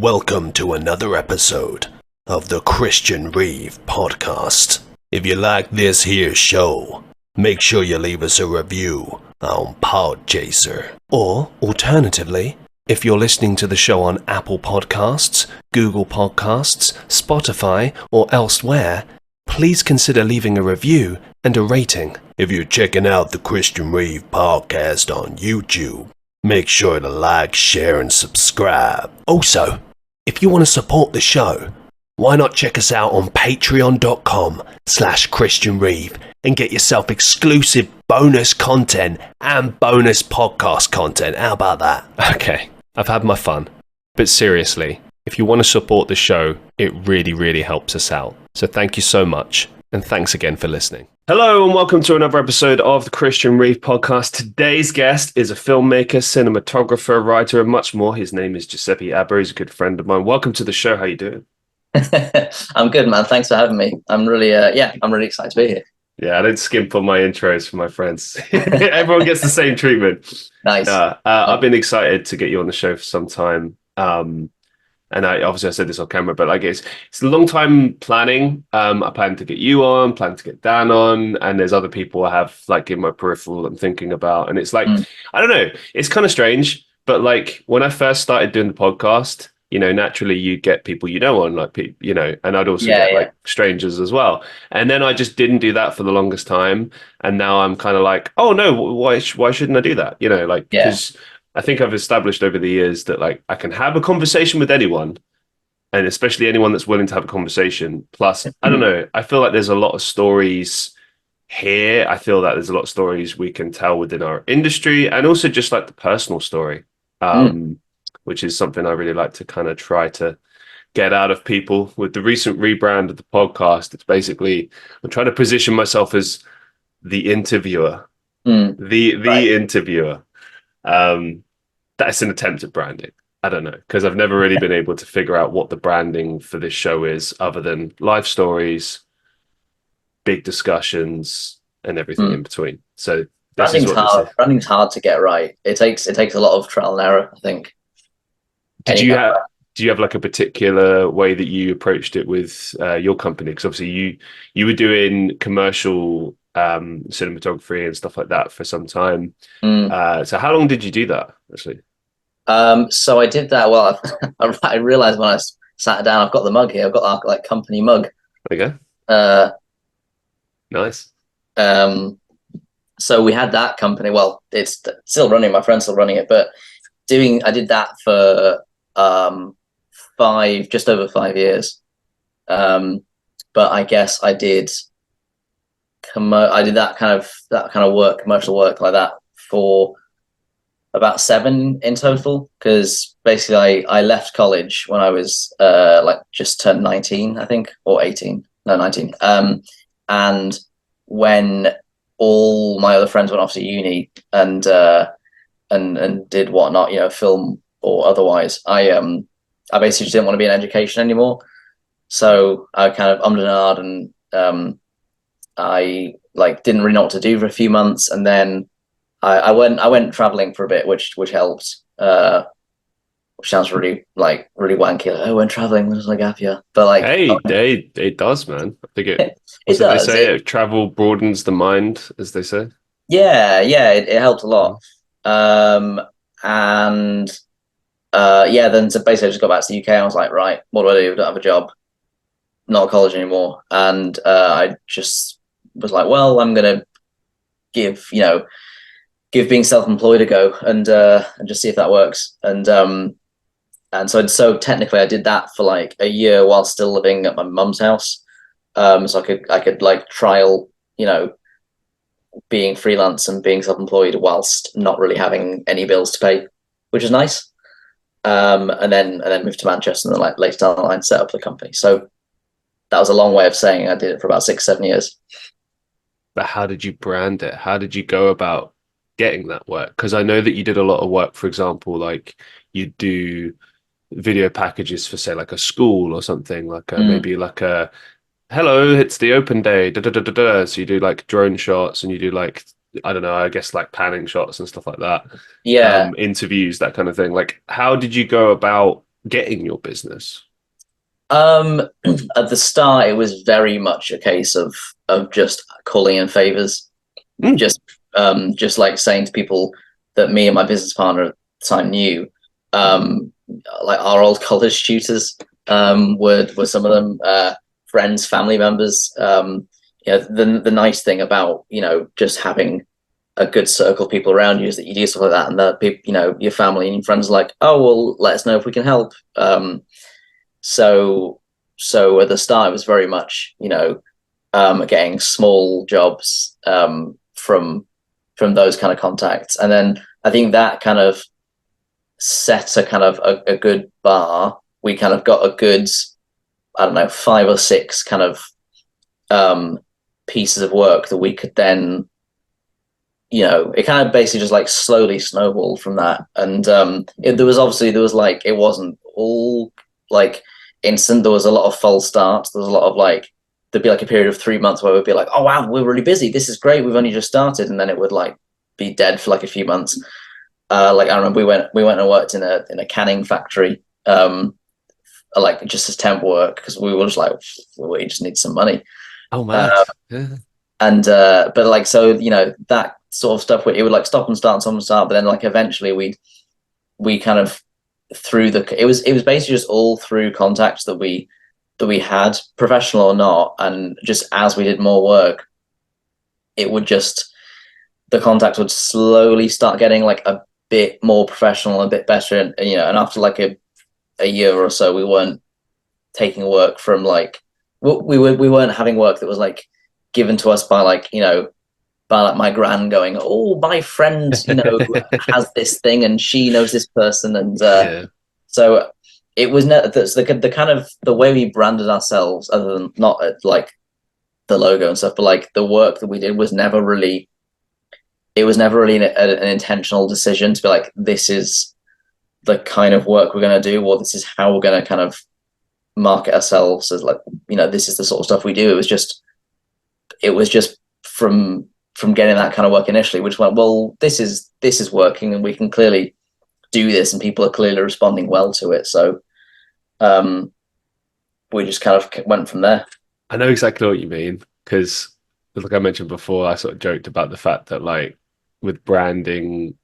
Welcome to another episode of the Christian Reeve Podcast. If you like this here show, make sure you leave us a review on Podchaser. Or, alternatively, if you're listening to the show on Apple Podcasts, Google Podcasts, Spotify, or elsewhere, please consider leaving a review and a rating. If you're checking out the Christian Reeve Podcast on YouTube, make sure to like, share, and subscribe. Also, if you want to support the show, why not check us out on patreon.com/Christian Reeve and get yourself exclusive bonus content and bonus podcast content. How about that? Okay, I've had my fun. But seriously, if you want to support the show, it really, really helps us out. So thank you so much, and thanks again for listening. Hello and welcome to another episode of the Christian Reeve Podcast. Today's guest is a filmmaker, cinematographer, writer, and much more. His name is Giuseppe Abba. He's a good friend of mine. Welcome to the show. How you doing? I'm good, man. Thanks for having me. I'm really excited to be here. Yeah, I don't skimp on my intros for my friends. Everyone gets the same treatment. Nice. I've been excited to get you on the show for some time. And I said this on camera, but like it's a long time planning. I plan to get you on, plan to get Dan on, and there's other people I have like in my peripheral I'm thinking about. And it's like, I don't know, it's kind of strange, but like when I first started doing the podcast, you know, naturally you get people you know on, like, you know, and I'd also get like strangers as well. And then I just didn't do that for the longest time. And now I'm kind of like, oh no, why shouldn't I do that? You know, like, because I think I've established over the years that like I can have a conversation with anyone, and especially anyone that's willing to have a conversation. Plus, I don't know, I feel like there's a lot of stories here. I feel that there's a lot of stories we can tell within our industry, and also just like the personal story, which is something I really like to kind of try to get out of people. With the recent rebrand of the podcast, it's basically I'm trying to position myself as the interviewer, the interviewer. That's an attempt at branding. I don't know, because I've never really been able to figure out what the branding for this show is other than life stories, big discussions, and everything in between. So branding's hard. Branding's hard to get right. It takes a lot of trial and error, I think. Do you have like a particular way that you approached it with your company? Because obviously you were doing commercial cinematography and stuff like that for some time. So how long did you do that actually? So I did that. Well, I realized when I sat down, I've got the mug here. I've got our like company mug. There you go. Nice. So we had that company. Well, it's still running. My friend's still running it, but I did that for just over 5 years. But I guess I did that kind of work, commercial work like that for about 7 in total, because basically I left college when I was like just turned 19, I think, or 18, no 19. And when all my other friends went off to uni and did whatnot, you know, film or otherwise, I basically just didn't want to be in education anymore. So I kind of ummed and ahed, and I like didn't really know what to do for a few months, and then I went traveling for a bit, which helped. Which sounds really wanky. Like, I went traveling, there's like gap year, but like, it does, man. I think it does. They say travel broadens the mind, as they say. Yeah, it helped a lot. Then so basically I just got back to the UK. I was like, right, what do I do? I don't have a job, not at college anymore, and I just was like, well, I'm gonna give being self-employed a go and just see if that works. And so technically I did that for like a year while still living at my mum's house. So I could like trial, you know, being freelance and being self-employed whilst not really having any bills to pay, which is nice. And then moved to Manchester, and then like later down the line set up the company. So that was a long way of saying I did it for about 6-7 years. But how did you brand it? How did you go about getting that work? Because I know that you did a lot of work, for example, like you do video packages for say like a school or something, like maybe like a hello, it's the open day, so you do like drone shots, and you do like, I don't know, I guess like panning shots and stuff like that. Yeah. Interviews, that kind of thing. Like, how did you go about getting your business? At the start, it was very much a case of just calling in favors, Mm. just like saying to people that me and my business partner at the time knew, like our old college tutors, were some of them, friends, family members. The nice thing about just having a good circle of people around you is that you do stuff like that, and that people, your family and your friends are like, oh well, let us know if we can help. So at the start, it was very much, getting small jobs from those kind of contacts, and then I think that kind of set a kind of a good bar. We kind of got a good, I don't know, 5 or 6 kind of pieces of work that we could then, it kind of basically just like slowly snowballed from that. And there was like, it wasn't all like instant. There was a lot of false starts. There was a lot of like, there'd be like a period of 3 months where we'd be like, oh wow, we're really busy. This is great. We've only just started. And then it would like be dead for like a few months. Like I remember we went and worked in a canning factory, like just as temp work because we were just like, we just need some money. Oh, mad. Uh, Yeah. and but like, so that sort of stuff, it would like stop and start, but then like eventually we kind of, through it was basically just all through contacts that we had, professional or not, and just as we did more work, it would just, the contact would slowly start getting like a bit more professional, a bit better, and after like a year or so, we weren't taking work from like, we weren't having work that was like given to us by like, by like my gran going, oh, my friend, has this thing and she knows this person, and Yeah. so it was the kind of the way we branded ourselves, other than not like the logo and stuff, but like the work that we did was never really, an intentional decision to be like, this is the kind of work we're going to do, or this is how we're going to kind of market ourselves as like, this is the sort of stuff we do. It was just from getting that kind of work initially, which went, well, this is working and we can clearly do this and people are clearly responding well to it. So we just kind of went from there. I know exactly what you mean because, like I mentioned before, I sort of joked about the fact that, like, with branding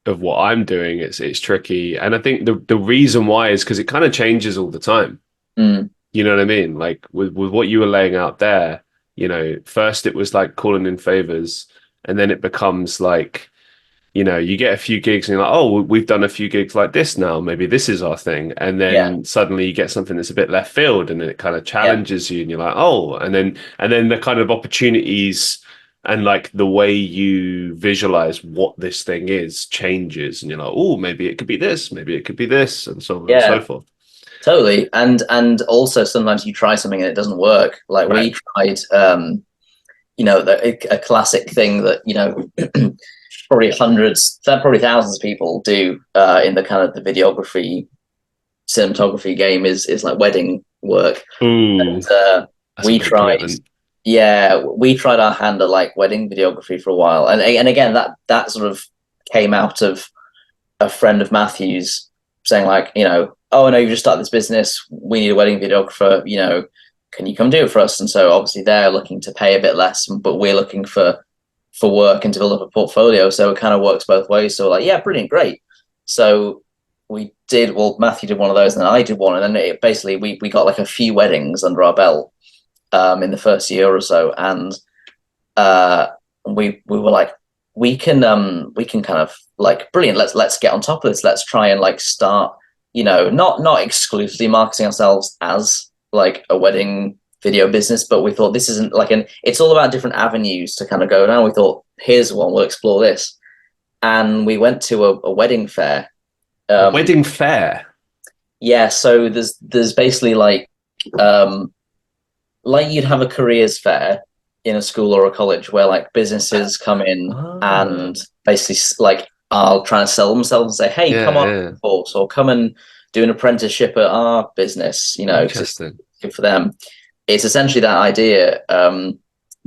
of what I'm doing, it's tricky, and I think the reason why is because it kind of changes all the time. Mm, You know what I mean? Like with what you were laying out there, first it was like calling in favors, and then it becomes like, you get a few gigs and you're like, oh, we've done a few gigs like this now. Maybe this is our thing. And yeah, then suddenly you get something that's a bit left field and then it kind of yeah, challenges you and you're like, oh, and then the kind of opportunities and like the way you visualize what this thing is changes and you're like, oh, maybe it could be this, maybe it could be this, and so on and so yeah. forth. Totally. And also sometimes you try something and it doesn't work. Like Right. we tried, a classic thing that, probably probably thousands of people do in the kind of the videography, cinematography game is like wedding work. Ooh, And that's a we big tried, commitment. yeah, we tried our hand at like wedding videography for a while. And again, that sort of came out of a friend of Matthew's saying like, oh no, you've just started this business. We need a wedding videographer. Can you come do it for us? And so obviously they're looking to pay a bit less, but we're looking for work and to build up a portfolio. So it kind of works both ways. So like, yeah, brilliant, great. So we did. Well, Matthew did one of those, and then I did one, and then basically we got like a few weddings under our belt in the first year or so, and uh, we were like, we can kind of like, brilliant, let's get on top of this, let's try and like start, not exclusively marketing ourselves as like a wedding video business, but we thought this isn't like it's all about different avenues to kind of go down. We thought, here's one, we'll explore this, and we went to a wedding fair. A um wedding fair. yeah, so there's basically like you'd have a careers fair in a school or a college where like businesses come in Ah, and basically like are trying to sell themselves and say, hey, yeah, come on yeah. course, or come and do an apprenticeship at our business, because it's Interesting. good for them. It's essentially that idea,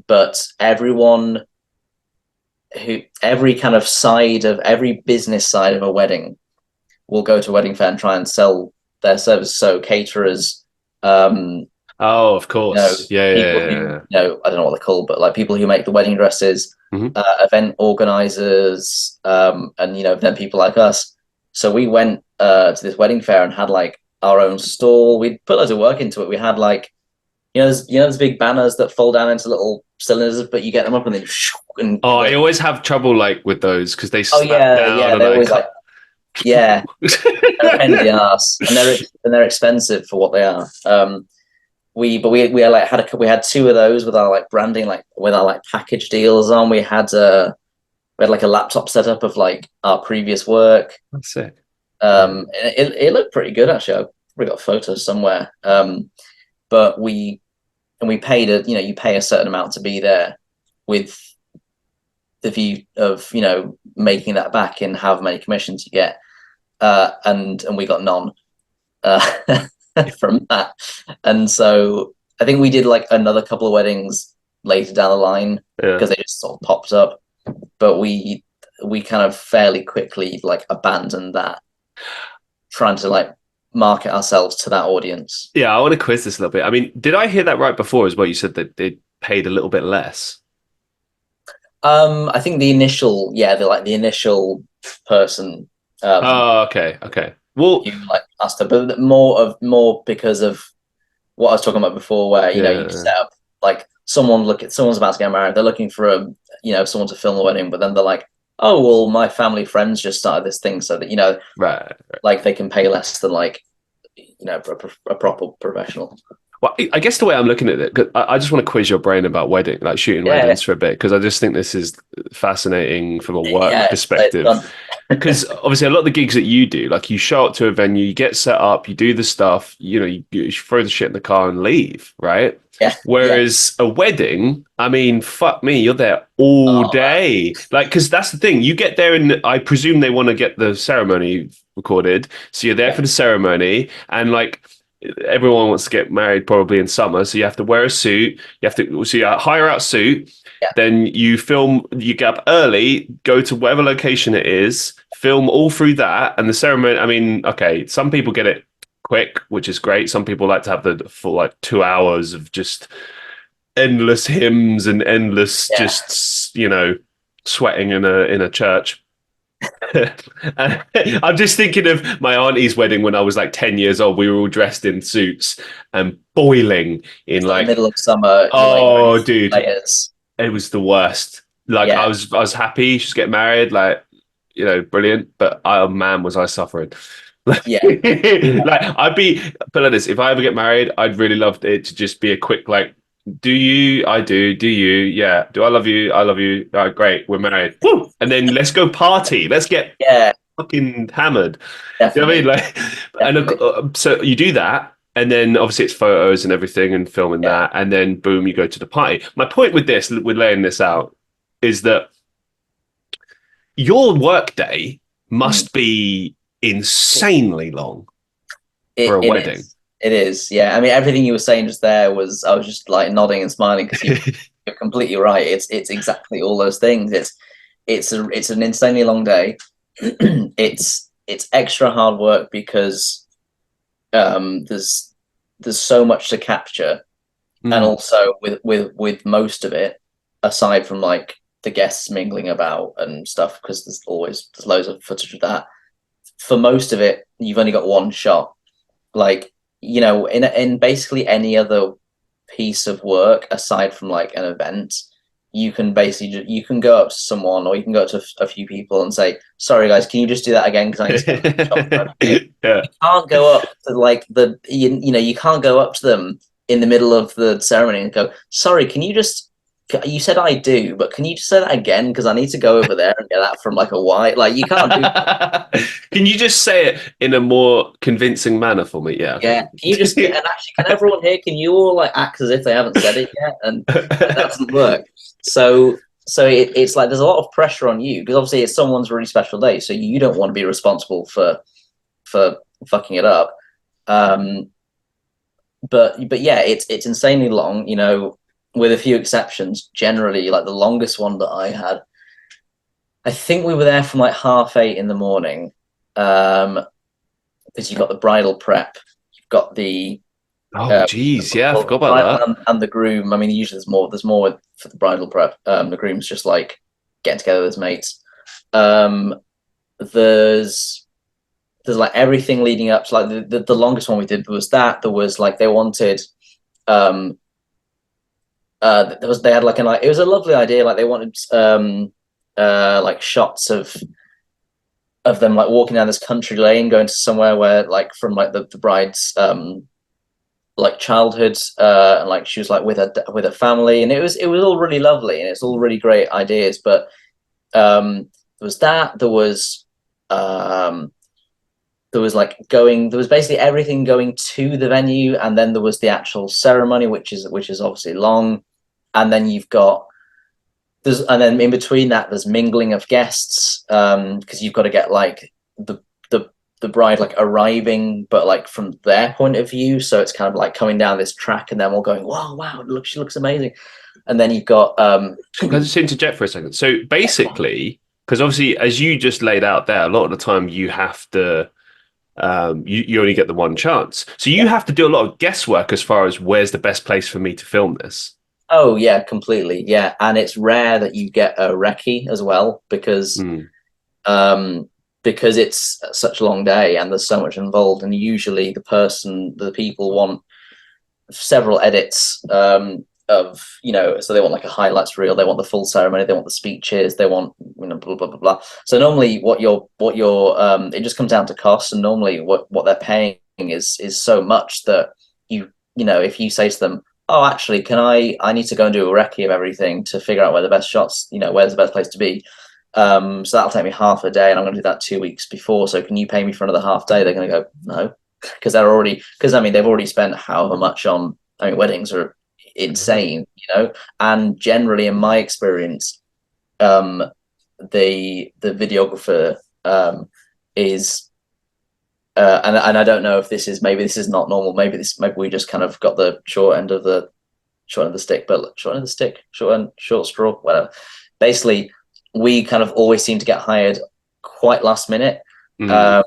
but every kind of side of every business side of a wedding will go to a wedding fair and try and sell their service. So caterers, um, Oh, of you know, course. Yeah, people yeah, who, yeah, I don't know what they're called, but like people who make the wedding dresses, yeah. Hmm. event organizers, and then people like us. So we went to this wedding fair and had like our own stall. We put loads of work into it. We had like those big banners that fold down into little cylinders, but you get them up and then Oh, I always have trouble like with those because they oh snap yeah, down yeah, and they're I always like cut. yeah, they're a pain in the ass, and they're expensive for what they are. We like we had two of those with our like branding, like with our like package deals on. We had like a laptop setup of like our previous work. That's it. Yeah. It looked pretty good actually. I've probably got photos somewhere. But we paid you pay a certain amount to be there with the view of making that back in however many commissions you get, and we got none uh, from that. And so I think we did like another couple of weddings later down the line Yeah. because they just sort of popped up. But we kind of fairly quickly like abandoned that, trying to like market ourselves to that audience. Yeah, I want to quiz this a little bit. I mean, did I hear that right before as well? You said that they paid a little bit less. I think the initial person Oh, okay, okay. Well, who like asked her, but more because of what I was talking about before, where you yeah, set up like someone's about to get married, they're looking for someone to film the wedding, but then they're like, oh well, my family friends just started this thing, so that right. like they can pay less than like a proper professional. Well, I guess the way I'm looking at it, 'cause I just want to quiz your brain about like shooting Yeah, weddings for a bit, because I just think this is fascinating from a work yeah, it's perspective. fun. Because obviously, a lot of the gigs that you do, like you show up to a venue, you get set up, you do the stuff, you throw the shit in the car and leave, right? Yeah, yeah. Whereas a wedding, I mean, fuck me, you're there all Oh man, day. Like, because that's the thing, you get there and I presume they want to get the ceremony recorded. So you're there yeah, for the ceremony and like, everyone wants to get married probably in summer, so you have to wear a suit. You hire out suit, yeah, then you film. You get up early, go to whatever location it is, film all through that, and the ceremony. I mean, okay, some people get it quick, which is great. Some people like to have the full like 2 hours of just endless hymns and endless yeah, just sweating in a church. I'm just thinking of my auntie's wedding when I was like 10 years old. We were all dressed in suits and boiling in it's like the like, middle of summer. You're like wearing oh, dude, layers. it was the worst. Like Yeah, I was happy she's getting married, like, brilliant. But man, was I suffering. Like, yeah, I'd be, put it like this, if I ever get married, I'd really love it to just be a quick, like, do you? I do. Do you? Yeah. Do I love you? I love you. All right, great. We're married. Woo! And then let's go party. Let's get yeah, fucking hammered. You know what I mean? definitely, Like, and definitely. so you do that, and then obviously it's photos and everything and filming Yeah. that, and then boom, you go to the party. My point with this, with laying this out, is that your workday Mm. must be insanely long for It, a it wedding. is. It is. Yeah. I mean, everything you were saying just there was I was just like nodding and smiling because you're completely right. It's exactly all those things. It's an insanely long day. It's extra hard work because there's so much to capture, and Mm. also with most of it, aside from like the guests mingling about and stuff, because there's loads of footage of that. For most of it, you've only got one shot. Like in basically any other piece of work aside from like an event, you can basically you can go up to someone or you can go up to a few people and say, "Sorry guys, can you just do that again? Because I need to get the shot perfectly." Yeah. You can't go up to like you can't go up to them in the middle of the ceremony and go, "Sorry, can you just you said I do, but can you just say that again? Because I need to go over there and get that from like a white." Like you can't do that. Can you just say it in a more convincing manner for me? Yeah, Yeah, okay. can you just and actually can everyone here? Can you all like act as if they haven't said it yet? And that doesn't work. So it's like there's a lot of pressure on you because obviously it's someone's really special day, so you don't want to be responsible for fucking it up. Um, but yeah, it's insanely long. With a few exceptions. Generally, like the longest one that I had, I think we were there from like 8:30 in the morning. Um, because you've got the bridal prep, you've got the Oh, geez, yeah, I well, forgot about bridal that. and the groom. I mean, usually there's more for the bridal prep. The groom's just like getting together with his mates. Um, there's like everything leading up to like the longest one we did was that there was like they wanted um they had like it was a lovely idea, like they wanted like shots of them like walking down this country lane going to somewhere where like from like the bride's like childhood, and like she was like with her family, and it was all really lovely and it's all really great ideas. But there was that um there was basically everything going to the venue, and then there was the actual ceremony, which is obviously long, and then and then in between that there's mingling of guests, because you've got to get like the the bride like arriving but like from their point of view, so it's kind of like coming down this track and then we're going, wow, look, she looks amazing. And then you've got Can I just interject for a second? So basically, because obviously, as you just laid out there, a lot of the time you have to, you only get the one chance. So you have to do a lot of guesswork as far as where's the best place for me to film this. oh yeah, completely, yeah. And it's rare that you get a recce as well, Mm. um because it's such a long day and there's so much involved, and usually the people want several edits, of, so they want like a highlights reel, they want the full ceremony, they want the speeches, they want, blah blah blah blah. So normally what you're it just comes down to cost, and normally what they're paying is so much that if you say to them, oh, actually, I need to go and do a recce of everything to figure out where the best shots, where's the best place to be. So that'll take me half a day, and I'm going to do that 2 weeks before. So can you pay me for another half day? They're going to go, no, because I mean they've already spent however much on. I mean, weddings are insane, and generally, in my experience, um, the videographer, is, and I don't know if maybe this is not normal. Maybe we just kind of got the short end of the stick, but short straw, whatever. Basically, we kind of always seem to get hired quite last minute. Mm. Um,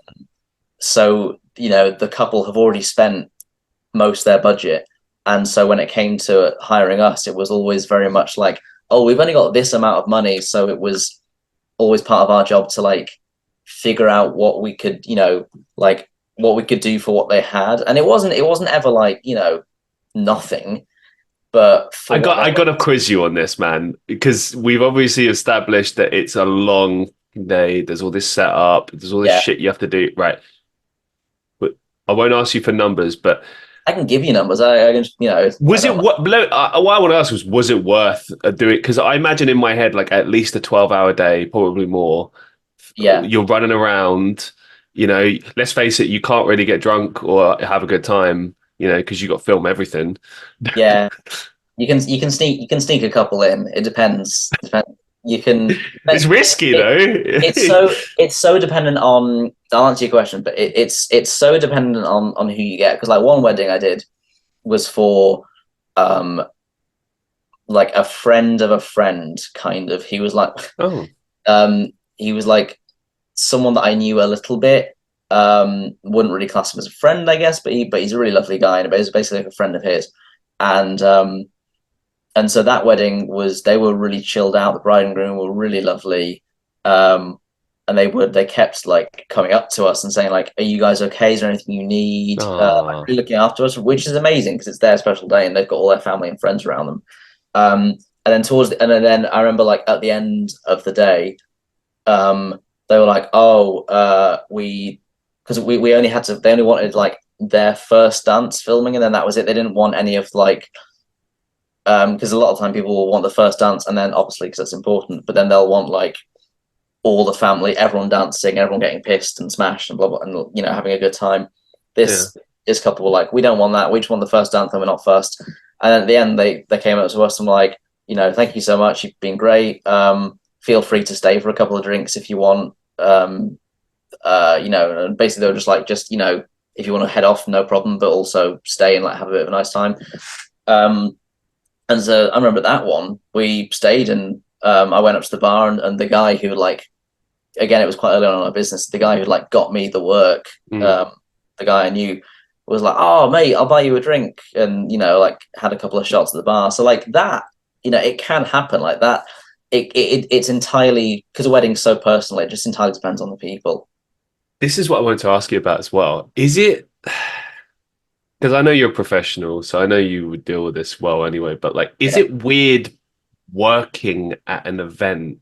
so the couple have already spent most of their budget, and so when it came to hiring us, it was always very much like, oh, we've only got this amount of money, so it was always part of our job to like figure out what we could, like what we could do for what they had. And it wasn't ever like, nothing, but for what I they got to quiz you on this, man, because we've obviously established that it's a long day. There's all this setup. There's all this yeah, shit you have to do. Right. But I won't ask you for numbers, but I can give you numbers. I can, I was it don't what? What I want to ask was it worth doing? Because I imagine in my head, like at least a 12-hour day, probably more. yeah, You're running around. Let's face it, you can't really get drunk or have a good time. Because you got to film everything. yeah. You can sneak a couple in. It depends. You can. It's risky It, though. it's so dependent on. I'll answer your question, but it's so dependent on who you get. Because like one wedding I did was for um like a friend of a friend, kind of. He was like Oh, um he was like someone that I knew a little bit. Wouldn't really class him as a friend, I guess, but he's a really lovely guy, and he's basically like a friend of his. And so that wedding they were really chilled out. The bride and groom were really lovely. Um, and they kept like coming up to us and saying like, "Are you guys okay? Is there anything you need?" Like ah, really looking after us, which is amazing because it's their special day and they've got all their family and friends around them. And then and then I remember like at the end of the day, they were like, "Oh, we," because we only had to. They only wanted like their first dance filming, and then that was it. They didn't want any of like, because a lot of time people will want the first dance, and then obviously because that's important, but then they'll want like all the family, everyone dancing, everyone getting pissed and smashed and blah blah, and having a good time. yeah. This couple were like, we don't want that. We just want the first dance, and we're not first. And then at the end, they came up to us and were like, thank you so much. You've been great. Feel free to stay for a couple of drinks if you want. And basically they were just like, if you want to head off, no problem, but also stay and like have a bit of a nice time. Um, and so I remember that one. We stayed, and I went up to the bar, and the guy who like, again, it was quite early on in our business. The guy who like got me the work, Mm. the guy I knew was like, "Oh, mate, I'll buy you a drink," and like had a couple of shots at the bar. So like that, it can happen like that. It's entirely because a wedding's so personal. It just entirely depends on the people. This is what I wanted to ask you about as well. Is it because I know you're a professional, so I know you would deal with this well anyway, but like, is Yeah, it weird working at an event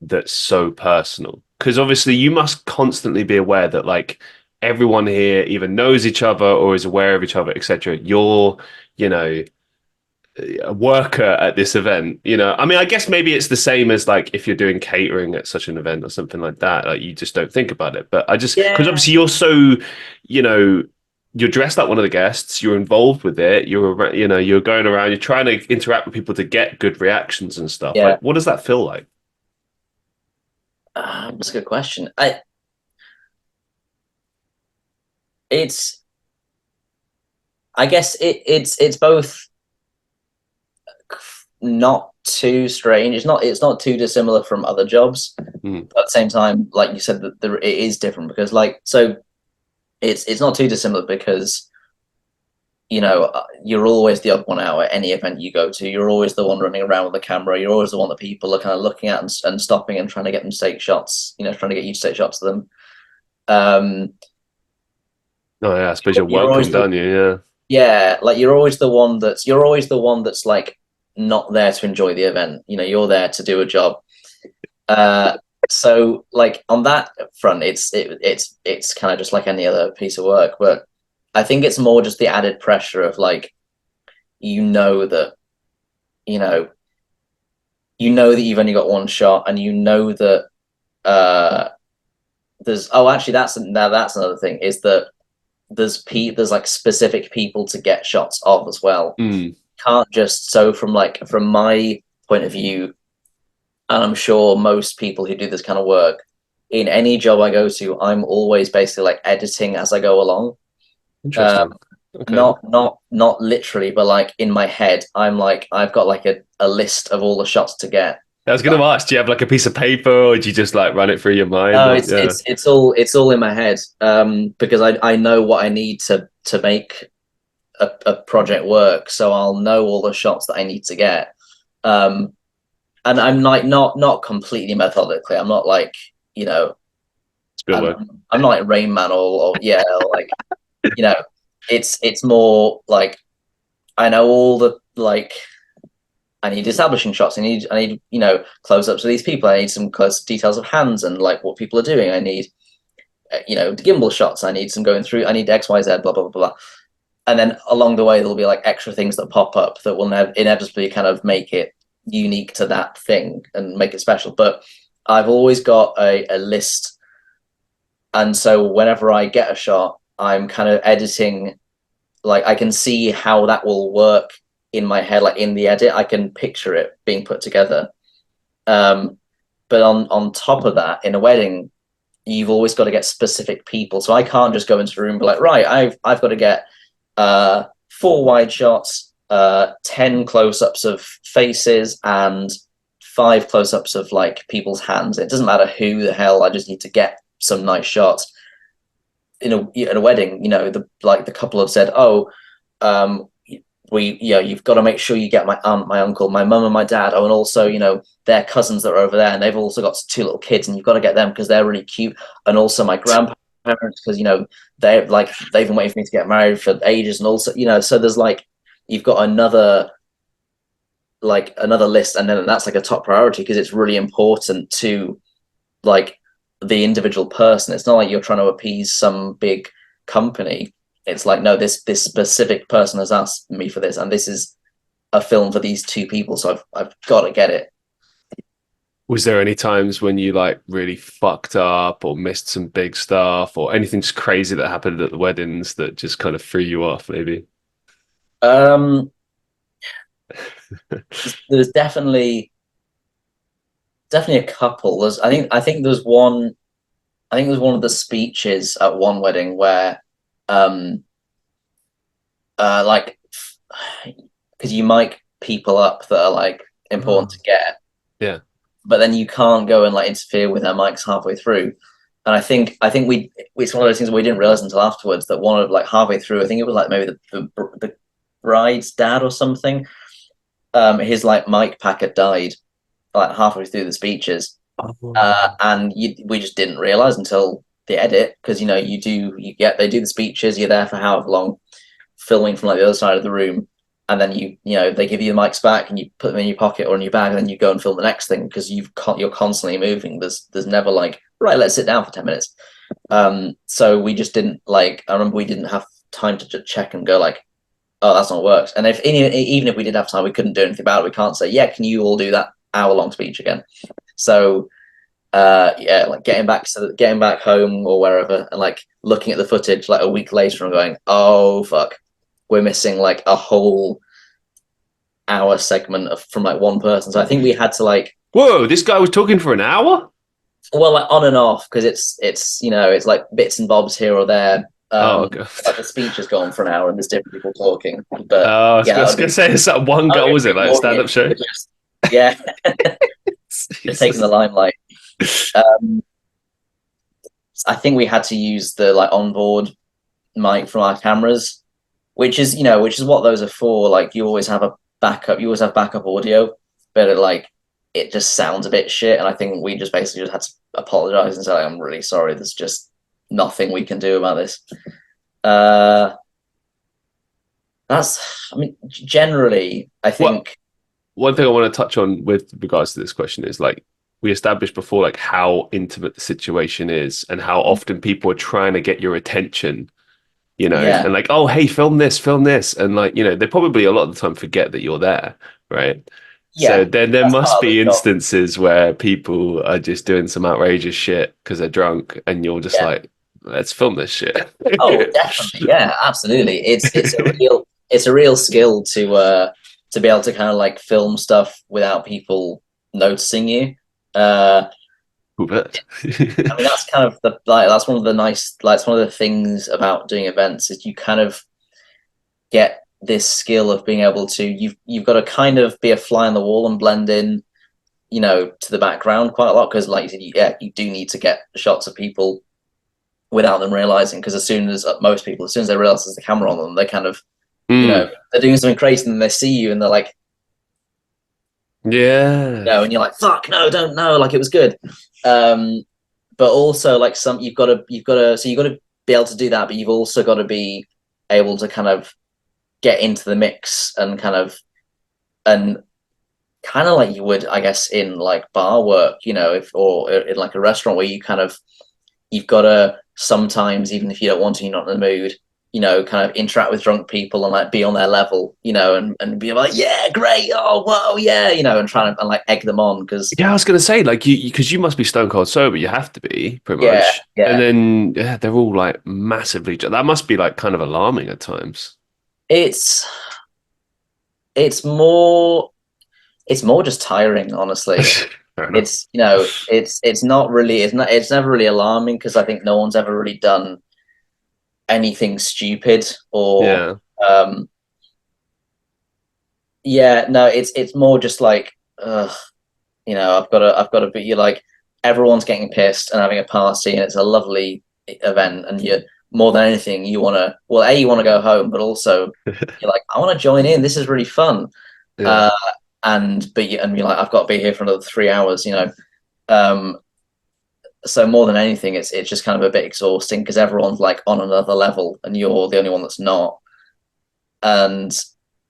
that's so personal? Because obviously you must constantly be aware that like everyone here either knows each other or is aware of each other, etc. You're, you know, a worker at this event, I mean, I guess maybe it's the same as like if you're doing catering at such an event or something like that, like you just don't think about it. But I just, because yeah, obviously you're so, you know you're dressed like one of the guests, you're involved with it, you're going around, you're trying to interact with people to get good reactions and stuff. yeah. Like, what does that feel like? That's a good question. It's I guess it's both not too strange. It's not too dissimilar from other jobs. Mm, At the same time, like you said, that it is different because it's not too dissimilar because you're always the odd one out at any event you go to. You're always the one running around with the camera. You're always the one that people are kind of looking at and stopping and trying to get them to take shots. Trying to get you to take shots of them. Um, oh yeah, I suppose you're you're always welcomed, the aren't you? Yeah. Yeah, like you're always the one that's like not there to enjoy the event. You're there to do a job. Uh, so like on that front, it's kind of just like any other piece of work. But I think it's more just the added pressure of like that you know that you've only got one shot, and that uh actually that's another thing is that there's like specific people to get shots of as well. Mm, Can't just from my point of view, and I'm sure most people who do this kind of work, in any job I go to, I'm always basically like editing as I go along. Um, interesting. Okay. not literally, but like in my head, I'm like I've got like a list of all the shots to get. I was going to ask, do you have like a piece of paper or do you just like run it through your mind? No, Or, it's yeah. it's it's all it's all in my head. Because I know what I need to make a project work, so I'll know all the shots that I need to get. Um, and I'm like not completely methodically. I'm not like you know Spielberg. I'm not like Rain Man or yeah or like you know it's more like I know all the like I need establishing shots. I need close ups of these people. I need some close details of hands and like what people are doing. I need the gimbal shots. I need some going through. I need X Y Z blah blah blah blah. And then along the way there'll be like extra things that pop up that will inevitably kind of make it unique to that thing and make it special. But I've always got a list, and so whenever I get a shot, I'm kind of editing. Like I can see how that will work in my head, like in the edit, I can picture it being put together. Um, but on top of that, in a wedding, you've always got to get specific people. So I can't just go into the room and be like, right, I've got to get four wide shots, 10 close-ups of faces, and five close-ups of like people's hands. It doesn't matter who the hell. I just need to get some nice shots. At a wedding, the couple have said, "Oh, you've got to make sure you get my aunt, my uncle, my mum, and my dad. Oh, and also, their cousins that are over there, and they've also got two little kids, and you've got to get them because they're really cute. And also my grandparents, because they've been waiting for me to get married for ages, and also, so there's like you've got another list, and then that's like a top priority because it's really important to like the individual person. It's not like you're trying to appease some big company. It's like, no, this specific person has asked me for this, and this is a film for these two people, so I've got to get it. Was there any times when you like really fucked up or missed some big stuff or anything just crazy that happened at the weddings that just kind of threw you off, maybe? Um, there's definitely a couple. I think there's one. I think there's one of the speeches at one wedding where, um, like, because you mic people up that are like important Oh, to get, yeah. but then you can't go and like interfere with their mics halfway through. And I think we it's one of those things we didn't realize until afterwards that one of like halfway through, I think it was like maybe the bride's dad or something. His like mic pack had died like halfway through the speeches, Oh. and we just didn't realize until the edit because they do the speeches, you're there for however long, filming from like the other side of the room, and then they give you the mics back and you put them in your pocket or in your bag, and then you go and film the next thing because you're constantly moving. There's never like, right, let's sit down for 10 minutes. So we just didn't like. I remember we didn't have time to just check and go like, oh, that's not worked. And if even if we did have time, we couldn't do anything about it. We can't say, yeah, can you all do that hour-long speech again? So yeah, like getting back home or wherever and like looking at the footage like a week later and going, oh fuck, we're missing like a whole hour segment from like one person. So I think we had to like, Whoa, this guy was talking for an hour? well, like on and off because it's like bits and bobs here or there. Oh, God. Like the speech has gone for an hour and there's different people talking. But I was yeah, going to say, it's that one guy, I would was be it like a ignoring stand it up show? just, yeah, just taking Jesus. the limelight. Um, I think we had to use the like onboard mic from our cameras, which is what those are for. Like you always have a backup, you always have backup audio, but it just sounds a bit shit. And I think we just basically just had to apologize and say, like, I'm really sorry. There's just nothing we can do about this. Uh, I mean, generally, I What think, one thing I want to touch on with regards to this question is like we established before, like how intimate the situation is and how often people are trying to get your attention, yeah, and like, oh, hey, film this. And like, they probably a lot of the time forget that you're there, right? So yeah, then there that's must part of the be job. instances where people are just doing some outrageous shit because they're drunk and you're just Yeah. like, let's film this shit. Oh, definitely. Yeah, absolutely. It's a real skill to be able to kind of like film stuff without people noticing you. Cool bet. I mean, that's kind of that's one of the nice, like, it's one of the things about doing events is you kind of get this skill of being able to you've got to kind of be a fly on the wall and blend in, to the background quite a lot because, like you said, you do need to get shots of people without them realizing because as soon as most people, as soon as they realize there's the camera on them, they kind of, Mm, they're doing something crazy and then they see you and they're like, yeah. and you're like, fuck, no, don't know, like it was good. Um, but also like so you've got to be able to do that, but you've also got to be able to kind of get into the mix and kind of like you would, I guess, in like bar work, if or in like a restaurant where you've got to sometimes, even if you don't want to, you're not in the mood, kind of interact with drunk people and like be on their level, and be like, yeah, great, oh, whoa, yeah, and try and like egg them on because, Yeah, I was gonna say like you because you must be stone cold sober. You have to be pretty yeah, much, and yeah, then yeah, they're all like massively. That must be like kind of alarming at times. it's it's more it's more just tiring, honestly. Fair enough. It's not really, it's never really alarming because I think no one's ever really done anything stupid or Yeah. um yeah, no, it's more just like, I've got to be, you're like, everyone's getting pissed and having a party and it's a lovely event and you, more than anything, you want to, well, you want to go home, but also you're like, I want to join in, this is really fun. Yeah. uh and you're like, I've got to be here for another 3 hours. um so more than anything, it's just kind of a bit exhausting because everyone's like on another level and you're the only one that's not. And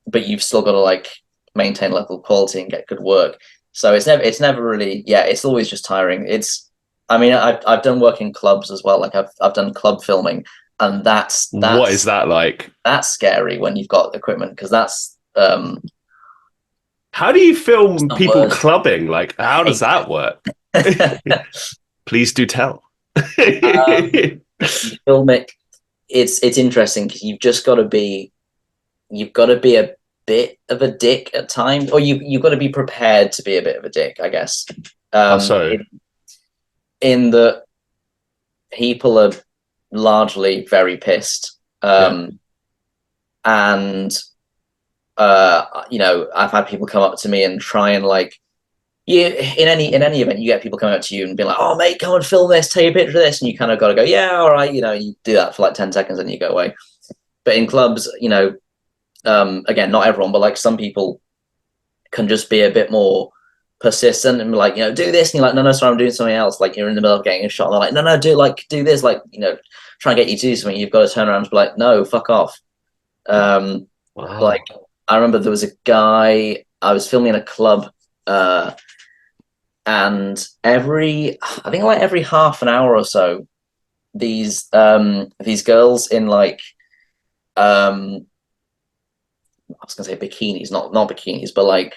but you've still got to like maintain level of quality and get good work. So it's never really, yeah, it's always just tiring. I mean, I've done work in clubs as well. Like I've done club filming, and that's What is that's that like? that's scary when you've got equipment because that's How do you just film the people worst. clubbing? Like, I how does hate that work? it. Please do tell. You film it. It's interesting because you've got to be a bit of a dick at times, or you've got to be prepared to be a bit of a dick, I guess. How so? In the people are largely very pissed, Yeah. and I've had people come up to me and try and like, in any event, you get people coming up to you and being like, "Oh, mate, come and film this, take a picture of this," and you kind of got to go, "Yeah, all right," you do that for like 10 seconds and you go away. But in clubs, again, not everyone, but like some people can just be a bit more persistent and be like, do this, and you're like, no, sorry, I'm doing something else. Like you're in the middle of getting a shot, and they're like, no, do this, like try and get you to do something. You've got to turn around and be like, no, fuck off. Like Wow. I remember there was a guy I was filming in a club, and I think like every half an hour or so, these girls in like I was gonna say bikinis, not bikinis, but like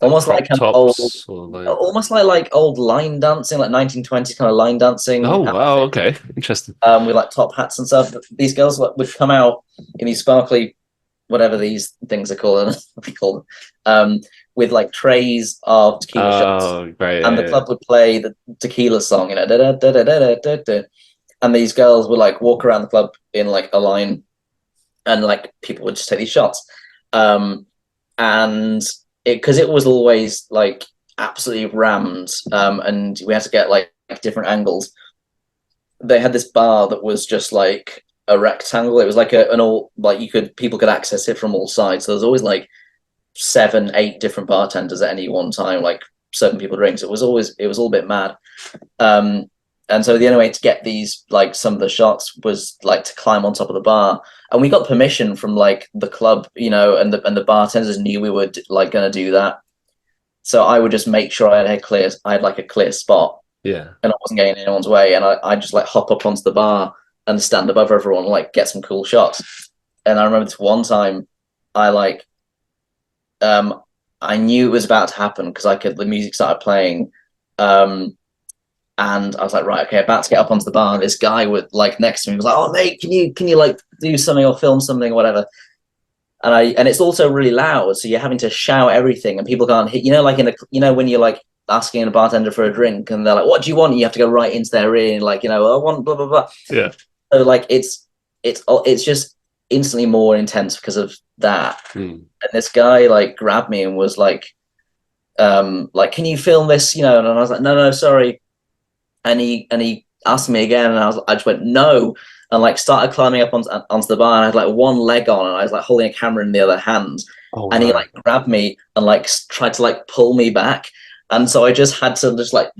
Like almost like crop kind of old, tops or like. almost like old line dancing, like 1920s kind of line dancing Oh wow. Okay. Interesting. with like top hats and stuff. These girls would come out in these sparkly, whatever these things are called, what they call them, with like trays of tequila shots, Oh, right. and Yeah, the yeah. club would play the tequila song, da da da da da da da, and these girls would like walk around the club in like a line, and like people would just take these shots, and because it was always like absolutely rammed, and we had to get like different angles. They had this bar that was just like a rectangle. It was like an all like people could access it from all sides. So there's always like 7, 8 different bartenders at any one time, like serving people drinks. It was all a bit mad. Um, and so the only way to get these like some of the shots was like to climb on top of the bar. And we got permission from like the club, and the bartenders knew we were like going to do that. So I would just make sure I had like a clear spot, Yeah. and I wasn't getting in anyone's way. And I just like hop up onto the bar and stand above everyone, and, like get some cool shots. And I remember this one time, I like, I knew it was about to happen because the music started playing, and I was like, right, okay, about to get up onto the bar. And this guy would like next to me was like, oh mate, can you like do something or film something or whatever? And it's also really loud, so you're having to shout everything, and people can't hit. Like when you're like asking a bartender for a drink, and they're like, "What do you want?" And you have to go right into their ear, and like, I want blah blah blah. Yeah. So like it's just instantly more intense because of that. Hmm. And this guy like grabbed me and was like, can you film this? And I was like, no, sorry. And he asked me again, and I just went no, and like started climbing up onto the bar. And I had like one leg on, and I was like holding a camera in the other hand, Oh and he no. like grabbed me and like tried to like pull me back, and so I just had to just like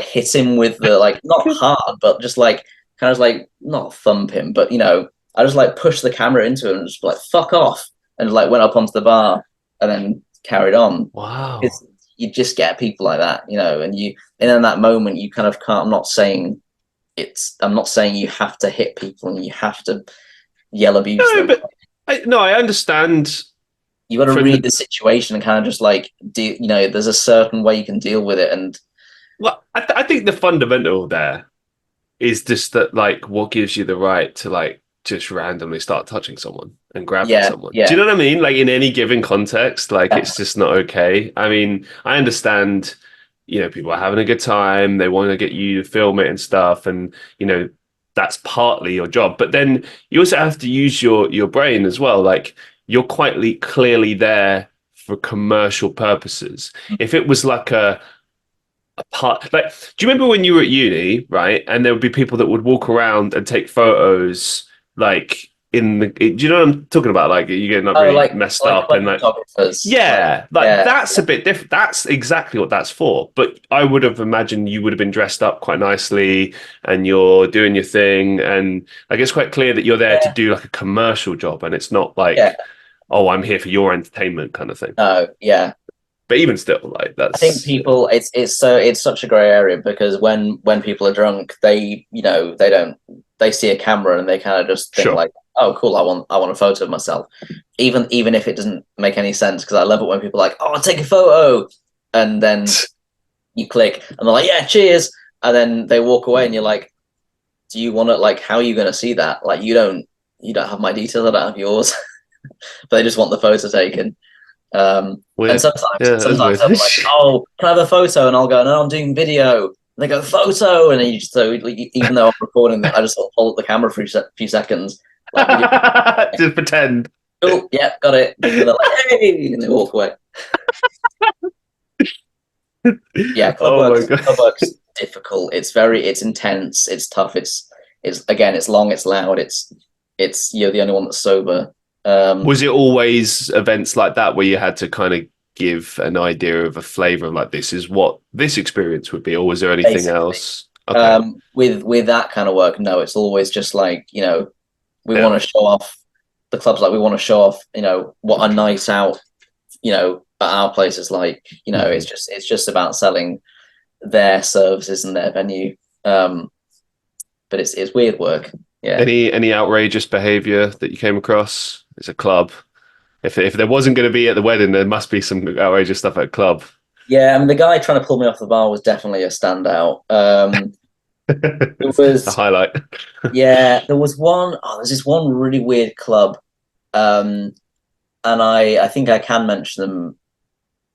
hit him with the like not hard, but just like kind of like not thump him, but I just like pushed the camera into him and just like fuck off, and like went up onto the bar and then carried on. Wow. Because you just get people like that, and in that moment you kind of can't. I'm not saying you have to hit people and you have to yell abuse No, them. but I understand You got to from read the. the situation and kind of just like there's a certain way you can deal with it. And Well, I think the fundamental there is just that, like, what gives you the right to like just randomly start touching someone and grabbing yeah, someone? Do you yeah, know what I mean? Like in any given context, like yeah, it's just not okay. I mean, I understand, people are having a good time, they want to get you to film it and stuff, and that's partly your job. But then you also have to use your brain as well. Like you're quite clearly there for commercial purposes. If it was like a part, like, do you remember when you were at uni, right? And there would be people that would walk around and take photos, like do you know what I'm talking about? Like you're getting like oh, really messed like up and club like, photographers, like yeah, like yeah, that's a bit different. That's exactly what that's for. But I would have imagined you would have been dressed up quite nicely and you're doing your thing. And I guess quite clear that you're there to yeah, do like a commercial job and it's not yeah, like, oh, I'm here for your entertainment kind of thing. no, yeah. But even still, like I think that's, yeah, people, it's such a grey area because when people are drunk, they don't they see a camera and they kind of just think sure. like, oh cool, I want a photo of myself, even if it doesn't make any sense. Because I love it when people are like, oh, I'll take a photo, and then you click and they're like, yeah, cheers, and then they walk away and you're like, do you want to like, how are you going to see that? Like you don't have my details, I don't have yours, but they just want the photo taken. And Weird. sometimes, Yeah, that's sometimes weird. they'll be like, "Oh, can I have a photo?" And I'll go, "No, I'm doing video." And they go, "Photo," and then even though I'm recording, I just sort of hold up the camera for a few seconds, like video. Just pretend. Cool, yeah, got it. And they're like, "Hey," and they walk away. Yeah, Oh my god. club work's difficult. It's intense, it's tough, it's again, it's long, it's loud, it's you're the only one that's sober. Was it always events like that where you had to kind of give an idea of a flavor of like this is what this experience would be, or was there anything Basically. else? Okay. With that kind of work, no, it's always just like, we Yeah. want to show off the clubs, like we want to show off, what a night out, at our place is like, Mhm. it's just about selling their services and their venue. But it's weird work. Yeah. Any outrageous behavior that you came across? It's a club. If there wasn't going to be at the wedding, there must be some outrageous stuff at a club. Yeah, I mean the guy trying to pull me off the bar was definitely a standout. There The was highlight. Yeah, there was one. Oh, there's this one really weird club. Um, and I think I can mention them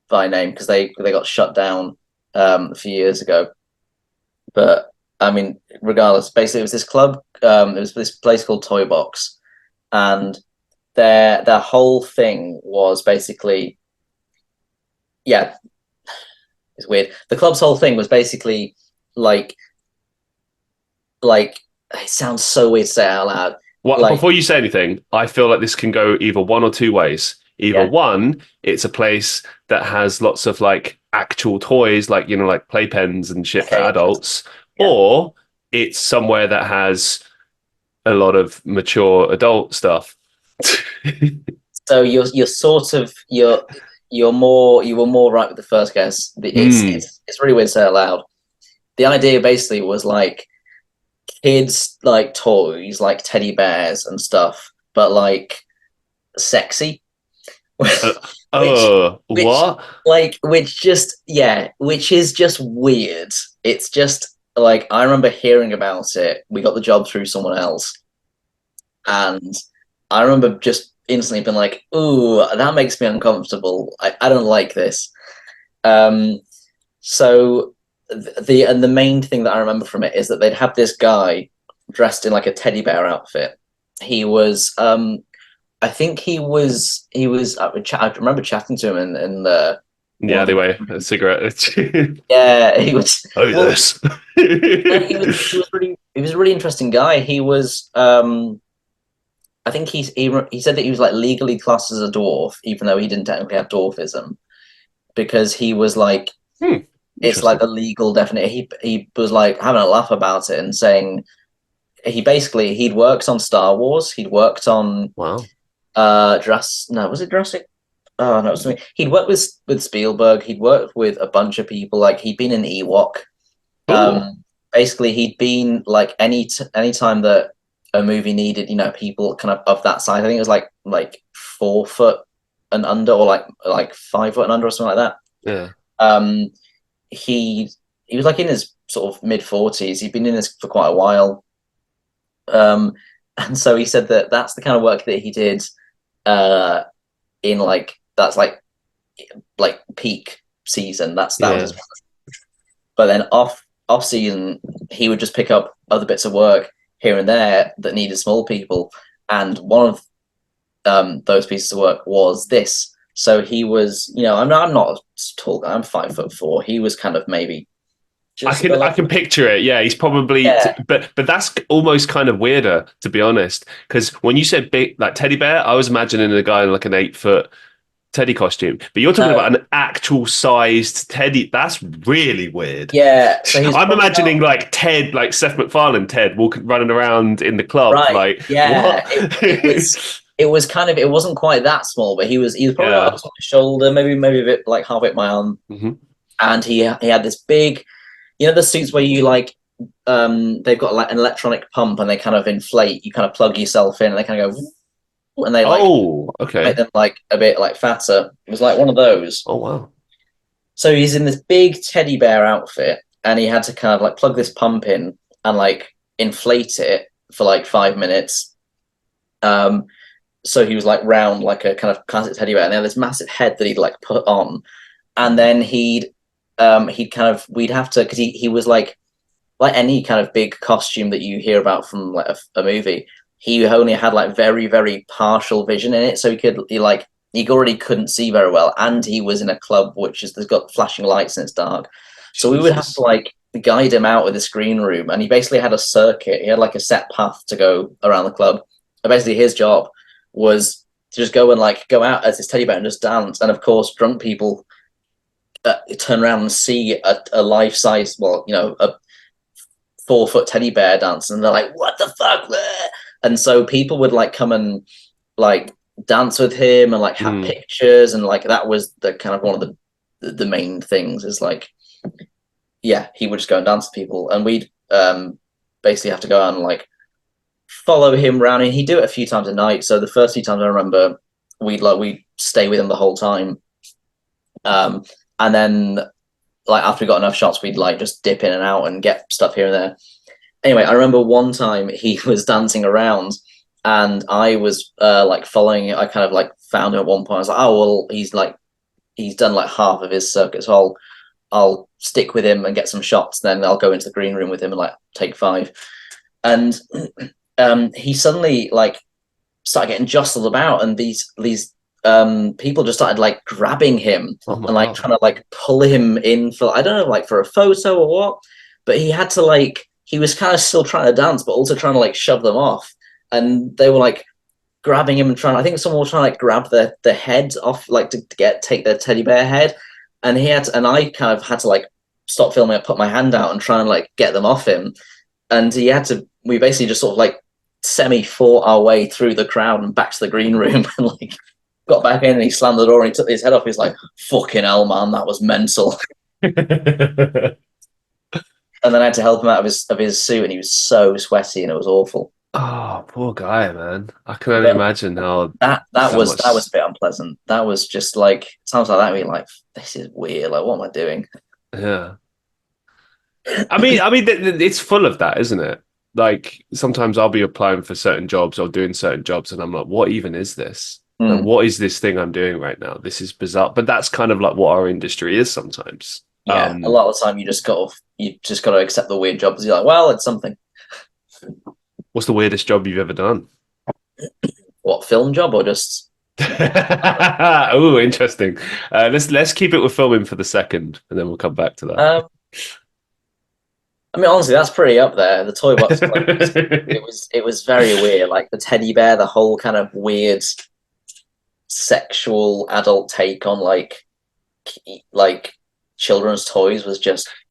by name because they got shut down a few years ago. But I mean, regardless, basically it was this club. It was this place called Toy Box, and their whole thing was basically, yeah, it's weird. The club's whole thing was basically like like it sounds so weird to say out loud. What Like, before you say anything, I feel like this can go either one or two ways. Either yeah, one, it's a place that has lots of like actual toys, like like playpens and shit for okay, interesting. adults, Yeah. or it's somewhere that has a lot of mature adult stuff. So you're sort of you were more right with the first guess. Mm, It's really weird to say out loud. The idea basically was like kids like toys, like teddy bears and stuff, but like sexy, uh, which which what? which is just weird. It's just like I remember hearing about it. We got the job through someone else, and I remember just instantly being like, "Ooh, that makes me uncomfortable. I don't like this." Um, so the main thing that I remember from it is that they'd have this guy dressed in like a teddy bear outfit. He was, I think he was. I remember chatting to him in one Yeah, of the anyway, a cigarette. yeah, he was Oh, well. this. He was a really interesting guy. He was I think he said that he was like legally classed as a dwarf, even though he didn't technically have dwarfism, because he was like Hmm, it's like interesting. the legal definition. He was like having a laugh about it and saying he'd worked on Star Wars, he'd worked on Wow. Jurassic no, was it Jurassic? Oh no, it was something. He'd worked with Spielberg, he'd worked with a bunch of people, like he'd been in Ewok. Oh, Basically he'd been like any time that a movie needed, people kind of that size. I think it was like 4 foot and under, or like 5 foot and under, or something like yeah. that. He he was like in his sort of mid 40s. He'd been in this for quite a while. Um, and so he said that that's the kind of work that he did uh, in like that's like peak season. That was Yeah. his. But then off season, he would just pick up other bits of work here and there that needed small people. And one of those pieces of work was this. So he was, I'm not a tall guy. I'm 5'4". He was kind of maybe I just can below. I can picture it. Yeah, he's probably, Yeah, but that's almost kind of weirder to be honest. Because when you said big like teddy bear, I was imagining a guy in like an 8 foot teddy costume. But you're talking no, about an actual sized teddy. That's really weird. yeah. So he's I'm probably imagining not like Ted, like Seth MacFarlane Ted, walking running around in the club. right. Like Yeah, what? it was kind of it wasn't quite that small, but he was probably like up Yeah. to my shoulder, maybe a bit like halfway up my arm, Hmm. and he had this big, the suits where you like they've got like an electronic pump and they kind of inflate. You kind of plug yourself in and they kind of go and they like Oh, make okay. them like a bit like fatter. It was like one of those. Oh wow. So he's in this big teddy bear outfit and he had to kind of like plug this pump in and like inflate it for like 5 minutes. Um, so he was like round like a kind of classic teddy bear, and they had this massive head that he'd like put on, and then he'd kind of we'd have to because he was like any kind of big costume that you hear about from like a movie. He only had like very very partial vision in it, so he he already couldn't see very well, and he was in a club which is there's got flashing lights and it's dark. So we would have to Jesus. like guide him out of the screen room, and he basically had a circuit. He had like a set path to go around the club. And basically, his job was to just go and like go out as his teddy bear and just dance. And of course, drunk people turn around and see a life size, well, a 4 foot teddy bear dance, and they're like, "What the fuck?" And so people would like come and like dance with him and like have Mm. pictures, and like that was the kind of one of the main things is like, yeah, he would just go and dance with people, and we'd basically have to go out and like follow him around, and he'd do it a few times a night. So the first few times I remember, we'd stay with him the whole time, and then like after we got enough shots, we'd like just dip in and out and get stuff here and there. Anyway, I remember one time he was dancing around, and I was like following it. I kind of like found him at one point. I was like, oh well, he's done like half of his circuit, so I'll stick with him and get some shots. Then I'll go into the green room with him and like take 5. And he suddenly like started getting jostled about, and these people just started like grabbing him Oh my and like God. trying to like pull him in for, I don't know, like for a photo or what. But he had to like, he was kind of still trying to dance, but also trying to like shove them off. And they were like grabbing him and trying. I think someone was trying to like grab the head off, like to take their teddy bear head. And and I kind of had to like stop filming and put my hand out and try and like get them off him. And he had to. We basically just sort of like semi fought our way through the crowd and back to the green room and like got back in, and he slammed the door and he took his head off. He's like, "Fucking hell, man, that was mental." And then I had to help him out of his suit, and he was so sweaty, and it was awful. Oh, poor guy, man. I can only But imagine that how was much. a bit unpleasant. That was just like sounds like that. Being like, this is weird. Like, what am I doing? Yeah. It's full of that, isn't it? Like sometimes I'll be applying for certain jobs or doing certain jobs, and I'm like, what even is this? Like, Mm, what is this thing I'm doing right now? This is bizarre. But that's kind of like what our industry is sometimes. yeah, a lot of the time you just got to accept the weird jobs. You're like, well, it's something. What's the weirdest job you've ever done? What, film job or just? Oh, interesting. Let's keep it with filming for the second, and then we'll come back to Um, I mean, honestly, that's pretty up there. The Toy Box Club was that. it was very weird. Like the teddy bear, the whole kind of weird sexual adult take on like children's toys was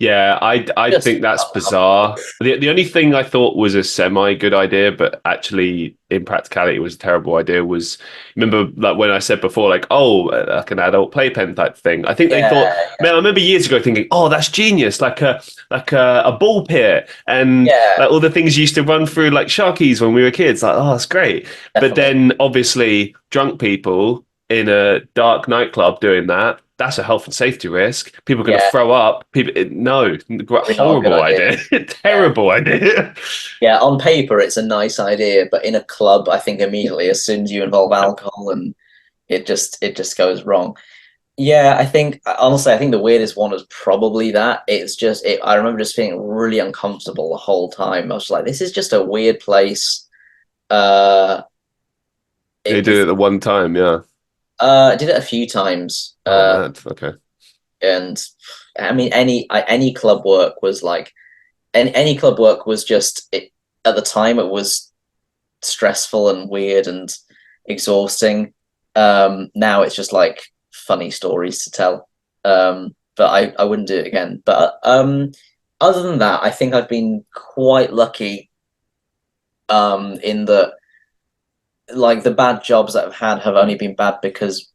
Yeah, I just think that's bizarre. The only thing I thought was a semi good idea, but actually in practicality was a terrible idea. Was remember like when I said before, like oh, like an adult playpen type thing. I think they thought. yeah, Man, I remember years ago thinking, oh, that's genius, like a ball pit and yeah, like all the things you used to run through like Sharkies when we were kids. Like oh, that's great. But definitely. then obviously drunk people in a dark nightclub doing that, that's a health and safety risk. People are going to Yeah, throw up. People, no, probably not a good horrible idea. idea. Yeah. Terrible idea. Yeah, on paper it's a nice idea, but in a club, I think immediately as soon as you involve alcohol and it just goes wrong. Yeah, I think honestly, I think the weirdest one was probably that. It's just I remember just feeling really uncomfortable the whole time. I was like, this is just a weird place. Uh They it, did it's it the one time, yeah. I did it a few times. Oh man, okay. And I mean any club work was like any club work was just it at the time it was stressful and weird and exhausting. Now it's just like funny stories to tell. But I wouldn't do it again. But other than that, I think I've been quite lucky in that like the bad jobs that I've had have only been bad because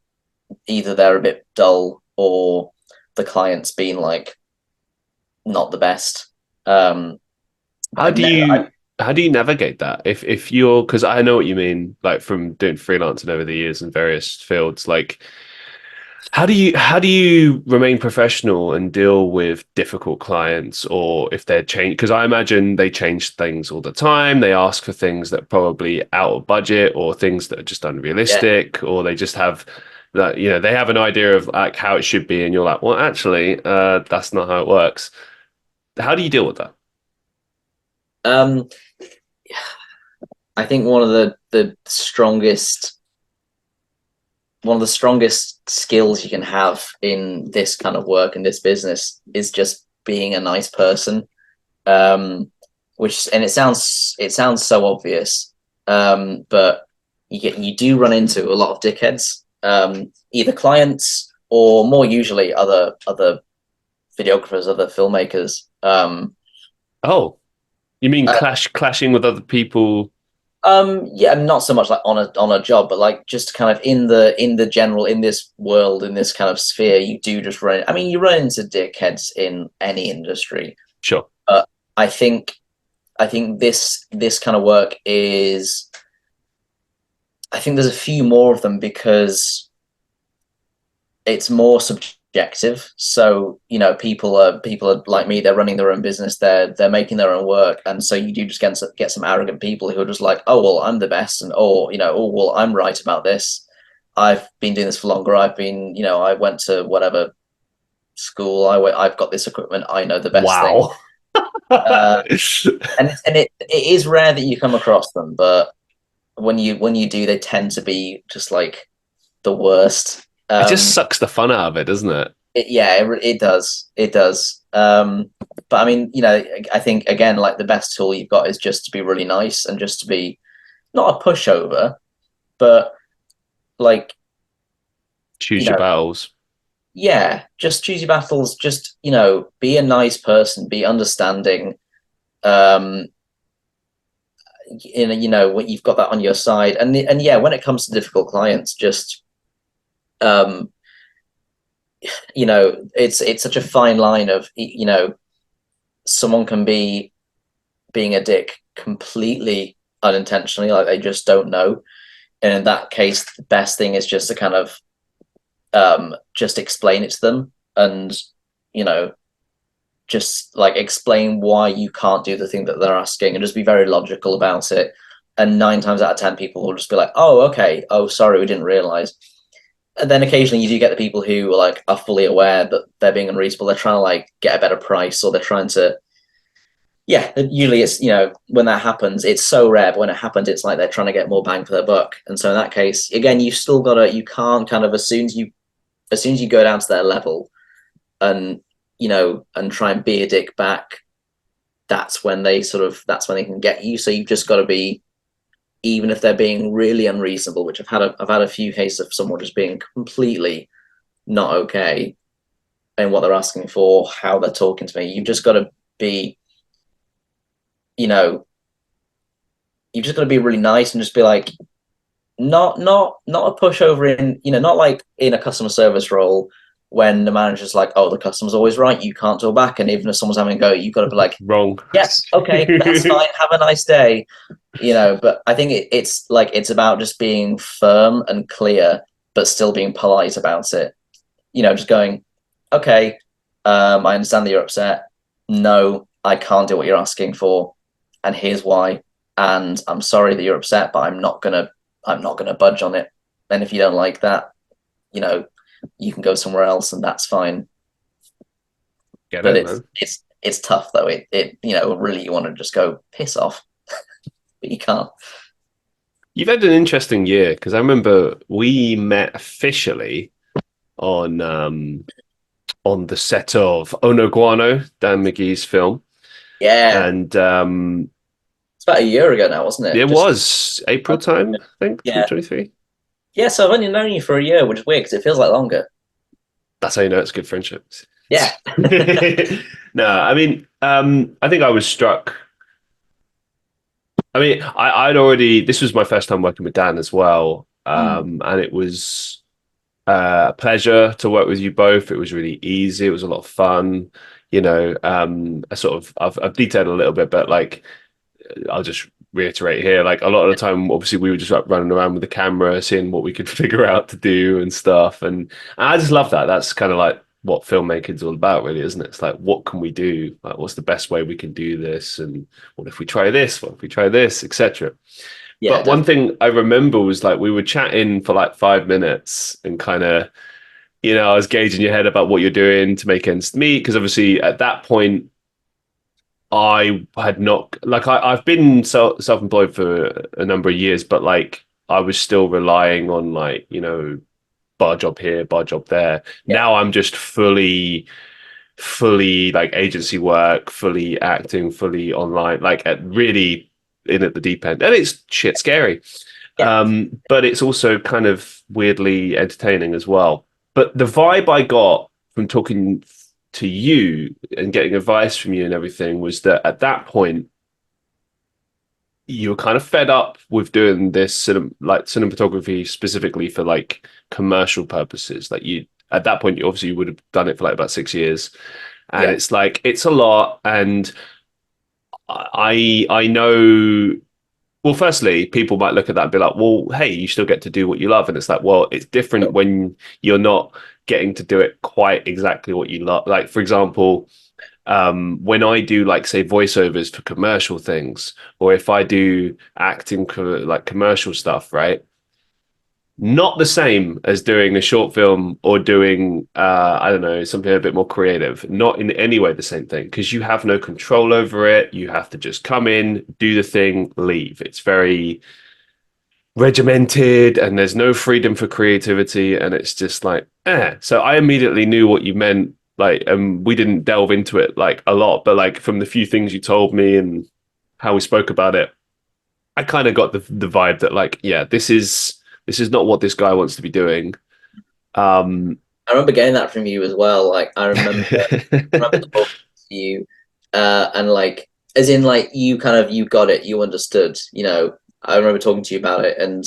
either they're a bit dull or the client's been like not the best. Um, How I've do never, you how do you navigate that? If you're because I know what you mean, like from doing freelancing over the years in various fields, like how do you remain professional and deal with difficult clients or if they're change because I imagine they change things all the time. They ask for things that are probably out of budget or things that are just yeah. unrealistic or they just have that they have an idea of like how it should be and you're like, well actually that's not how it works. How do you deal with that? Um, I think one of the strongest one of the strongest skills you can have in this kind of work in this business is just being a nice person. Which, and it sounds so obvious, but you do run into a lot of dickheads, either clients or more usually other videographers, other filmmakers. Oh, you mean Uh, clashing with other people? yeah, not so much like on a job, but like just kind of in the general, in this world, in this kind of sphere, you do just run. I mean, you run into dickheads in any industry. Sure. But I think this kind of work is. I think there's a few more of them because it's more subjective. So people are like me. They're running their own business. They're making their own work, and so you do just get some arrogant people who are just like, oh well, I'm the best, and oh well, I'm right about this. I've been doing this for longer. I went to whatever school. I've got this equipment. I know the best thing. Wow. Uh, and it is rare that you come across them, but when you do, they tend to be just like the worst. It just sucks the fun out of it, doesn't it? It does. It does. But I mean, I think again, like the best tool you've got is just to be really nice and just to be not a pushover, but like, you Choose your know, battles. yeah, just choose your battles. Just, be a nice person, be understanding. Um, what you've got that on your side, and yeah, when it comes to difficult clients, just um, it's such a fine line of someone can be being a dick completely unintentionally, like they just don't know. And in that case, the best thing is just to kind of just explain it to them and, you know, just like explain why you can't do the thing that they're asking and just be very logical about it. And 9 times out of 10, people will just be like, oh, okay. Oh, sorry, we didn't realize. And then occasionally you do get the people who are fully aware that they're being unreasonable. They're trying to like get a better price, or they're trying to, yeah, usually it's, when that happens, it's so rare, but when it happens, it's like they're trying to get more bang for their buck. And so in that case, again, you can't kind of, as soon as you go down to their level and, and try and be a dick back, that's when they can get you. So you've just got to be, even if they're being really unreasonable, which I've had a few cases of someone just being completely not okay in what they're asking for, how they're talking to me. You've just got to be, you know, you've just got to be really nice and just be like, not a pushover in, not like in a customer service role when the manager's like, oh, the customer's always right, you can't talk back. And even if someone's having a go, you've got to be like, Wrong. yeah, okay, that's fine. Have a nice day. But I think it's about just being firm and clear, but still being polite about it. Just going, okay, I understand that you're upset. No, I can't do what you're asking for, and here's why. And I'm sorry that you're upset, but I'm not gonna budge on it. And if you don't like that, you know, you can go somewhere else, and that's fine. Get But it, it's man. it's it's tough though. Really you want to just go piss off, but you can't. You've had an interesting year because I remember we met officially on on the set of Ono Guano, Dan McGee's film, Yeah, and it's about a year ago now, wasn't it? it Just was April time, I think, yeah, 2023. yeah. So I've only known you for a year, which is weird because it feels like longer. That's how you know it's good friendships. Yeah. No, I mean, I think I was struck. I mean, I'd already, this was my first time working with Dan as well. Mm. And it was a pleasure to work with you both. It was really easy. It was a lot of fun. I've detailed a little bit, but like, I'll just reiterate here, like a lot of the time, obviously we were just like running around with the camera, seeing what we could figure out to do and stuff. And I just love that. That's kind of like what filmmaking is all about, really, isn't it? It's like, what can we do? Like, what's the best way we can do this? And what if we try this? What if we try this, etc. Yeah, But one definitely. thing I remember was like we were chatting for like 5 minutes and kind of, I was gauging your head about what you're doing to make ends meet. Because obviously at that point, I had not like I've been self-employed for a number of years, but like I was still relying on like, bar job here, bar job there. Yeah. Now I'm just fully like agency work, fully acting, fully online, like really in at the deep end. And it's shit scary. Yeah. But it's also kind of weirdly entertaining as well. But the vibe I got from talking to you and getting advice from you and everything was that at that point you were kind of fed up with doing this like cinematography specifically for like commercial purposes. Like you at that point you obviously would have done it for like about 6 years. And Yeah. it's like it's a lot. And I know, well, firstly, people might look at that and be like, well, hey, you still get to do what you love. And it's like, well, it's different when you're not getting to do it quite exactly what you love. Like, for example, when I do like say voiceovers for commercial things, or if I do acting like commercial stuff, right? Not the same as doing a short film or doing I don't know, something a bit more creative. Not in any way the same thing, because you have no control over it. You have to just come in, do the thing, leave. It's very regimented and there's no freedom for creativity, and it's just like so I immediately knew what you meant, like, and we didn't delve into it like a lot, but like from the few things you told me and how we spoke about it, I kind of got the vibe that like, yeah, this is not what this guy wants to be doing. um I remember getting that from you as well. Like I remember talking to you, and like as in like you kind of you got it, you understood. I remember talking to you about it, and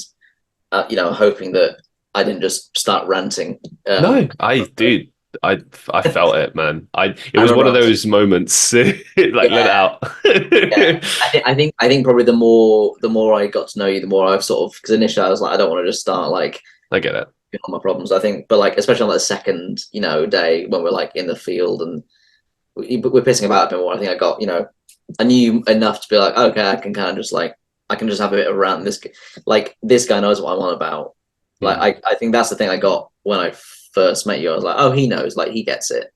hoping that I didn't just start ranting. no, I dude, I felt it, man. It I was one remember of I was those moments like let it yeah, out. yeah. I think probably the more I got to know you, the more I've sort of because initially I was like I don't want to just start like I get it. on my problems. I think, but like especially on that second day when we're like in the field and we're pissing about a bit more. I think I knew enough to be like okay, I can kind of just like I can just have a bit of a rant. This guy knows what I'm on about. Like Mm. I think that's the thing I got when I first met you. I was like, oh, he knows, like he gets it.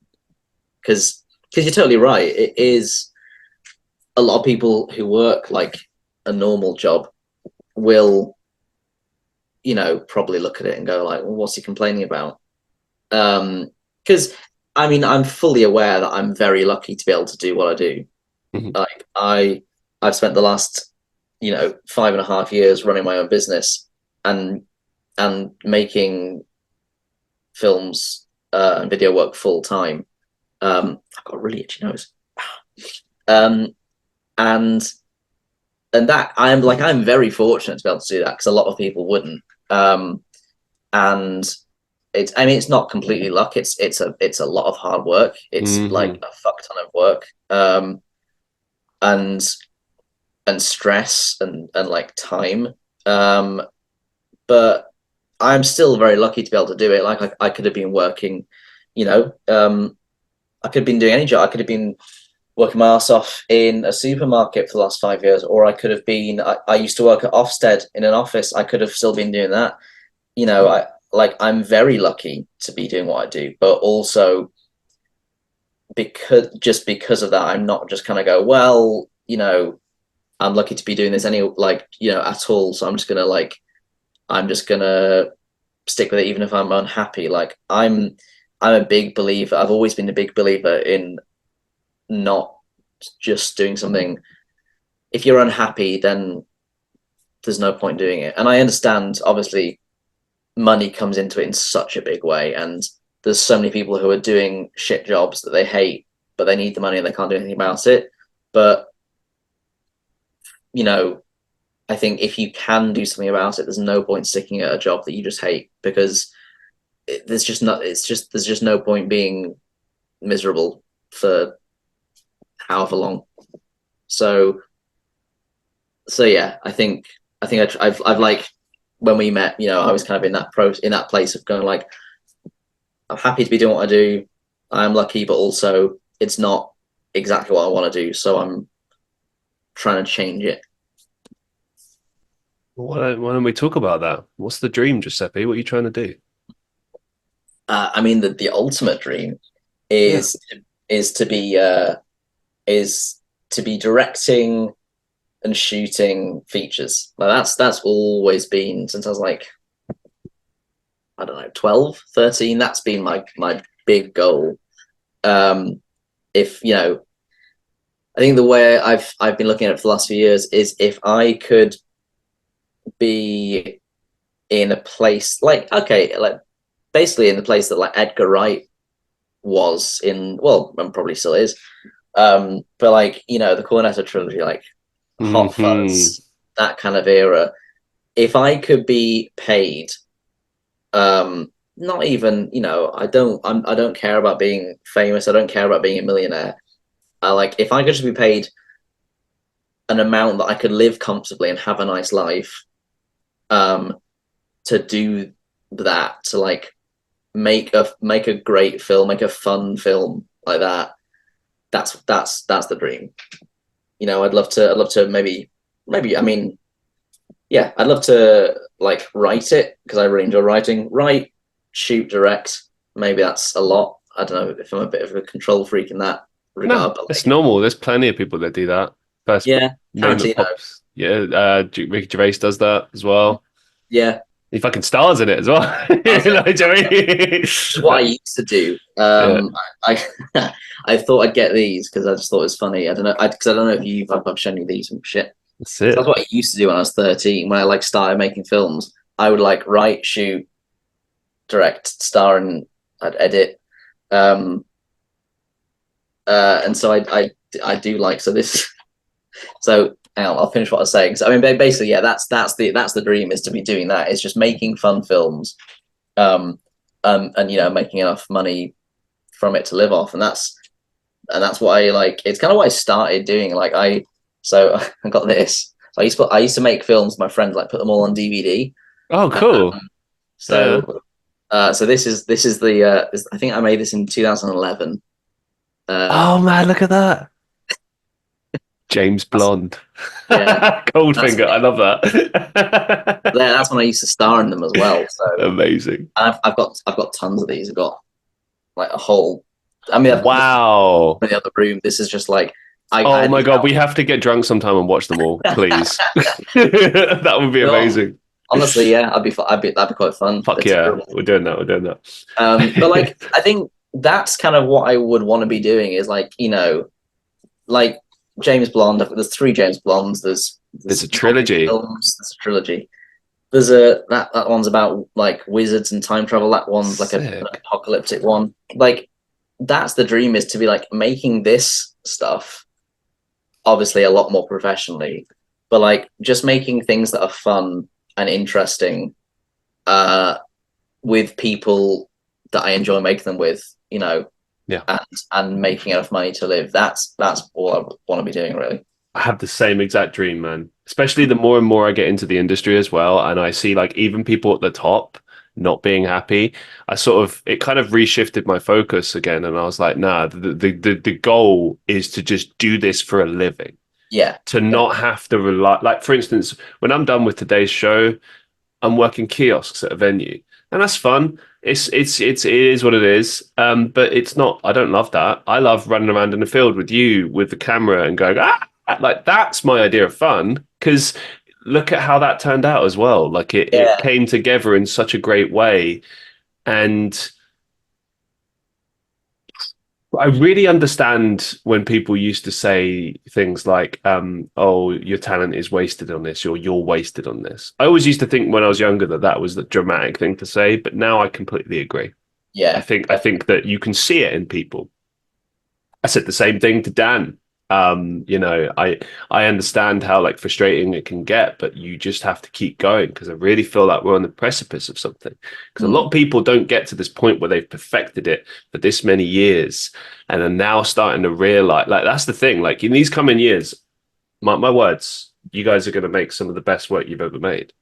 Because you're totally right. It is a lot of people who work like a normal job will, probably look at it and go like, well, what's he complaining about? Because I mean, I'm fully aware that I'm very lucky to be able to do what I do. Mhm. Like I've spent the last, 5.5 years running my own business and making films and video work full time. I've got a really itchy nose. Um, and that I'm very fortunate to be able to do that because a lot of people wouldn't. And it's not completely luck. It's a lot of hard work. It's like Mhm. a fuck ton of work. And stress and like time. Um, but I'm still very lucky to be able to do it. Like I could have been working, you know, I could have been doing any job. I could have been working my ass off in a supermarket for the last 5 years, or I could have been. I used to work at Ofsted in an office. I could have still been doing that. I'm very lucky to be doing what I do, but also because of that, I'm not just kind of go, well, I'm lucky to be doing this at all. So I'm just gonna stick with it even if I'm unhappy. Like I'm a big believer. I've always been a big believer in not just doing something. If you're unhappy, then there's no point doing it. And I understand, obviously, money comes into it in such a big way, and there's so many people who are doing shit jobs that they hate, but they need the money and they can't do anything about it. But you know, I think if you can do something about it, there's no point sticking at a job that you just hate because there's just not. It's just there's just no point being miserable for however long. So yeah, I've like when we met, I was kind of in that place of going like, I'm happy to be doing what I do. I'm lucky, but also it's not exactly what I want to do, so I'm trying to change it. Why don't we talk about that? What's the dream, Giuseppe? What are you trying to do? I mean, the ultimate dream Yeah. is is to be uh, is to be directing and shooting features. Like that's always been since I was like I don't know, 12, 13. That's been my big goal. If I think the way I've been looking at it for the last few years is if I could be in a place like, okay, like basically in the place that like Edgar Wright was in, well, and probably still is. But like, the Cornetto trilogy, like Hot Hmm. Fuzz, that kind of era. If I could be paid, not even, I don't care about being famous. I don't care about being a millionaire. Like if I could just be paid an amount that I could live comfortably and have a nice life, um, to do that, to like make a great film, make a fun film like that. That's the dream. I'd love to maybe. I mean, yeah, I'd love to like write it because I really enjoy writing. Write, shoot, direct. Maybe that's a lot. I don't know if I'm a bit of a control freak in that No, regard, but it's like, normal. There's plenty of people that do that. First yeah, name that Tarantino. pops. Yeah, Ricky Gervais does that as well. Yeah, He fucking stars in it as well. I was You know saying what I mean? it's what I used to do. Yeah, I I thought I'd get these because I just thought it was funny. I don't know, because I don't know if I've shown you these and shit. that's So that's it. what I used to do when I was 13. When I like started making films, I would like write, shoot, direct, star, and I'd edit. Um, and so I do like, so this. So I'll finish what I was saying. So I mean, basically, yeah, that's the dream, is to be doing that. It's just making fun films, um, and making enough money from it to live off, and that's what I like. It's kind of what I started doing. Like so I got this. So I used to make films with my friends, like put them all on DVD. Oh, cool. Yeah. So this is the I think I made this in 2011. Uh, Oh man, look at that. James that's, Blonde. yeah, that's Goldfinger. I me. love that. That's when I used to star in them as well. So Amazing. I've got tons of these. I've got like a whole. I mean, I've got Wow. in the other room. This is just like I Oh had my these God, we out. have to get drunk sometime and watch them all, please. That would be Sure. amazing. Honestly, yeah, that'd be quite fun. Fuck They're yeah, terrible. we're doing that. We're doing that. But like I think that's kind of what I would want to be doing, is like, like James Blonde. There's three James Blondes. There's There's a zombie trilogy. films. There's a trilogy. There's that one's about like wizards and time travel. That one's like an Sick. apocalyptic one. Like that's the dream, is to be like making this stuff, obviously a lot more professionally, but like just making things that are fun and interesting, uh, with people that I enjoy making them with, Yeah. and making enough money to live. That's all I want to be doing, really. I have the same exact dream, man. Especially the more and more I get into the industry as well, and I see like even people at the top not being happy. It kind of reshifted my focus again, and I was like, nah, the goal is to just do this for a living, Yeah, to yeah, not have to rely. Like for instance, when I'm done with today's show, I'm working kiosks at a venue, and that's fun. It is what it is. But it's not. I don't love that. I love running around in the field with you with the camera and going like that's my idea of fun. Because look at how that turned out as well. Like it yeah, came together in such a great way, and I really understand when people used to say things like, "Oh, your talent is wasted on this," or "You're wasted on this." I always used to think when I was younger that that was the dramatic thing to say, but now I completely agree. yeah, I think that you can see it in people. I said the same thing to Dan. I understand how like frustrating it can get, but you just have to keep going because I really feel like we're on the precipice of something. Because a lot mm, of people don't get to this point where they've perfected it for this many years and are now starting to realize like that's the thing. Like in these coming years, my words, you guys are going to make some of the best work you've ever made.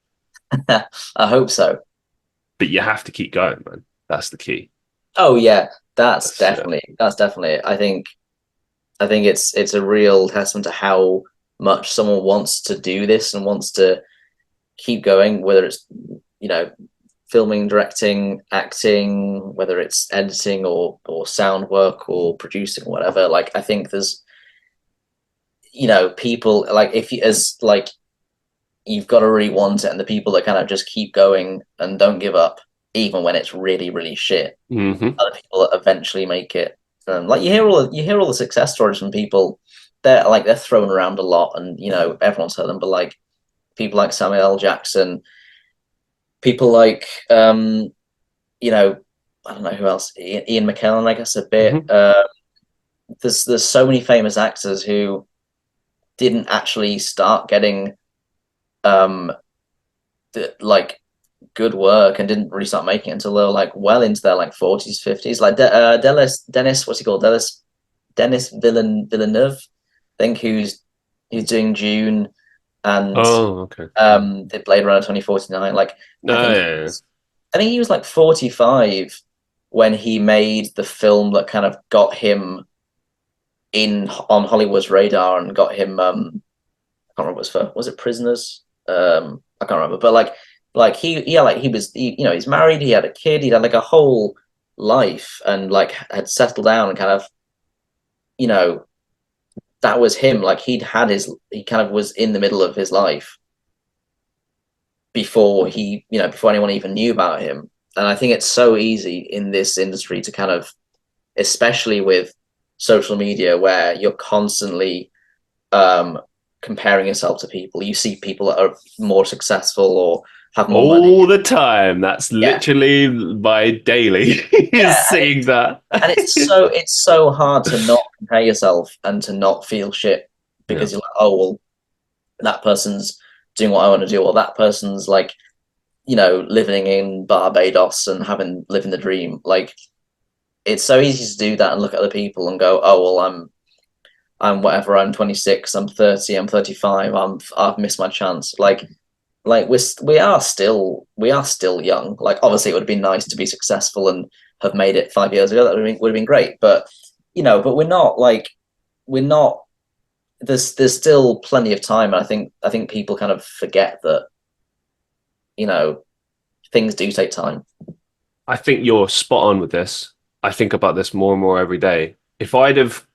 I hope so. But you have to keep going, man. That's the key. Oh yeah, that's That's yeah. definitely that's definitely it. I think it's a real testament to how much someone wants to do this and wants to keep going, whether it's, you know filming, directing, acting, whether it's editing or sound work or producing or whatever. Like I think there's, people, like if you as like you've got to really want it, and the people that kind of just keep going and don't give up. even when it's really, really shit. Hmm. Other people that eventually make it. Like you hear all the success stories from people. They're thrown around a lot, and everyone's heard them. But like people like Samuel L. Jackson, people like you know, I don't know who else. Ian McKellen, I guess a bit. Hmm. There's so many famous actors who didn't actually start getting um like good work and didn't really start making it until they were like well into their like 40s, 50s. Like Dennis, what's he called? Dennis Villeneuve, I think, who's doing June and Oh, okay. the Blade Runner 2049. Like I Oh, think yeah, yeah. I think he was like 45 when he made the film that kind of got him in on Hollywood's radar and got him I can't remember what it was for. Was it Prisoners? I can't remember. But like he was he's married, he had a kid, he had like a whole life and like had settled down and kind of, you know, that was him. Like he kind of was in the middle of his life before before anyone even knew about him. And I think it's so easy in this industry to kind of, especially with social media where you're constantly um, comparing yourself to people. You see people that are more successful or have more money. All the time. That's Yeah, literally my daily is yeah, seeing that. it's so hard to not compare yourself and to not feel shit Yeah. because you're like, oh well, that person's doing what I want to do, or that person's like, living in Barbados and living the dream. Like it's so easy to do that and look at other people and go, oh well, I'm whatever. I'm 26. I'm 30. I'm 35. I've missed my chance. Like we are still young. Like obviously it would have been nice to be successful and have made it 5 years ago. That would have been great. But but we're not. There's still plenty of time. And I think people kind of forget that you know things do take time. I think you're spot on with this. I think about this more and more every day. If I'd have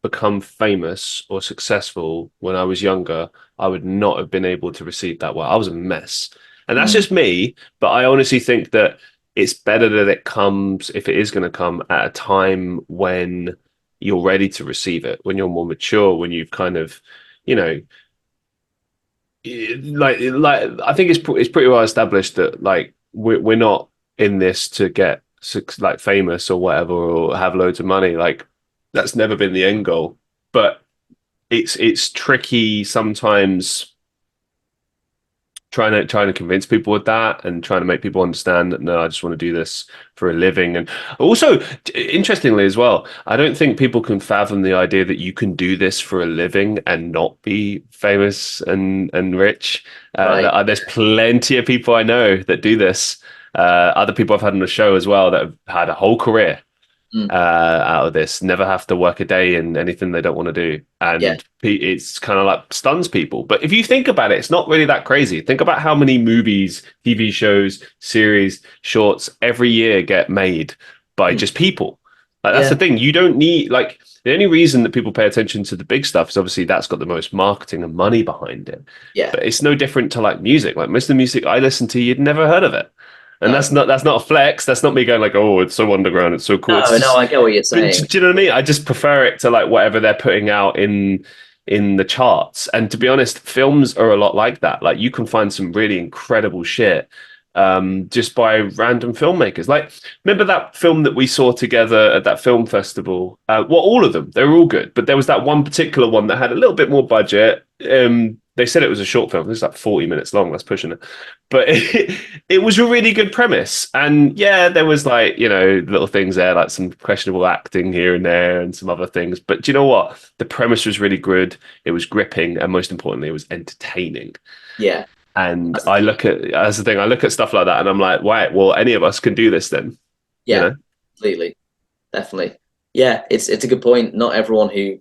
become famous or successful when I was younger, I would not have been able to receive that well. I was a mess. And that's Mm, just me, but I honestly think that it's better that it comes, if it is going to come, at a time when you're ready to receive it, when you're more mature, when you've kind of, you know, like I think it's pretty well established that like we're not in this to get like famous or whatever or have loads of money. Like that's never been the end goal. But it's tricky sometimes trying to convince people with that and trying to make people understand that no, I just want to do this for a living. And also, interestingly as well, I don't think people can fathom the idea that you can do this for a living and not be famous and rich. right. There's plenty of people I know that do this. Other people I've had on the show as well that have had a whole career Mm, out of this, never have to work a day in anything they don't want to do. yeah. And it's kind of like stuns people. But if you think about it, it's not really that crazy. Think about how many movies, TV shows, series, shorts every year get made by Mm, just people. Like that's the yeah. thing. You don't need like the only reason that people pay attention to the big stuff is obviously that's got the most marketing and money behind it. Yeah. But it's no different to like music. Like most of the music I listen to, you'd never heard of it. And No. that's not a flex. That's not me going like, oh, it's so underground, it's so cool. It's No. just, I get what you're but saying. do you know what I mean? I just prefer it to like whatever they're putting out in the charts. And to be honest, films are a lot like that. Like you can find some really incredible shit just by random filmmakers. Like remember that film that we saw together at that film festival? Well, all of them, they were all good, but there was that one particular one that had a little bit more budget. They said it was a short film. It was like 40 minutes long. That's pushing it. But it was a really good premise. And yeah, there was like, little things there, like some questionable acting here and there and some other things. But do you know what? The premise was really good. It was gripping. And most importantly, it was entertaining. Yeah. And That's the key. that's the thing, I look at stuff like that and I'm like, right, well, any of us can do this then, you Yeah. know? Completely. Definitely. Yeah. It's a good point. Not everyone who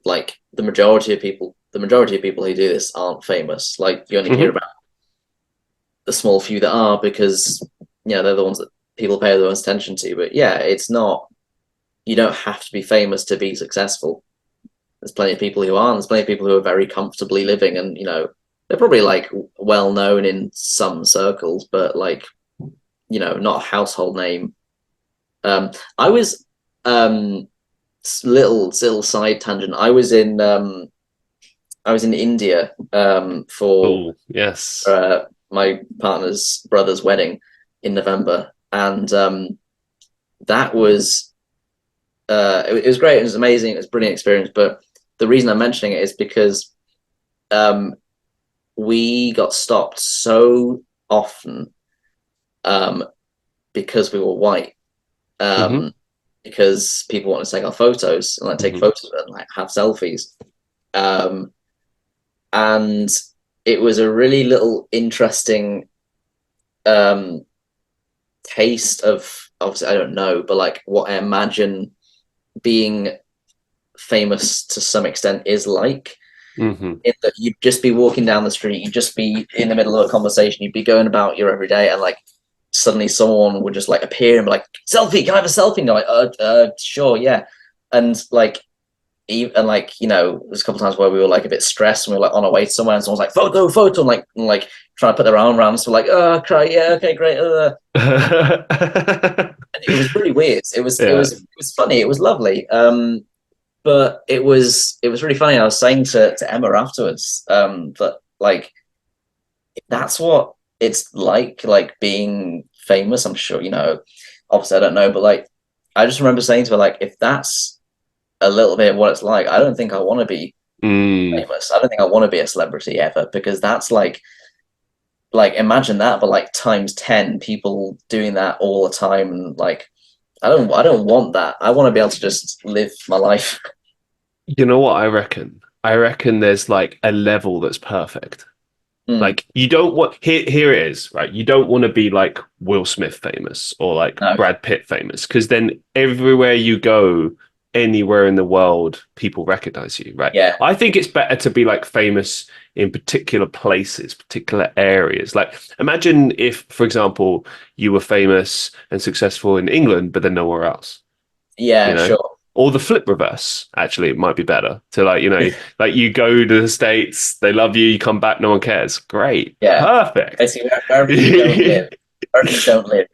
like the majority of people who do this aren't famous. Like you only hear Hmm. about the small few that are because they're the ones that people pay the most attention to. But yeah, it's not. You don't have to be famous to be successful. There's plenty of people who aren't. There's plenty of people who are very comfortably living, and they're probably like well known in some circles, but like not a household name. I was little side tangent. I was in India for Oh, yes. my partner's brother's wedding in November, and that was it was great. It was amazing. It was a brilliant experience. But the reason I'm mentioning it is because um, we got stopped so often um, because we were white. Hmm. Um, because people want to take our photos and like take Hmm. photos and like have selfies. Um, and it was a really little interesting um, taste of, obviously I don't know, but like what I imagine being famous to some extent is like. Hmm. In that you'd just be walking down the street, you'd just be in the middle of a conversation, you'd be going about your everyday, and like suddenly someone would just like appear and be like, "Selfie, can I have a selfie?" And you're like, sure, yeah." And like, there's a couple of times where we were like a bit stressed and we were like on our way to somewhere, and someone's like, "Photo, photo," and like trying to put their arm around us. So we're like, "Oh, cry, yeah, okay, great." And it was really weird. Yeah. It was funny. It was lovely. But it was really funny. I was saying to Emma afterwards that like that's what it's like being famous. I'm sure obviously I don't know, but like I just remember saying to her like if that's a little bit what it's like, I don't think I want to be Mm. famous. I don't think I want to be a celebrity ever because that's like imagine that, but like times 10 people doing that all the time and like I don't want that. I want to be able to just live my life. You know what I reckon? I reckon there's like a level that's perfect. Mm, Like you don't want here it is, right? You don't want to be like Will Smith famous or like no, Brad Pitt famous because then everywhere you go, anywhere in the world, people recognize you, right? yeah, I think it's better to be like famous in particular places, particular areas. Like imagine if, for example, you were famous and successful in England, but then nowhere else, you yeah, know? sure, Or the flip reverse, actually, it might be better to like, like you go to the States, they love you, you come back, no one cares. Great. yeah. Perfect. Basically, wherever you don't live,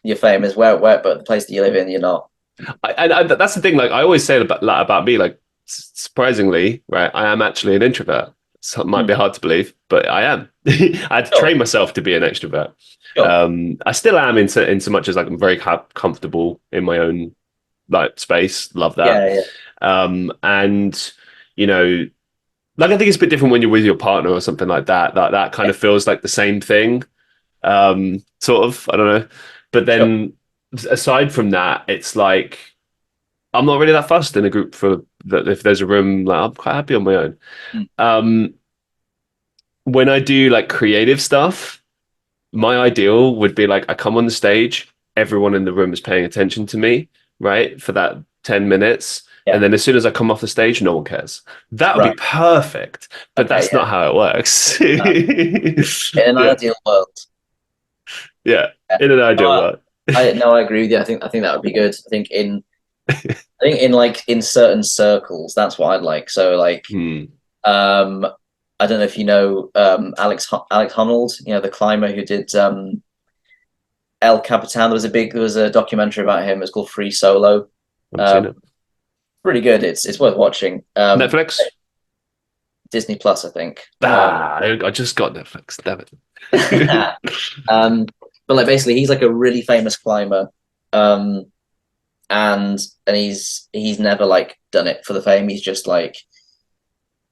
you're famous. But the place that you live in, you're not. That's the thing. Like I always say about me, like surprisingly, right? I am actually an introvert. So it might Mm, be hard to believe, but I am. I had to sure, train myself to be an extrovert. sure. I still am in so much as like I'm very comfortable in my own like space. Love that. Yeah, yeah, And you know, like I think it's a bit different when you're with your partner or something like that. That kind yeah. of feels like the same thing. Sort of. I don't know. But Sure. then aside from that, it's like I'm not really that fussed in a group for that. If there's a room, like I'm quite happy on my own. Mm, Um, when I do like creative stuff, my ideal would be like I come on the stage, everyone in the room is paying attention to me, right, for that 10 minutes. And yeah. then as soon as I come off the stage, no one cares. That would be Right. perfect, but Okay. that's Yeah. not how it works. In an Yeah, ideal world, yeah. yeah. In an No, ideal world. I no, I agree with you. I think that would be good. I think in like in certain circles, that's what I'd like. So like, Hmm. um, I don't know if you know Alex Honnold, the climber who did El Capitan. There was a documentary about him. It's called Free Solo. I've seen Um, it. Pretty good. It's worth watching. Netflix. Disney Plus, I think. I just got Netflix. Damn it. um, but like basically, he's like a really famous climber, um, and he's never like done it for the fame. He's just like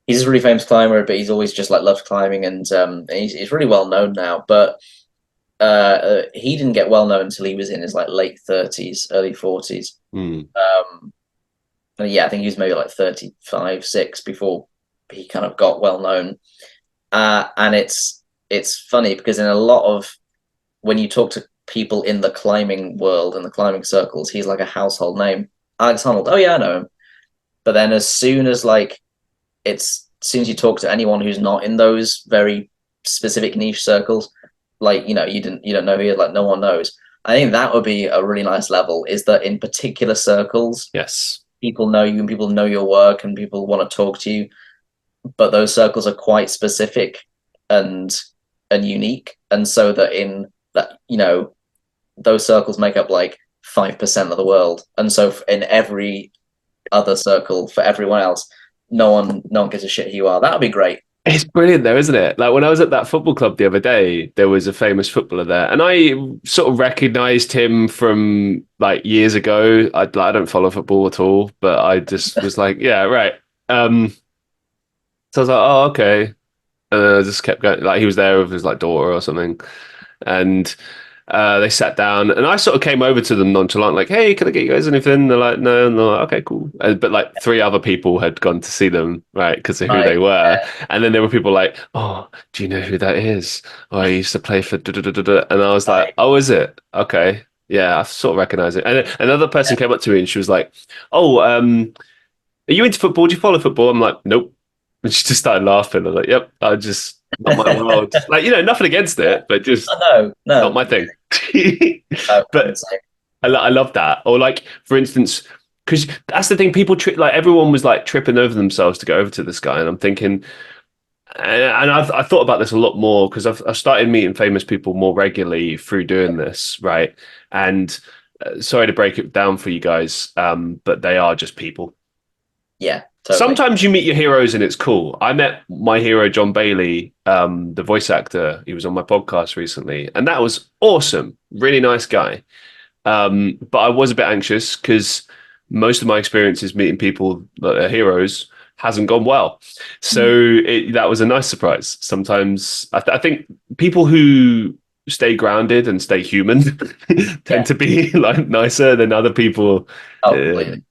he's a really famous climber, but he's always just like loved climbing, and he's really well known now. But he didn't get well known until he was in his like late 30s, early 40s. Hmm. Um, and yeah, I think he was maybe like 35, 6 before he kind of got well known. And it's funny because in a lot of when you talk to people in the climbing world and the climbing circles, he's like a household name. Alex Honnold, oh yeah, I know him. But then as soon as you talk to anyone who's not in those very specific niche circles, like you don't know who like no one knows. I think that would be a really nice level, is that in particular circles, Yes. people know you and people know your work and people want to talk to you, but those circles are quite specific and unique. And so that in that, those circles make up like 5% of the world, and so in every other circle for everyone else, no one gives a shit who you are. That would be great. It's brilliant though, isn't it? Like when I was at that football club the other day, there was a famous footballer there, and I sort of recognized him from like years ago. I don't follow football at all, but I just was like, yeah, right. So I was like, oh, okay. And I just kept going. Like he was there with his like daughter or something, and they sat down, and I sort of came over to them nonchalant, like, "Hey, can I get you guys anything?" They're like, "No," and they're like, "Okay, cool." But like three other people had gone to see them, right, because of who they Right? were, Yeah. and then there were people like, "Oh, do you know who that is? Oh, I used to play for," da, da, da, da, da. And I was like, Right. "Oh, is it? Okay, yeah, I sort of recognize it." And then another person came up to me, and she was like, "Oh, are you into football? Do you follow football?" I'm like, "Nope." And she just started laughing. I was like, "Yep, I just not my world." Like, nothing against Yeah. it, but just Oh, no, not no, my thing. I'm the But same. I love that. Or like, for instance, because that's the thing. People like everyone was like tripping over themselves to go over to this guy, and I'm thinking, and I thought about this a lot more because I've started meeting famous people more regularly through doing this, right? And sorry to break it down for you guys, but they are just people. Yeah, totally. Sometimes you meet your heroes and it's cool. I met my hero John Bailey, the voice actor. He was on my podcast recently, and that was awesome. Really nice guy. But I was a bit anxious because most of my experiences meeting people that are heroes hasn't gone well. So Mm. that was a nice surprise. Sometimes I think people who stay grounded and stay human tend Yeah. to be like nicer than other people. Oh, Uh, completely.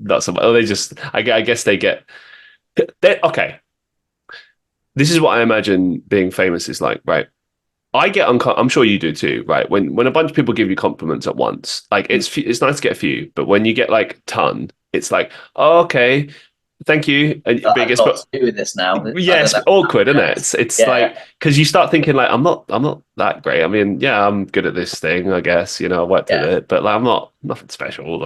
not so much. Oh, they just, I guess they get, okay. This is what I imagine being famous is like, right? I get I'm sure you do too, right? When a bunch of people give you compliments at once, like Mm. it's nice to get a few, but when you get like a ton, it's like, oh, okay, thank you. And but it I've gets, got but to do with this now. I yeah, don't it's know. awkward, isn't it? It's Yeah, like because you start thinking like I'm not that great. I mean, yeah, I'm good at this thing, I guess. I worked at yeah. it, but like I'm not nothing special.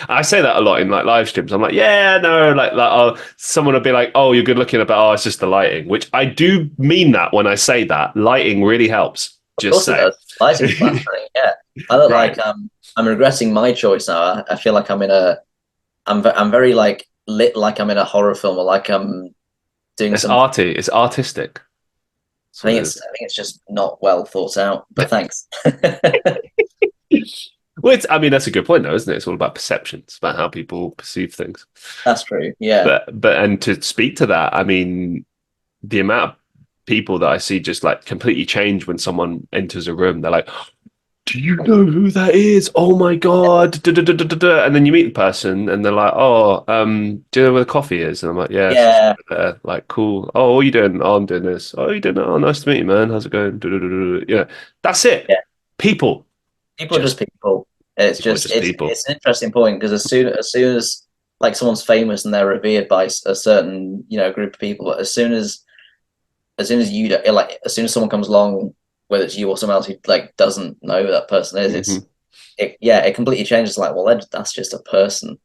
I say that a lot in like live streams. I'm like, yeah, no, like oh, someone will be like, oh, you're good looking, but oh, it's just the lighting, which I do mean that when I say that. Lighting really helps. Of Just course it say, does. Lighting's flattering. Yeah. I look like right. I'm regretting my choice now. I feel like I'm very like lit, like I'm in a horror film, or like I'm doing It's something. arty. It's artistic. That's what it is. I think it's just not well thought out. But thanks. Well, I mean, that's a good point, though, isn't it? It's all about perception. It's about how people perceive things. That's true. Yeah. But and to speak to that, I mean, the amount of people that I see just like completely change when someone enters a room. They're like, "Do you know who that is? Oh my god!" Da, da, da, da, da, da. And then you meet the person, and they're like, "Oh, do you know where the coffee is?" And I'm like, "Yeah, it's just Yeah. over there." Like, cool. Oh, what are you doing? Oh, I'm doing this. Oh, you doing that? Oh, nice to meet you, man. How's it going? Da, da, da, da, da. That's it. Yeah. People, People are just just people. It's people are just just people. it's an interesting point because as soon as like someone's famous and they're revered by a certain group of people, but as soon as you like as soon as someone comes along, whether it's you or someone else who like doesn't know who that person is, Hmm. it completely changes. Like, well, that's just a person.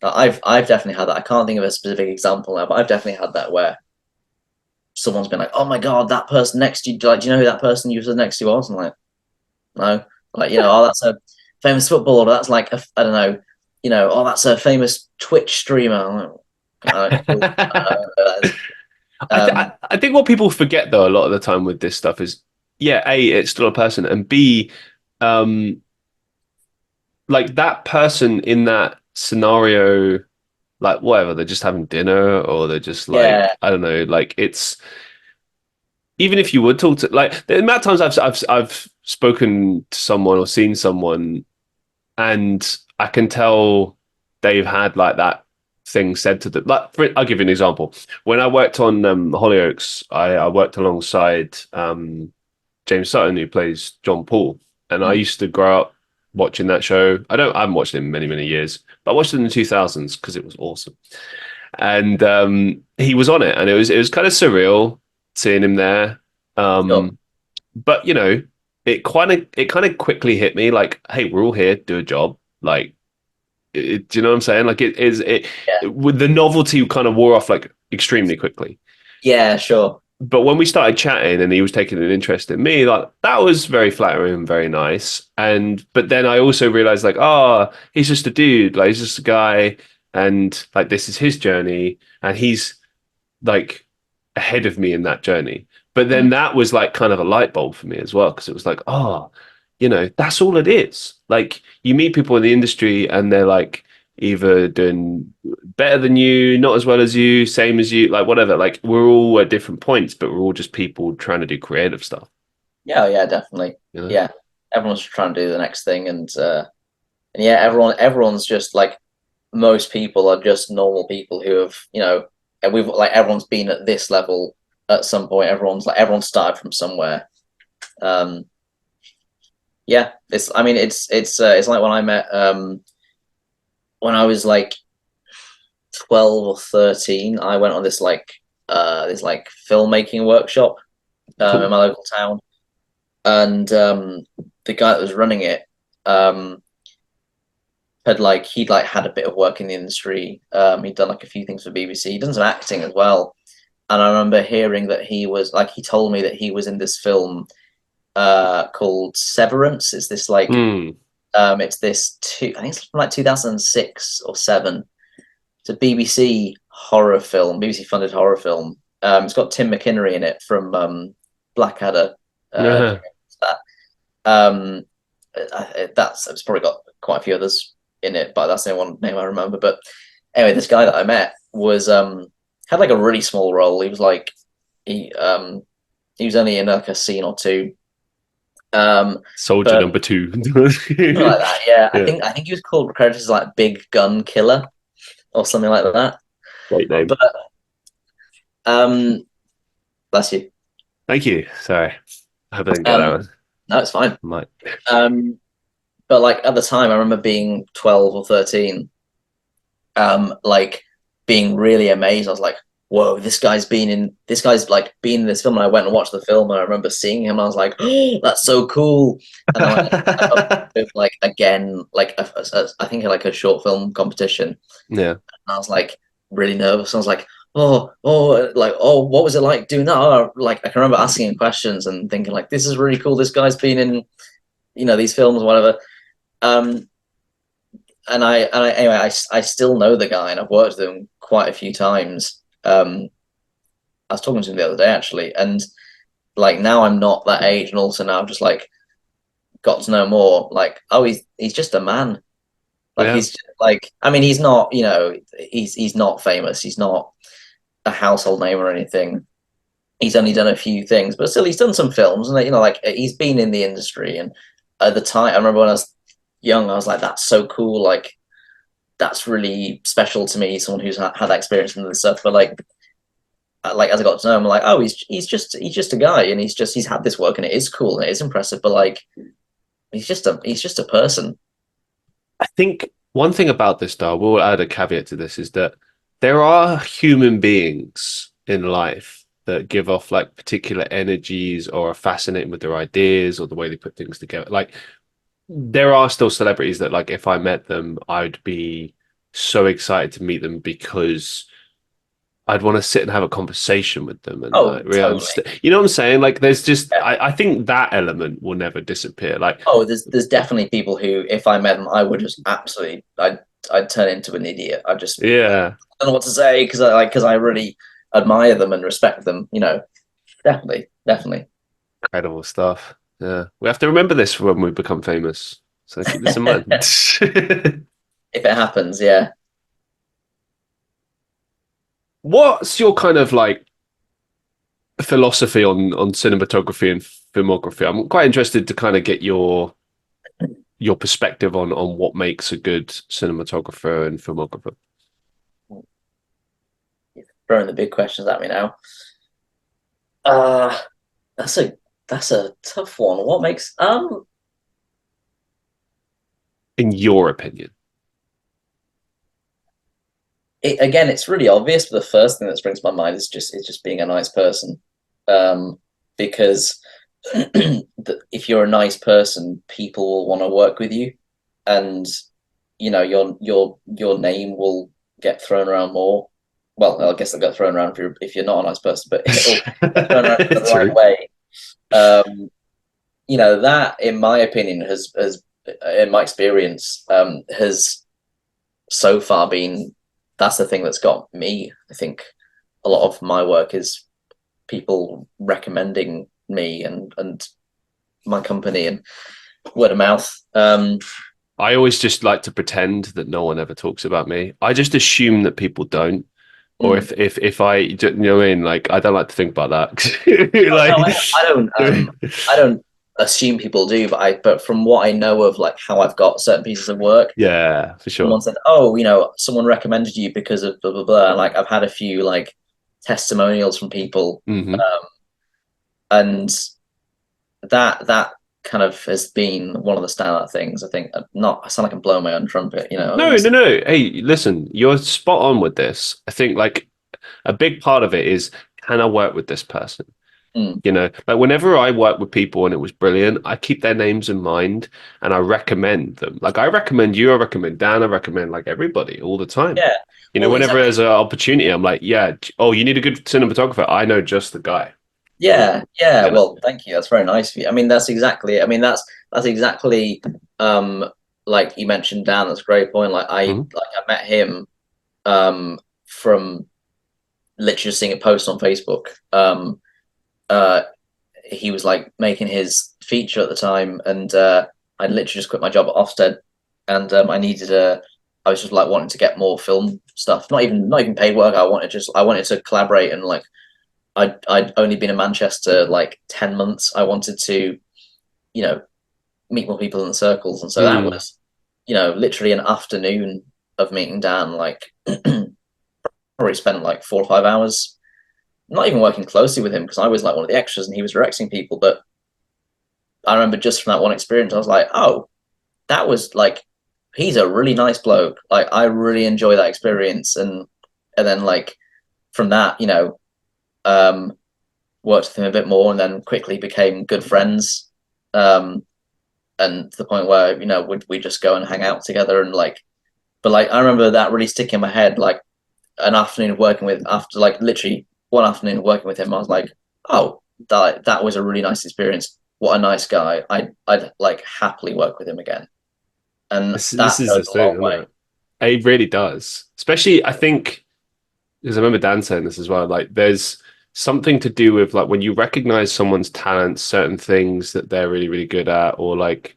I've definitely had that. I can't think of a specific example now, but I've definitely had that where someone's been like, "Oh my god, that person next to you, like, do you know who that person you stood next to was?" And I'm like, no, like oh, that's a famous footballer. That's like I don't know, oh, that's a famous Twitch streamer. I'm like, cool. I think what people forget though a lot of the time with this stuff is, yeah, A, it's still a person, and B, um, like that person in that scenario, like whatever, they're just having dinner or they're just like, Yeah, I don't know, like it's even if you would talk to like the amount of times I've spoken to someone or seen someone and I can tell they've had like that thing said to them. Like, I'll give you an example. When I worked on Hollyoaks, I worked alongside James Sutton, who plays John Paul, and I mm, used to grow up watching that show. I haven't watched it in many years, but I watched it in the 2000s because it was awesome. And he was on it, and it was kind of surreal seeing him there. sure. Um, but it kind of quickly hit me like, hey, we're all here, do a job. Like, do you know what I'm saying? Like, with the novelty kind of wore off like extremely quickly. Yeah, sure. but when we started chatting and he was taking an interest in me, like that was very flattering and very nice. And but then I also realized like, oh, he's just a dude, like he's just a guy, and like this is his journey, and he's like ahead of me in that journey. But then Mm. that was like kind of a light bulb for me as well, because it was like, oh, that's all it is. Like you meet people in the industry and they're like either doing better than you, not as well as you, same as you, like whatever. Like we're all at different points, but we're all just people trying to do creative stuff, Yeah, yeah, definitely. you know? Yeah, everyone's trying to do the next thing, and yeah, everyone's just like most people are just normal people who have, and we've like everyone's been at this level at some point. Everyone started from somewhere. Um, yeah, it's like when I met when I was like 12 or 13, I went on this like filmmaking workshop in Cool. my local town, and the guy that was running it um he'd like had a bit of work in the industry. He'd done like a few things for BBC. He'd done some acting as well. And I remember hearing that he told me that he was in this film called Severance. It's this like Mm. it's this two I think it's from like 2006 or 7. It's a BBC horror film, BBC funded horror film. It's got Tim McInnery in it from Blackadder. If you Uh-huh. remember that. It's probably got quite a few others in it, but that's the only one name I remember. But anyway, this guy that I met was had like a really small role. He um he was only in like a scene or two. Soldier But number two. something like that. Yeah, I Yeah, think I think he was called credited as like Big Gun Killer or something like that. great name. But um, bless you. Thank you. Sorry. I hope I didn't get that Um, one. no, it's fine. Might. Um, but like at the time, I remember being 12 or 13, like being really amazed. I was like, "Whoa, this guy's like been in this film." And I went and watched the film, and I remember seeing him. And I was like, "Oh, that's so cool!" And then I went up with like again, like I think like a short film competition, Yeah. and I was like really nervous. I was like, "Oh, what was it like doing that?" Oh, like I can remember asking him questions and thinking like, "This is really cool. This guy's been in these films or whatever." Um, anyway, I still know the guy and I've worked with him quite a few times. I was talking to him the other day actually, and like now I'm not that age, and also now I've just like got to know more. Like, oh, he's just a man. Like Yeah. he's just, like, I mean, he's not, he's not famous. He's not a household name or anything. He's only done a few things, but still, he's done some films, and like he's been in the industry. And at the time, I remember when I was young, I was like, that's so cool. Like that's really special to me, someone who's had that experience and stuff. But like as I got to know him, I'm like, oh, he's just a guy, and he's had this work, and it is cool and it is impressive. But like, he's just a person. I think one thing about this, though, we'll add a caveat to this, is that there are human beings in life that give off like particular energies or are fascinating with their ideas or the way they put things together. Like there are still celebrities that like if I met them, I'd be so excited to meet them because I'd want to sit and have a conversation with them and Oh, like really totally. understand. You know what I'm saying? Like there's just Yeah. I think that element will never disappear. Like Oh, there's definitely people who, if I met them, I would just absolutely, I'd turn into an idiot. I yeah, don't know what to say because I really admire them and respect them. Definitely, definitely. incredible stuff. Yeah. We have to remember this for when we become famous. So keep this in mind. If it happens, yeah. What's your kind of like philosophy on cinematography and filmography? I'm quite interested to kind of get your perspective on what makes a good cinematographer and filmographer. Throwing the big questions at me now. Uh that's a tough one. What makes In your opinion. again, it's really obvious, but the first thing that springs to my mind is just being a nice person. Because if you're a nice person, people will want to work with you, and your name will get thrown around more well, I guess they'll get thrown around if you're not a nice person, but it'll get thrown around in the right True. way. That, in my opinion, has in my experience, has so far been that's the thing that's got me. I think a lot of my work is people recommending me and my company and word of mouth. I always just like to pretend that no one ever talks about me. I just assume that people don't. Or Mm. if I, you know what I mean? Like, I don't like to think about that. Oh, no, Like, I don't assume people do, but from what I know of like how I've got certain pieces of work, yeah, for someone sure. said, "Oh, someone recommended you because of blah blah blah." And, like I've had a few like testimonials from people, Hmm. and that kind of has been one of the standout things. I think not. I sound like I'm blowing my own trumpet. No, no, no. Hey, listen, you're spot on with this. I think like a big part of it is, can I work with this person? Mm, Like whenever I work with people and it was brilliant, I keep their names in mind and I recommend them. Like I recommend you, I recommend Dan, I recommend like everybody all the time. yeah. Well, Whenever exactly. there's an opportunity, I'm like, yeah, oh, you need a good cinematographer. I know just the guy. Yeah, yeah. And Well, thank you. That's very nice of you. I mean, that's exactly it. I mean, that's exactly um like you mentioned, Dan. That's a great point. Mhm. I met him from literally just seeing a post on Facebook. Uh, he was like making his feature at the time, and I literally just quit my job at Ofsted, and I was just like wanting to get more film stuff. Not even paid work. I wanted to collaborate and like I'd only been in Manchester like 10 months. I wanted to, you know, meet more people in the circles, and so that Mm. was, literally an afternoon of meeting Dan. Like probably spent like 4 or 5 hours, not even working closely with him because I was like one of the extras and he was directing people. But I remember just from that one experience, I was like, oh, that was like, he's a really nice bloke. Like I really enjoy that experience, and then like from that, um, worked with him a bit more, and then quickly became good friends. Um, and to the point where we just go and hang out together and like, but like I remember that really sticking in my head. Like an afternoon of working with after like literally one afternoon of working with him, I was like, oh, that was a really nice experience. What a nice guy. I'd like happily work with him again, and This that is the goes a thing, long isn't way. it? It really does. Especially, I think, because I remember Dan saying this as well. Like, there's something to do with like when you recognize someone's talents, certain things that they're really, really good at, or like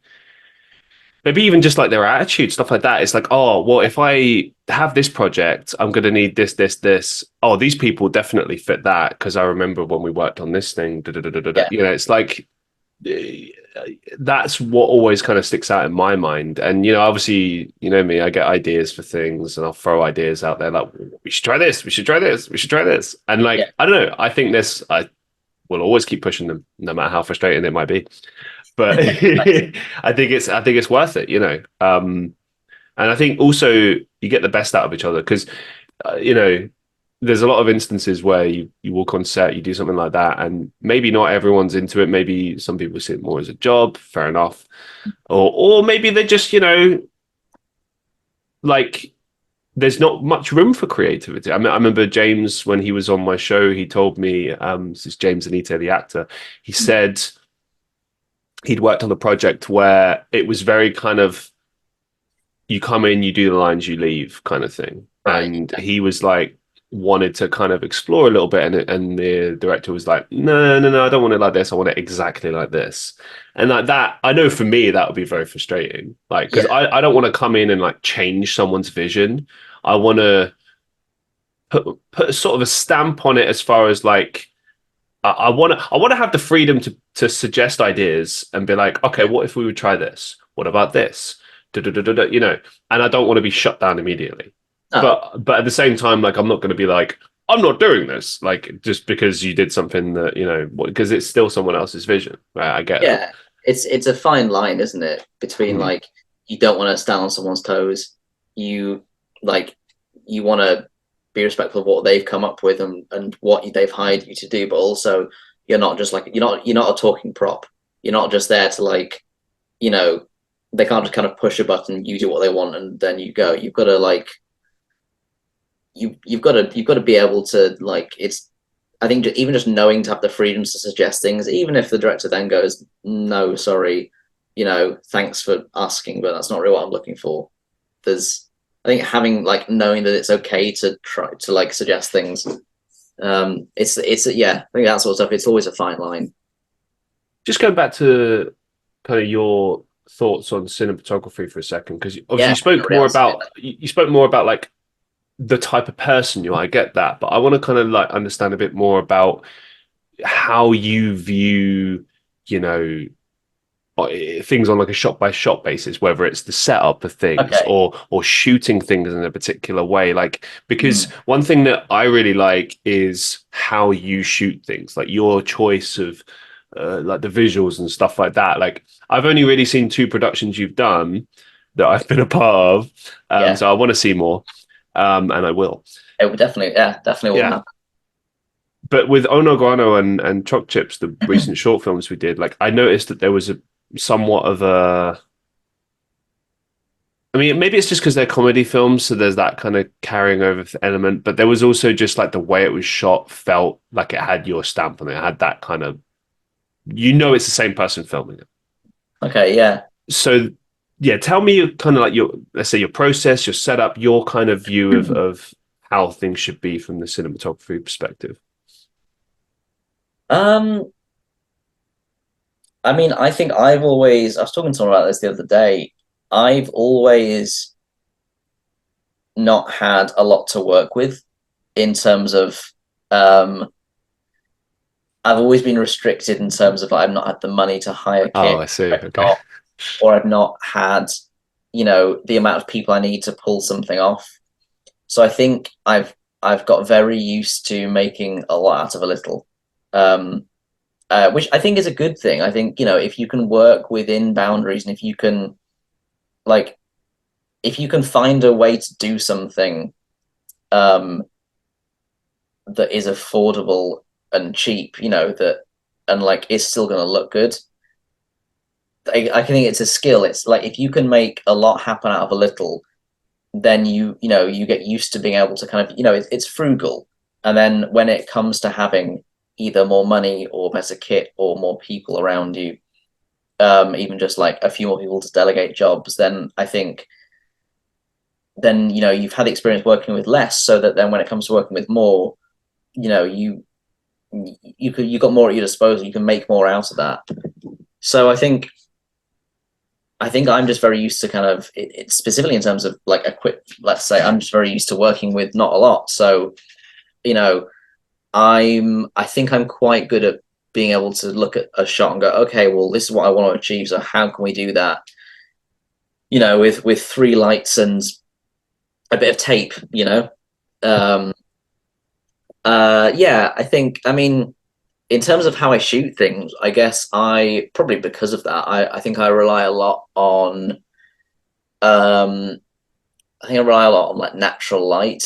maybe even just like their attitude, stuff like that. It's like, oh, well, if I have this project, I'm going to need this, this, this. Oh, these people definitely fit that because I remember when we worked on this thing. Da, da, da, da, da, da. Yeah, It's like that's what always kind of sticks out in my mind. And obviously, me, I get ideas for things, and I'll throw ideas out there like, we should try this, we should try this, we should try this. And yeah, like, I don't know, I think this, I will always keep pushing them, no matter how frustrating it might be. But thanks. I think it's worth it. And I think also you get the best out of each other because uh, you know there's a lot of instances where you walk on set, you do something like that, and maybe not everyone's into it. Maybe some people see it more as a job, fair enough, or maybe they're just like there's not much room for creativity. I mean, I remember James when he was on my show, he told me, this is James Anita, the actor. He said he'd worked on a project where it was very kind of you come in, you do the lines, you leave kind of thing. Right. And he was like, wanted to kind of explore a little bit. And the director was like, no, no, no, I don't want it like this. I want it exactly like this. And like that, I know for me, that would be very frustrating. Like, because Yeah, I don't want to come in and like change someone's vision. I want to put sort of a stamp on it as far as like, I want to have the freedom to suggest ideas and be like, okay, yeah. what if we would try this? What about this? Da, da, da, da, da, and I don't want to be shut down immediately. No, But at the same time, like I'm not going to be like, I'm not doing this, like just because you did something that, because it's still someone else's vision. Right? I get that. yeah. It's a fine line, isn't it, between Mm. like you don't want to stand on someone's toes, you like you want to be respectful of what they've come up with and what they've hired you to do, but also you're not just like you're not a talking prop. You're not just there to like you know they can't just kind of push a button, you do what they want, and then you go. You've got to like you've got to be able to like it's. I think even just knowing to have the freedom to suggest things, even if the director then goes, no, sorry, thanks for asking, but that's not really what I'm looking for. There's, I think having like knowing that it's okay to try to like suggest things. It's yeah, I think that sort of stuff. It's always a fine line. Just going back to kind of your thoughts on cinematography for a second, because obviously Yeah, nobody else is doing that. you spoke more about like the type of person you are. I get that, but I want to kind of like understand a bit more about how you view, you know, things on like a shot by shot basis, whether it's the setup of things Okay. or shooting things in a particular way. Like, because Mm, one thing that I really like is how you shoot things, like your choice of like the visuals and stuff like that. Like, I've only really seen two productions you've done that I've been a part of, yeah, so I want to see more, and I will. it would definitely, yeah, definitely will Yeah, happen. but with Ono Guano and Choc Chips, the recent short films we did, like I noticed that there was a somewhat of a. I mean, maybe it's just because they're comedy films, so there's that kind of carrying over element. But there was also just like the way it was shot felt like it had your stamp on it. It had that kind of, it's the same person filming it. Okay, yeah. So, yeah, tell me kind of like your, let's say your process, your setup, your kind of view of how things should be from the cinematography perspective. Um, I mean, I think I was talking to someone about this the other day. I've always not had a lot to work with in terms of, um, I've always been restricted in terms of I've not had the money to hire Oh, kit, I see. I've Okay. not, or I've not had, the amount of people I need to pull something off. So I think I've got very used to making a lot out of a little. Um, which I think is a good thing. I think, if you can work within boundaries and like, if you can find a way to do something um, that is affordable and cheap, and like is still going to look good. I think it's a skill. It's like if you can make a lot happen out of a little, then you get used to being able to kind of it's frugal, and then when it comes to having either more money or better kit or more people around you, even just like a few more people to delegate jobs, then I think then you've had experience working with less, so that then when it comes to working with more, you know you you got more at your disposal. You can make more out of that. So I think I'm just very used to kind of specifically in terms of like equip. Let's say I'm just very used to working with not a lot. So you know I think I'm quite good at being able to look at a shot and go, okay, well, this is what I want to achieve. So how can we do that? With three lights and a bit of tape. Um, yeah, I mean, in terms of how I shoot things, I guess I probably because of that, I think I rely a lot on um I think I rely a lot on like natural light.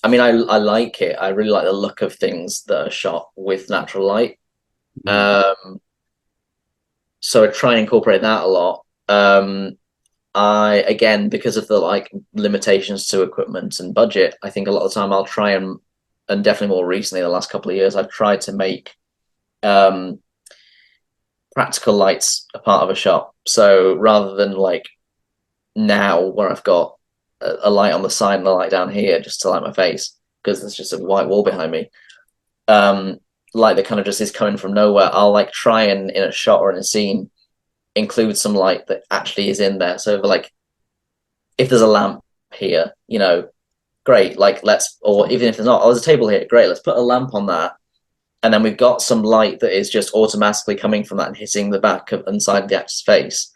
I mean I like it. I really like the look of things that are shot with natural light. Mm. Um so I try and incorporate that a lot. I again because of the like limitations to equipment and budget, I think a lot of the time I'll try and definitely more recently the last couple of years I've tried to make um practical lights a part of a shot. So rather than like now where I've got a light on the side and a light down here just to light my face because there's just a white wall behind me. Um, Light that kind of just is coming from nowhere. I'll like try and in a shot or in a scene include some light that actually is in there. So like if there's a lamp here, great. Like or even if there's not, oh, there's a table here, great. Let's put a lamp on that, and then we've got some light that is just automatically coming from that and hitting the back of inside the actor's face,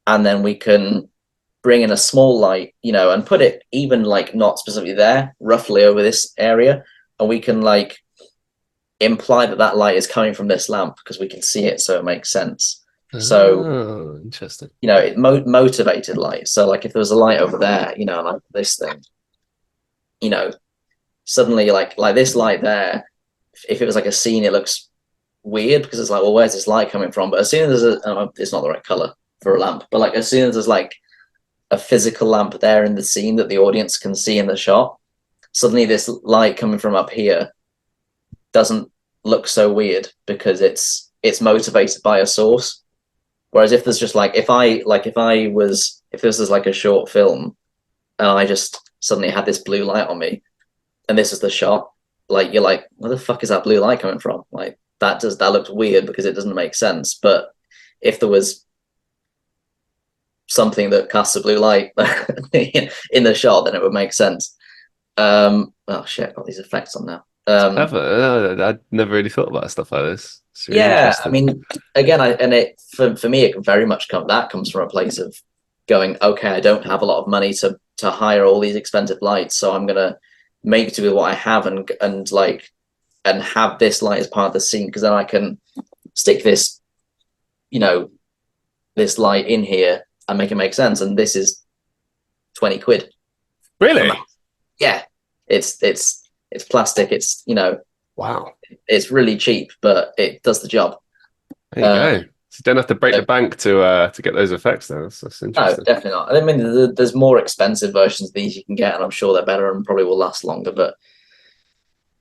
and then we can bring in a small light, and put it even like not specifically there, roughly over this area, and we can like imply that that light is coming from this lamp because we can see it, so it makes sense. So Oh, interesting. it motivated light. So like if there was a light over there, like this thing, you know, suddenly like this light there, if it was like a scene, it looks weird because it's like, well, where's this light coming from? But as soon as it's not the right color for a lamp, but like as soon as there's like a physical lamp there in the scene that the audience can see in the shot, suddenly this light coming from up here doesn't look so weird because it's motivated by a source. Whereas if there's just like if this was like a short film and I just suddenly had this blue light on me and this is the shot, like you're like, where the fuck is that blue light coming from? Like that looks weird because it doesn't make sense. But if there was something that casts a blue light in the shot, then it would make sense. Oh shit, I've got these effects on now. I'd never really thought about stuff like this. It's really Yeah, I interesting. mean, again, it for me, it very much comes from a place of going, okay, I don't have a lot of money to hire all these expensive lights, so I'm gonna make do with what I have and have this light as part of the scene because then I can stick this, you know, this light in here and make it make sense. And this is 20 quid. Really? Yeah, it's plastic. It's Wow. it's really cheap, but it does the job. There you Uh, go. So you don't have to break the bank to get those effects now. That's no, interesting. definitely not. I mean, there's more expensive versions of these you can get, and I'm sure they're better and probably will last longer. But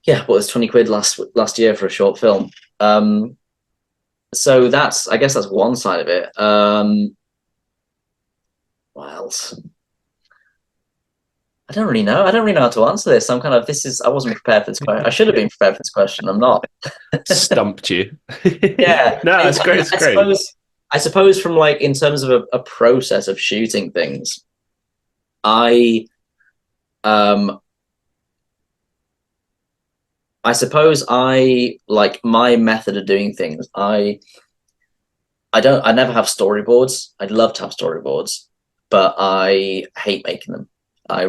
yeah, well, it's 20 quid last year for a short film. So I guess that's one side of it. What else? I don't really know. I don't really know how to answer this. I wasn't prepared for this question. I should have been prepared for this question. I'm not. Stumped you. Yeah, No, it's I great. mean, It's great. I suppose from like in terms of a process of shooting things, I um I suppose I like my method of doing things. I never have storyboards. I'd love to have storyboards, but I hate making them. I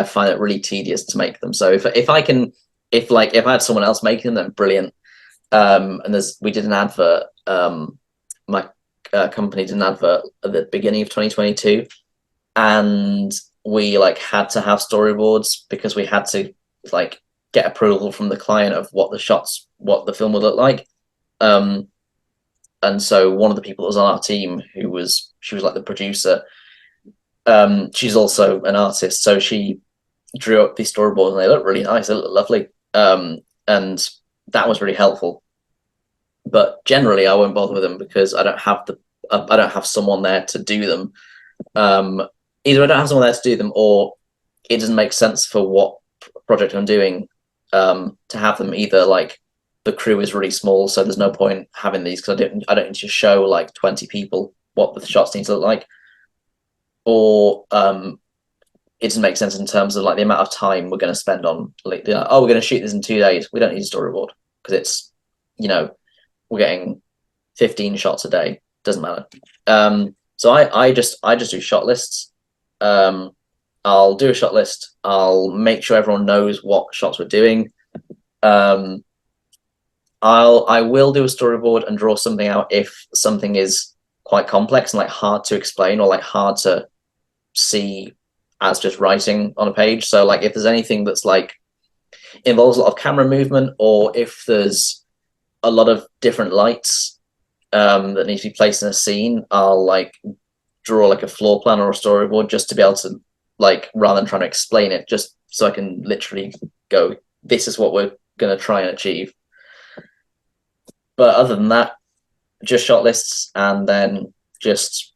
find it really tedious to make them. So if I can if I had someone else making them, then brilliant. And we did an advert. My company did an advert at the beginning of 2022, and we like had to have storyboards because we had to like get approval from the client of what the film would look like. Um, and so one of the people that was on our team, she was like the producer. She's also an artist, so she drew up these storyboards, and they look really nice. They look lovely, and that was really helpful. But generally, I won't bother with them because I don't have someone there to do them. Either I don't have someone there to do them, or it doesn't make sense for what project I'm doing to have them. Either like the crew is really small, so there's no point having these because I don't need to show like 20 people what the shots need to look like, or it doesn't make sense in terms of like the amount of time we're going to spend on like, oh, we're going to shoot this in 2 days. We don't need a storyboard because it's we're getting 15 shots a day. Doesn't matter. So I just do shot lists. I'll do a shot list. I'll make sure everyone knows what shots we're doing. I will do a storyboard and draw something out if something is quite complex and like hard to explain or like hard to see as just writing on a page. So like if there's anything that's like involves a lot of camera movement, or if there's a lot of different lights that need to be placed in a scene, I'll like draw like a floor plan or a storyboard just to be able to like rather than trying to explain it, just so I can literally go, this is what we're going to try and achieve. But other than that, just shot lists, and then just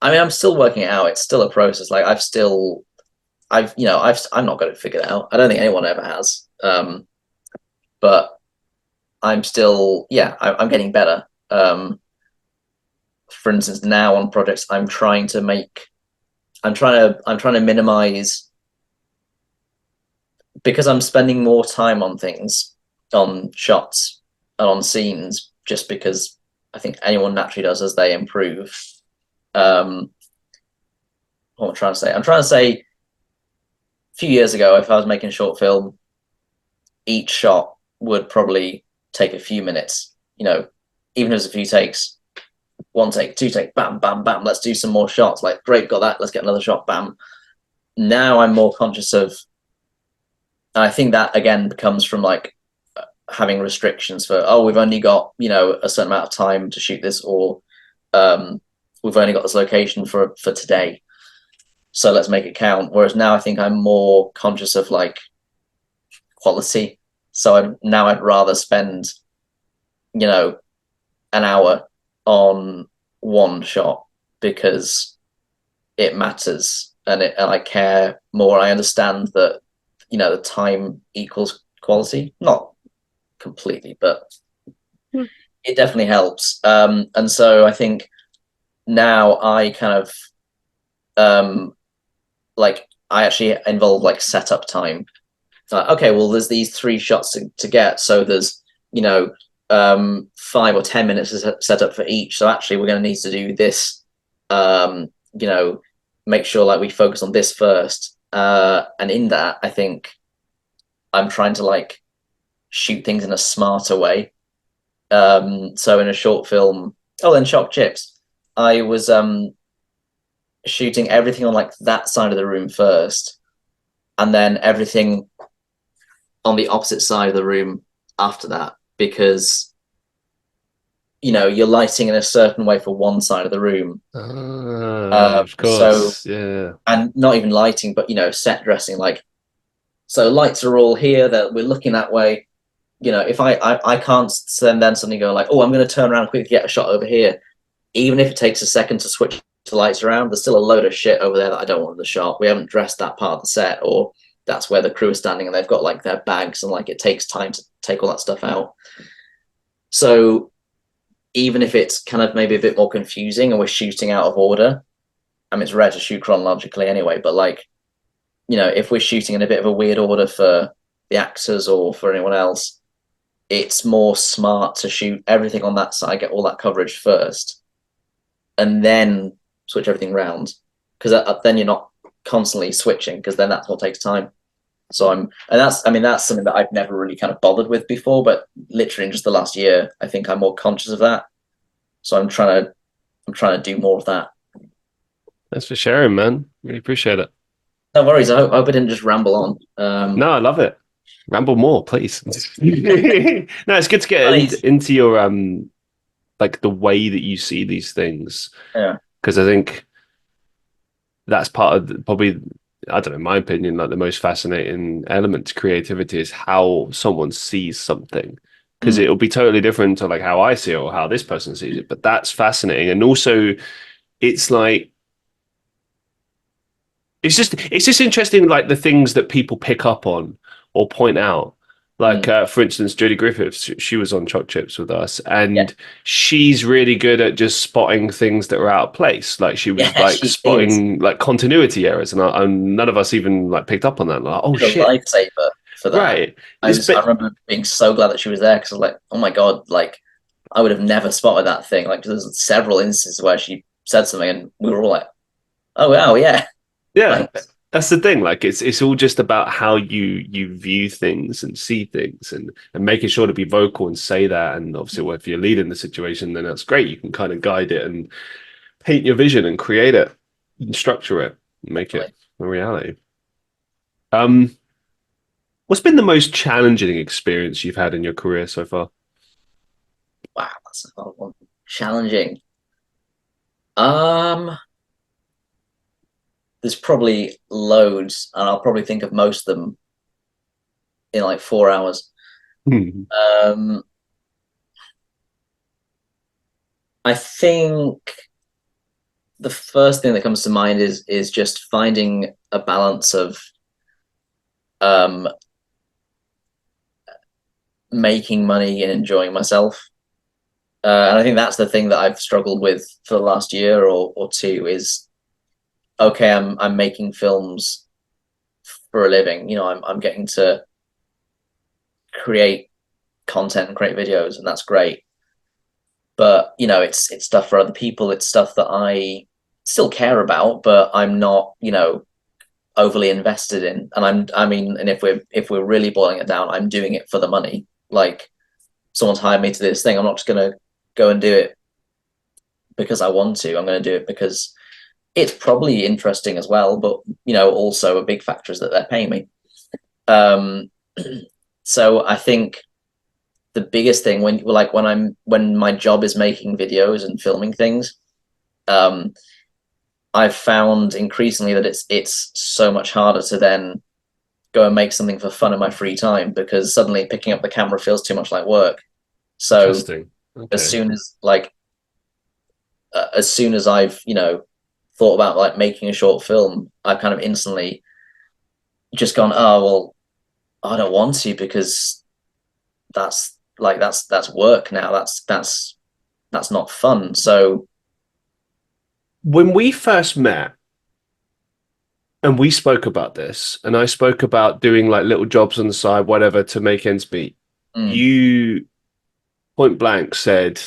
I mean, I'm still working it out. It's still a process. Like I'm not got it figured out. I don't think anyone ever has. But I'm still, yeah, I'm getting better. For instance, now on projects, I'm trying to minimize because I'm spending more time on things, on shots and on scenes, just because I think anyone naturally does as they improve. What am I trying to say? I'm trying to say a few years ago, if I was making a short film, each shot would probably take a few minutes, even if it's a few takes, one take, two take, bam, bam, bam, let's do some more shots. Like, great, got that, let's get another shot, bam. Now I'm more conscious of, and I think that again comes from like having restrictions for, oh, we've only got, a certain amount of time to shoot this, or we've only got this location for today. so let's make it count. Whereas now I think I'm more conscious of like quality. So I'd rather spend, you know, an hour on one shot because it matters, and I care more. I understand that, you know, the time equals quality. Not completely, but it definitely helps. And so I think now I kind of like I actually involve like setup time. Like, okay, well, there's these 3 shots to get, so there's, you know, 5 or 10 minutes to set up for each. So actually, we're going to need to do this. You know, make sure like we focus on this first. And in that, I think I'm trying to like shoot things in a smarter way. So in a short film, oh, then Choc Chips, I was shooting everything on like that side of the room first, and then everything on the opposite side of the room after that, because, you know, you're lighting in a certain way for one side of the room. Of So, course, yeah. and not even lighting, but, you know, set dressing, like, so lights are all here, that we're looking that way. You know, if I can't then suddenly go like, oh, I'm going to turn around quickly, get a shot over here. Even if it takes a second to switch the lights around, there's still a load of shit over there that I don't want in the shot. We haven't dressed that part of the set, or that's where the crew is standing and they've got like their bags, and like it takes time to take all that stuff out. So even if it's kind of maybe a bit more confusing and we're shooting out of order, I mean, it's rare to shoot chronologically anyway, but like, you know, if we're shooting in a bit of a weird order for the actors or for anyone else, it's more smart to shoot everything on that side, get all that coverage first, and then switch everything around. Because then you're not constantly switching, because then that's what takes time. So that's something that I've never really kind of bothered with before, but literally in just the last year, I think I'm more conscious of that. So I'm trying to do more of that. Thanks for sharing, man. Really appreciate it. No worries. I hope I didn't just ramble on. No, I love it. Ramble more, please. No, it's good to get Nice. into your like the way that you see these things, Yeah. because I think that's part of probably, I don't know, in my opinion, like the most fascinating element to creativity is how someone sees something, because Mm. it'll be totally different to like how I see it or how this person sees it. But that's fascinating, and also it's like it's just interesting, like the things that people pick up on or point out. Like, Mm. for instance, Judy Griffiths, she was on Choc Chips with us, Yeah. and she's really good at just spotting things that are out of place. Like, she was Yeah, like she is. spotting like continuity errors, and none of us even like picked up on that. Like, oh She's a shit, lifesaver for that. right? I This was I bit, remember being so glad that she was there, because I was like, oh my god, like I would have never spotted that thing. Like there's several instances where she said something and we were all like, oh wow, yeah. yeah, Thanks. that's the thing. Like, it's all just about how you view things and see things, and making sure to be vocal and say that. And obviously, well, if you're leading the situation, then that's great. You can kind of guide it and paint your vision and create it and structure it and make it Like, a reality. Um, what's been the most challenging experience you've had in your career so far? wow, that's a hard one. Challenging. Um, there's probably loads, and I'll probably think of most of them in like 4 hours. Hmm. Um, I think the first thing that comes to mind is just finding a balance of um making money and enjoying myself. And I think that's the thing that I've struggled with for the last year or two is, okay, I'm making films for a living. You know, I'm getting to create content and create videos, and that's great. But you know, it's stuff for other people. It's stuff that I still care about, but I'm not, you know, overly invested in. And and if we're really boiling it down, I'm doing it for the money. Like someone's hired me to do this thing. I'm not just gonna go and do it because I want to. I'm gonna do it because it's probably interesting as well, but you know, also a big factor is that they're paying me. Um, so I think the biggest thing when my job is making videos and filming things, um, I've found increasingly that it's so much harder to then go and make something for fun in my free time, because suddenly picking up the camera feels too much like work. So Interesting. as Okay. soon as like as soon as I've thought about like making a short film, I've kind of instantly just gone, oh well, I don't want to, because that's work now. That's not fun. So When we first met and we spoke about this, and I spoke about doing like little jobs on the side, whatever, to make ends meet, mm, you point blank said,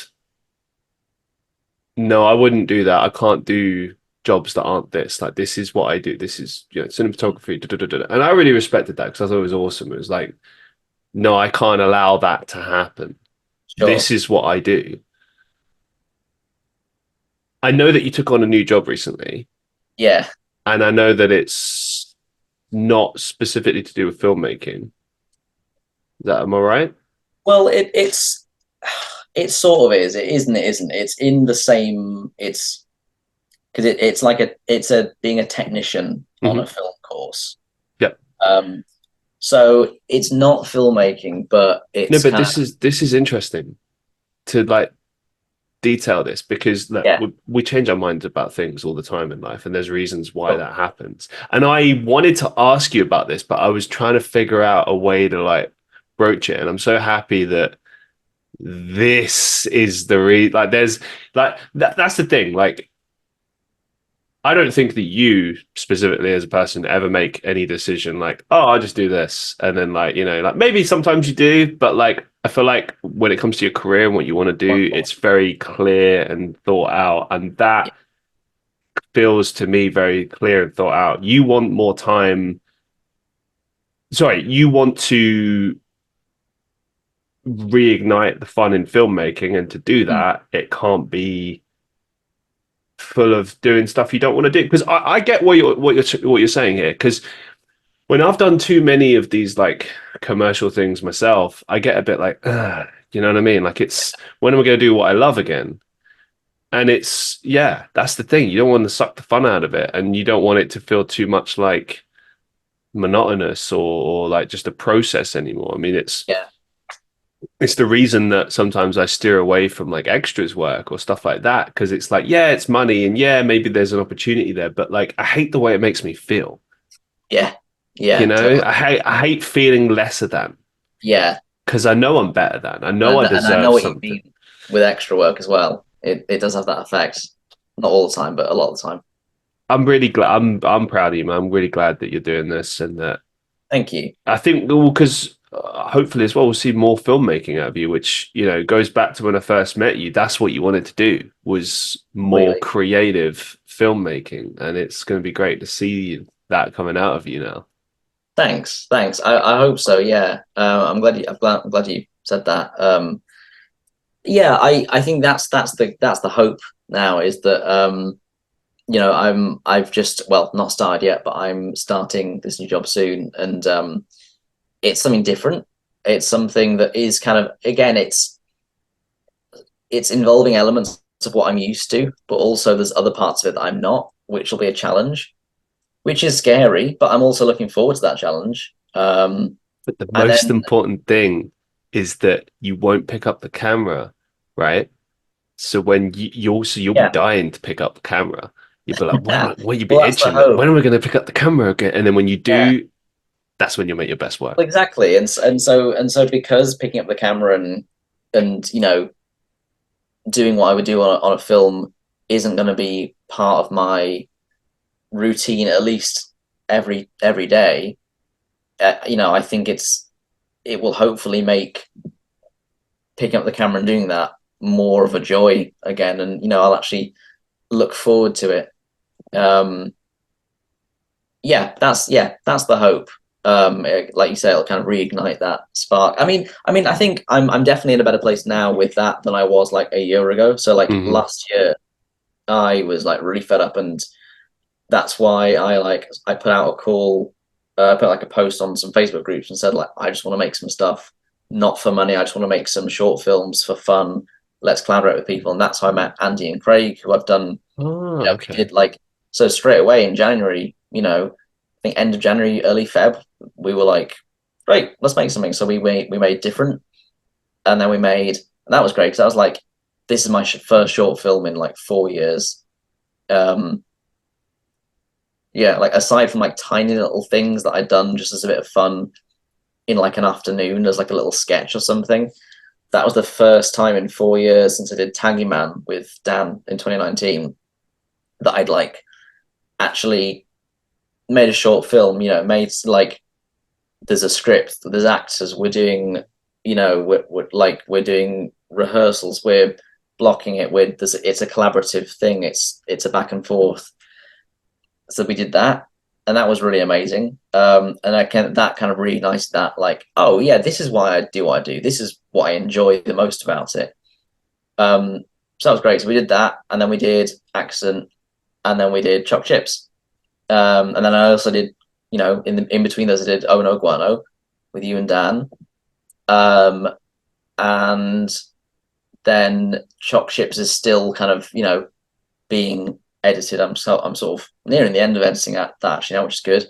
no, I wouldn't do that. I can't do jobs that aren't this. Like, this is what I do. This is, cinematography. Da, da, da, da. And I really respected that because I thought it was awesome. It was like, no, I can't allow that to happen. sure, This is what I do. I know that you took on a new job recently, yeah. and I know that it's not specifically to do with filmmaking. Is that, am I right? Well, it sort of is. It isn't. It isn't. It's in the same. It's because it's like it's a being a technician on a Mm-hmm. film course. Yeah. Um, so it's not filmmaking, but No, it's but kind of this is interesting to like detail this because look, yeah, we change our minds about things all the time in life, and there's reasons why sure, that happens. And I wanted to ask you about this, but I was trying to figure out a way to like broach it. And I'm so happy that this is like there's like that's the thing. Like I don't think that you specifically as a person ever make any decision like, oh, I'll just do this. And then like, like maybe sometimes you do, but like I feel like when it comes to your career and what you want to do, it's very clear and thought out. And yeah, that feels to me very clear and thought out. You want more time. Sorry, you want to reignite the fun in filmmaking. And to do mm, that, it can't be full of doing stuff you don't want to do. Because I get what you're saying here. Because when I've done too many of these like commercial things myself, I get a bit like, ugh, you know what I mean? Like it's when am I going to do what I love again? And it's yeah, that's the thing. You don't want to suck the fun out of it, and you don't want it to feel too much like monotonous or like just a process anymore. I mean, yeah, it's the reason that sometimes I steer away from like extras work or stuff like that because it's like yeah, it's money and yeah, maybe there's an opportunity there, but like I hate the way it makes me feel. yeah, yeah, totally, I hate feeling lesser than yeah. because I know I'm better than. I know I And I know deserve what you something. mean with extra work as well. It does have that effect. Not all the time, but a lot of the time. I'm really glad. I'm proud of you, man. I'm really glad that you're doing this, and that Thank you. I think well, because hopefully as well we'll see more filmmaking out of you, which goes back to when I first met you. That's what you wanted to do was more Completely. creative filmmaking, and it's going to be great to see that coming out of you now. Thanks, thanks. I hope so. Yeah. I'm glad you said that. Yeah, I think that's the hope now, is that I've just, well, not started yet, but I'm starting this new job soon, and it's something different. It's something that is kind of, again, it's involving elements of what I'm used to, but also there's other parts of it that I'm not, which will be a challenge, which is scary, but I'm also looking forward to that challenge. But the And most then important thing is that you won't pick up the camera, right? So when you'll be yeah, dying to pick up the camera. You'll be like, when you be well, that's the itching, like, hope. when am I going to pick up the camera again? And then when you Yeah, do, that's when you'll make your best well, work. exactly. And so because picking up the camera and doing what I would do on a film isn't going to be part of my routine, at least every day. I think it will hopefully make picking up the camera and doing that more of a joy again, and I'll actually look forward to it. Um, that's the hope. Like you say, it'll kind of reignite that spark. I think I'm definitely in a better place now with that than I was like a year ago. So like Hmm. last year, I was like really fed up, and that's why I put out a call, put like a post on some Facebook groups and said like I just want to make some stuff, not for money. I just want to make some short films for fun. Let's collaborate with people, and that's how I met Andy and Craig, who I've done. Oh, We okay. did like So straight away in January, I think end of January, early Feb, we were like, great, let's make something. So we made Different, and then and that was great because I was like, this is my first short film in like 4 years. Um, yeah, like aside from like tiny little things that I'd done just as a bit of fun in like an afternoon as like a little sketch or something, that was the first time in 4 years since I did Tangy Man with Dan in 2019 that I'd like actually made a short film. Made like there's a script, there's actors, we're doing, we're doing rehearsals, we're blocking it with it's a collaborative thing, it's a back and forth. So we did that, and that was really amazing. And that kind of reignited that, like, oh yeah, this is why I do what I do. This is what I enjoy the most about it. So that was great. So we did that, and then we did Accident, and then we did Choc Chips. And then I also did, in between those, I did Oh No Guano with you and Dan. Um, and then Choc Chips is still kind of, being edited. I'm sort of nearing the end of editing that actually now, which is good.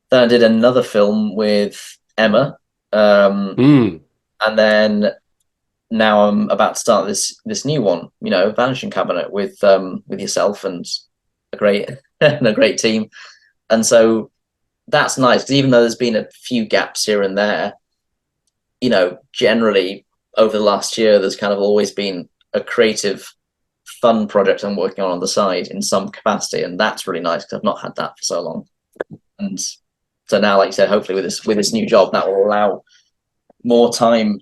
Then I did another film with Emma, Mm. and then now I'm about to start this new one, Vanishing Cabinet with yourself and a great and a great team. And so that's nice because even though there's been a few gaps here and there, generally over the last year, there's kind of always been a creative, fun project I'm working on the side in some capacity, and that's really nice because I've not had that for so long. And so now, like you said, hopefully with this new job, that will allow more time.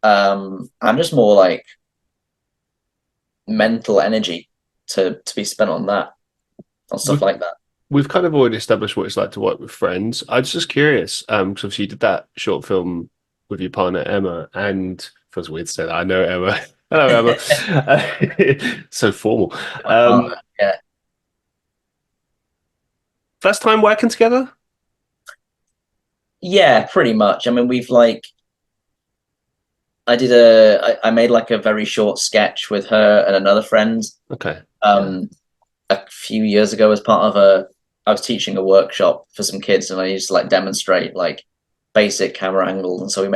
I'm just more like mental energy to be spent on that, on stuff We've like that. we've kind of already established what it's like to work with friends. I was just curious, because obviously you did that short film with your partner Emma, and feels weird to say that. I know Emma. Hello, Emma. So formal. My Um, partner, yeah. First time working together? Yeah, pretty much. I mean, I made like a very short sketch with her and another friend Okay. Yeah. um a few years ago as part of I was teaching a workshop for some kids, and I used to like demonstrate like basic camera angles, and so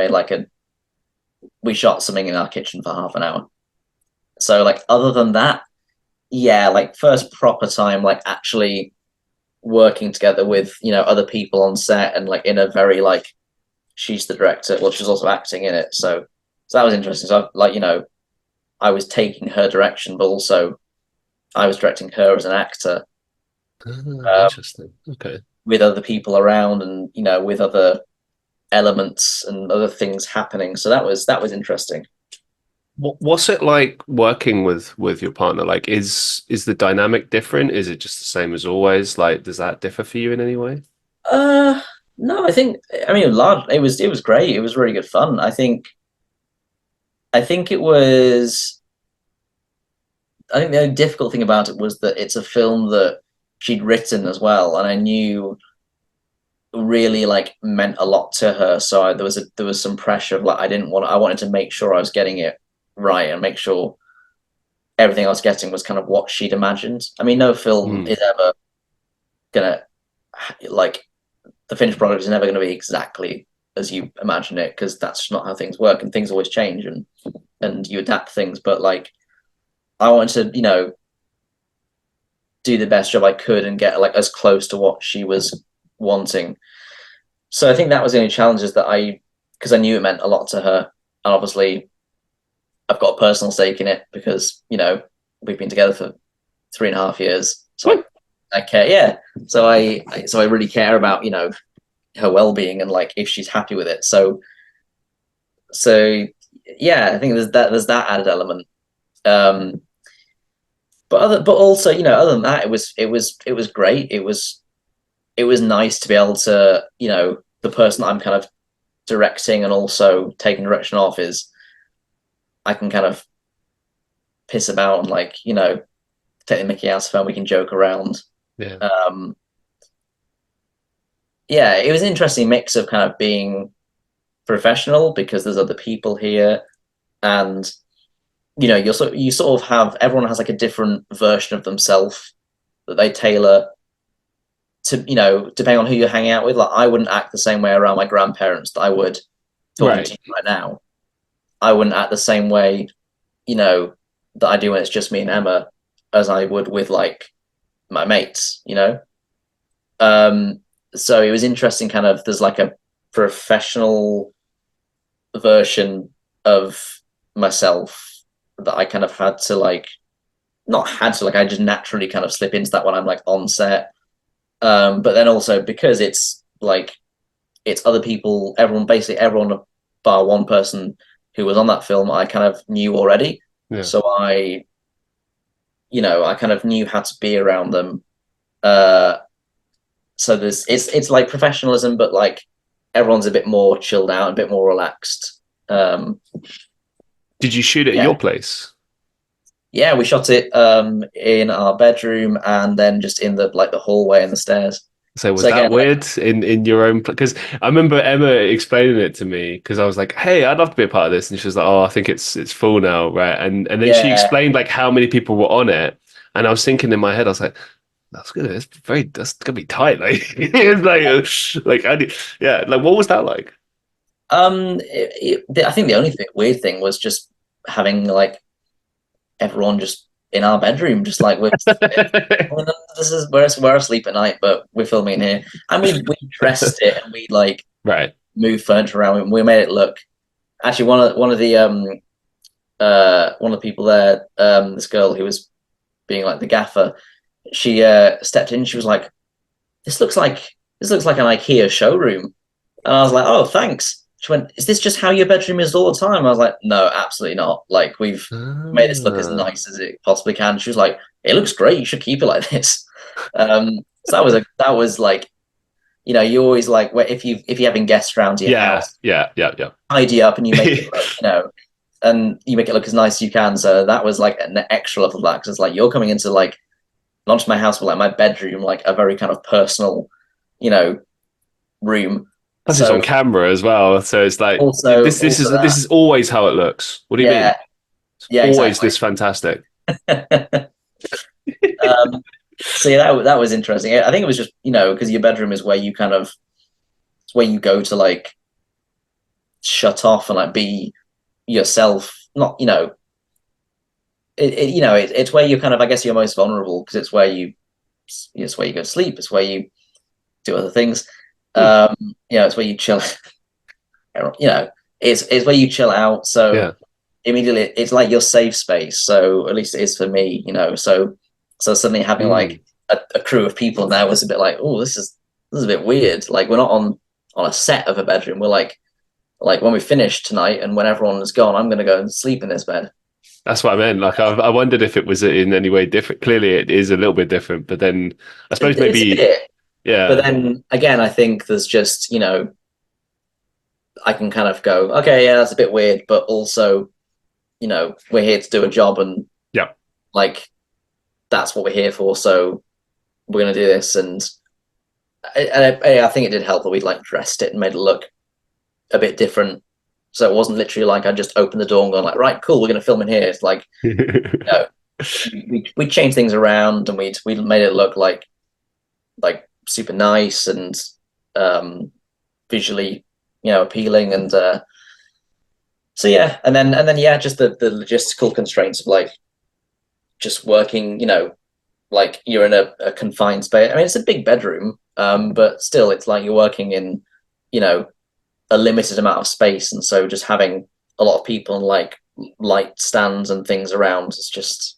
we shot something in our kitchen for half an hour. So like other than that, yeah, like first proper time like actually working together with, other people on set, and like in a very like, she's the director, well, she's also acting in it, so that was interesting. So like, I was taking her direction, but also I was directing her as an actor, Ah, uh, interesting. Okay. with other people around, and with other elements and other things happening. So that was interesting. What's it like working with your partner? Like, is the dynamic different? Is it just the same as always? Like, does that differ for you in any way? Uh, no, I mean, it was great. It was really good fun. I think it was. I think the only difficult thing about it was that it's a film that she'd written as well, and I knew really like meant a lot to her. So there was some pressure of like, I wanted to make sure I was getting it right and make sure everything I was getting was kind of what she'd imagined. I mean, no film Mm. is ever gonna like, the finished product is never going to be exactly as you imagine it, because that's not how things work, and things always change, and you adapt things. But like, I wanted to, do the best job I could and get like as close to what she was wanting. So I think that was the only challenges that because I knew it meant a lot to her, and obviously I've got a personal stake in it because we've been together for 3.5 years, so I care. Yeah, so I really care about her well-being and like if she's happy with it. So yeah, I think there's that added element. Um, but also, other than that, it was great. It was nice to be able to, the person I'm kind of directing and also taking direction off is, I can kind of piss about and like, take the Mickey out of film. We can joke around. Yeah. Um, yeah, it was an interesting mix of kind of being professional because there's other people here, and you sort of have, everyone has like a different version of themselves that they tailor to, depending on who you're hanging out with. Like, I wouldn't act the same way around my grandparents that I would talking Right. to you right now. I wouldn't act the same way, that I do when it's just me and Emma, as I would with like my mates. Um, so it was interesting. Kind of, there's like a professional version of myself that I kind of had to like, not had to like, I just naturally kind of slip into that when I'm like on set. But then also because it's like it's other people, basically everyone bar one person who was on that film, I kind of knew already. Yeah. So I kind of knew how to be around them. Uh, so it's like professionalism, but like everyone's a bit more chilled out, a bit more relaxed. Did you shoot it at Yeah, your place? yeah, we shot it in our bedroom and then just in the hallway and the stairs. So was So that again, like, weird in your own? Because I remember Emma explaining it to me because I was like, "Hey, I'd love to be a part of this," and she was like, "Oh, I think it's full now, right?" And then she yeah, explained like how many people were on it, and I was thinking in my head, I was like, "That's good. That's gonna be tight." Like it's like yeah. Like what was that like? I think the only weird thing was just having like everyone just in our bedroom, just like this is we're asleep at night, but we're filming here, and we dressed it and we like Right. moved furniture around and we made it look. Actually, one of the people there, this girl who was being like the gaffer, she stepped in. She was like, "This looks like an IKEA showroom," and I was like, "Oh, thanks." She went, "Is this just how your bedroom is all the time?" I was like, "No, absolutely not. Like we've made this look as Ah. nice as it possibly can." She was like, "It looks great. You should keep it like this." So that was like, you always like if you're having guests around to your Yeah. house, Yeah. Yeah. Yeah. tidy up and you make it look, and you make it look as nice as you can. So that was like an extra level of that because it's like you're coming into like not just my house, but like my bedroom, like a very kind of personal, you know, room. Plus, it's So on camera as well, so it's like also also this that, is always how it looks. What do you yeah, mean? It's yeah, always exactly. this fantastic. um, so yeah, that was interesting. I think it was just because your bedroom is where you kind of it's where you go to like shut off and like be yourself. Not it's where you kind of I guess you're most vulnerable because it's where you go to sleep. It's where you do other things. Hmm. It's where you chill. It's where you chill out. So Yeah. immediately it's like your safe space. So at least it is for me. So suddenly having like Hmm. a crew of people now was a bit like, oh, this is a bit weird. Like we're not on a set of a bedroom. We're like when we finish tonight and when everyone is gone, I'm gonna go and sleep in this bed. That's what I meant. Like I wondered if it was in any way different. Clearly, it is a little bit different, but then I suppose It's a maybe bit, but yeah. then again, I think there's just I can kind of go, okay, yeah, that's a bit weird, but also we're here to do a job and Yeah. like that's what we're here for. So we're gonna do this, and I think it did help that we'd like dressed it and made it look a bit different. So it wasn't literally like I just opened the door and gone like, right, cool, we're gonna film in here. It's like no, we changed things around and we made it look like super nice and um, visually appealing and so yeah, and then yeah, just the logistical constraints of like just working, like you're in a confined space. I mean, it's a big bedroom, but still, it's like you're working in, you know, a limited amount of space, and so just having a lot of people and like light stands and things around is just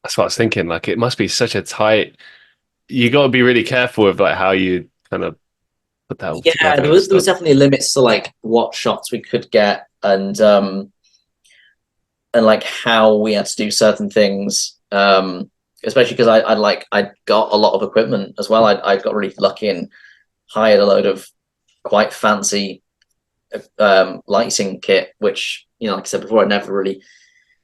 That's what I was thinking. Like it must be such a tight. You got to be really careful with like how you kind of put that all yeah. together There and was there was stuff. definitely limits to like what shots we could get and like how we had to do certain things. Especially because I got a lot of equipment as well. I got really lucky and hired a load of quite fancy lighting kit, which like I said before, I never really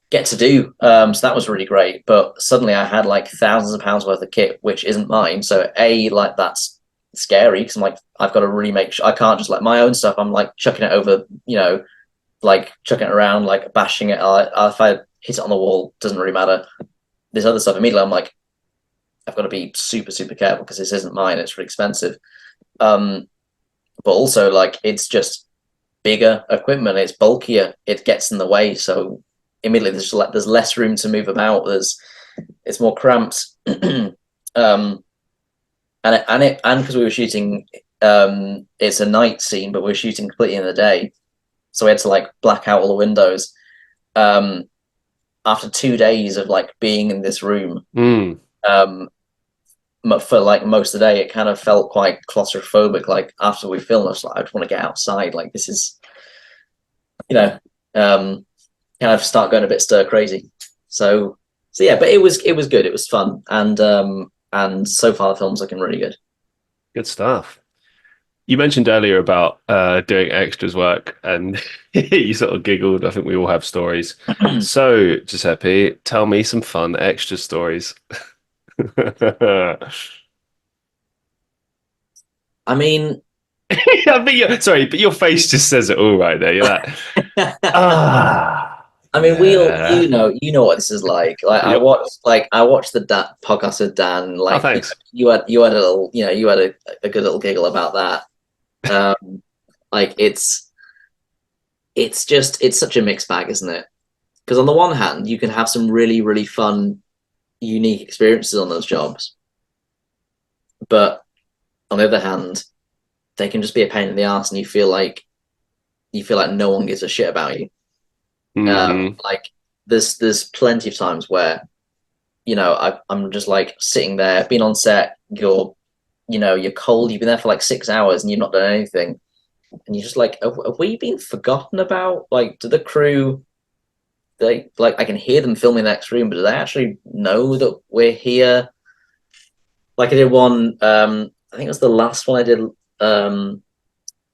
get to do. So that was really great. But suddenly I had like thousands of pounds worth of kit, which isn't mine. So like that's scary because I'm like I've got to really make sure I can't just like my own stuff. I'm like chucking it over, like chucking it around, like bashing it. If I hit it on the wall, doesn't really matter. This other stuff immediately, I'm like, I've got to be super super careful because this isn't mine. It's really expensive. Um, but also like it's just bigger equipment. It's bulkier. It gets in the way. So immediately there's less room to move about. It's more cramped. um, and because we were shooting, it's a night scene, but we are shooting completely in the day, so we had to like black out all the windows. Um, After 2 days of like being in this room, Mm. um, for like most of the day, it kind of felt quite claustrophobic. Like after we filmed, I was like, I just want to get outside. Like this is, you know, um, kind of start going a bit stir crazy. So yeah, but it was good. It was fun, and so far the film's looking really good. Good stuff. You mentioned earlier about doing extras work, and you sort of giggled. I think we all have stories. So, Giuseppe, tell me some fun extra stories. I mean, Yeah, but sorry, but your face just says it all right there. You're like, I mean, yeah. you know what this is like. Yep. I watched the podcast with Dan. Oh, Like, thanks. you had a little, you had a good little giggle about that. Like it's such a mixed bag, isn't it? Because on the one hand, you can have some really really fun, unique experiences on those jobs, but on the other hand, they can just be a pain in the ass, and you feel like no one gives a shit about you. Hmm. Like there's plenty of times where I'm just like sitting there, being on set. You're cold. You've been there for like 6 hours and you've not done anything, and you're just like, have we been forgotten about? Like, do the crew? They like I can hear them filming the next room, but do they actually know that we're here? Like I did one. I think it was the last one I did um,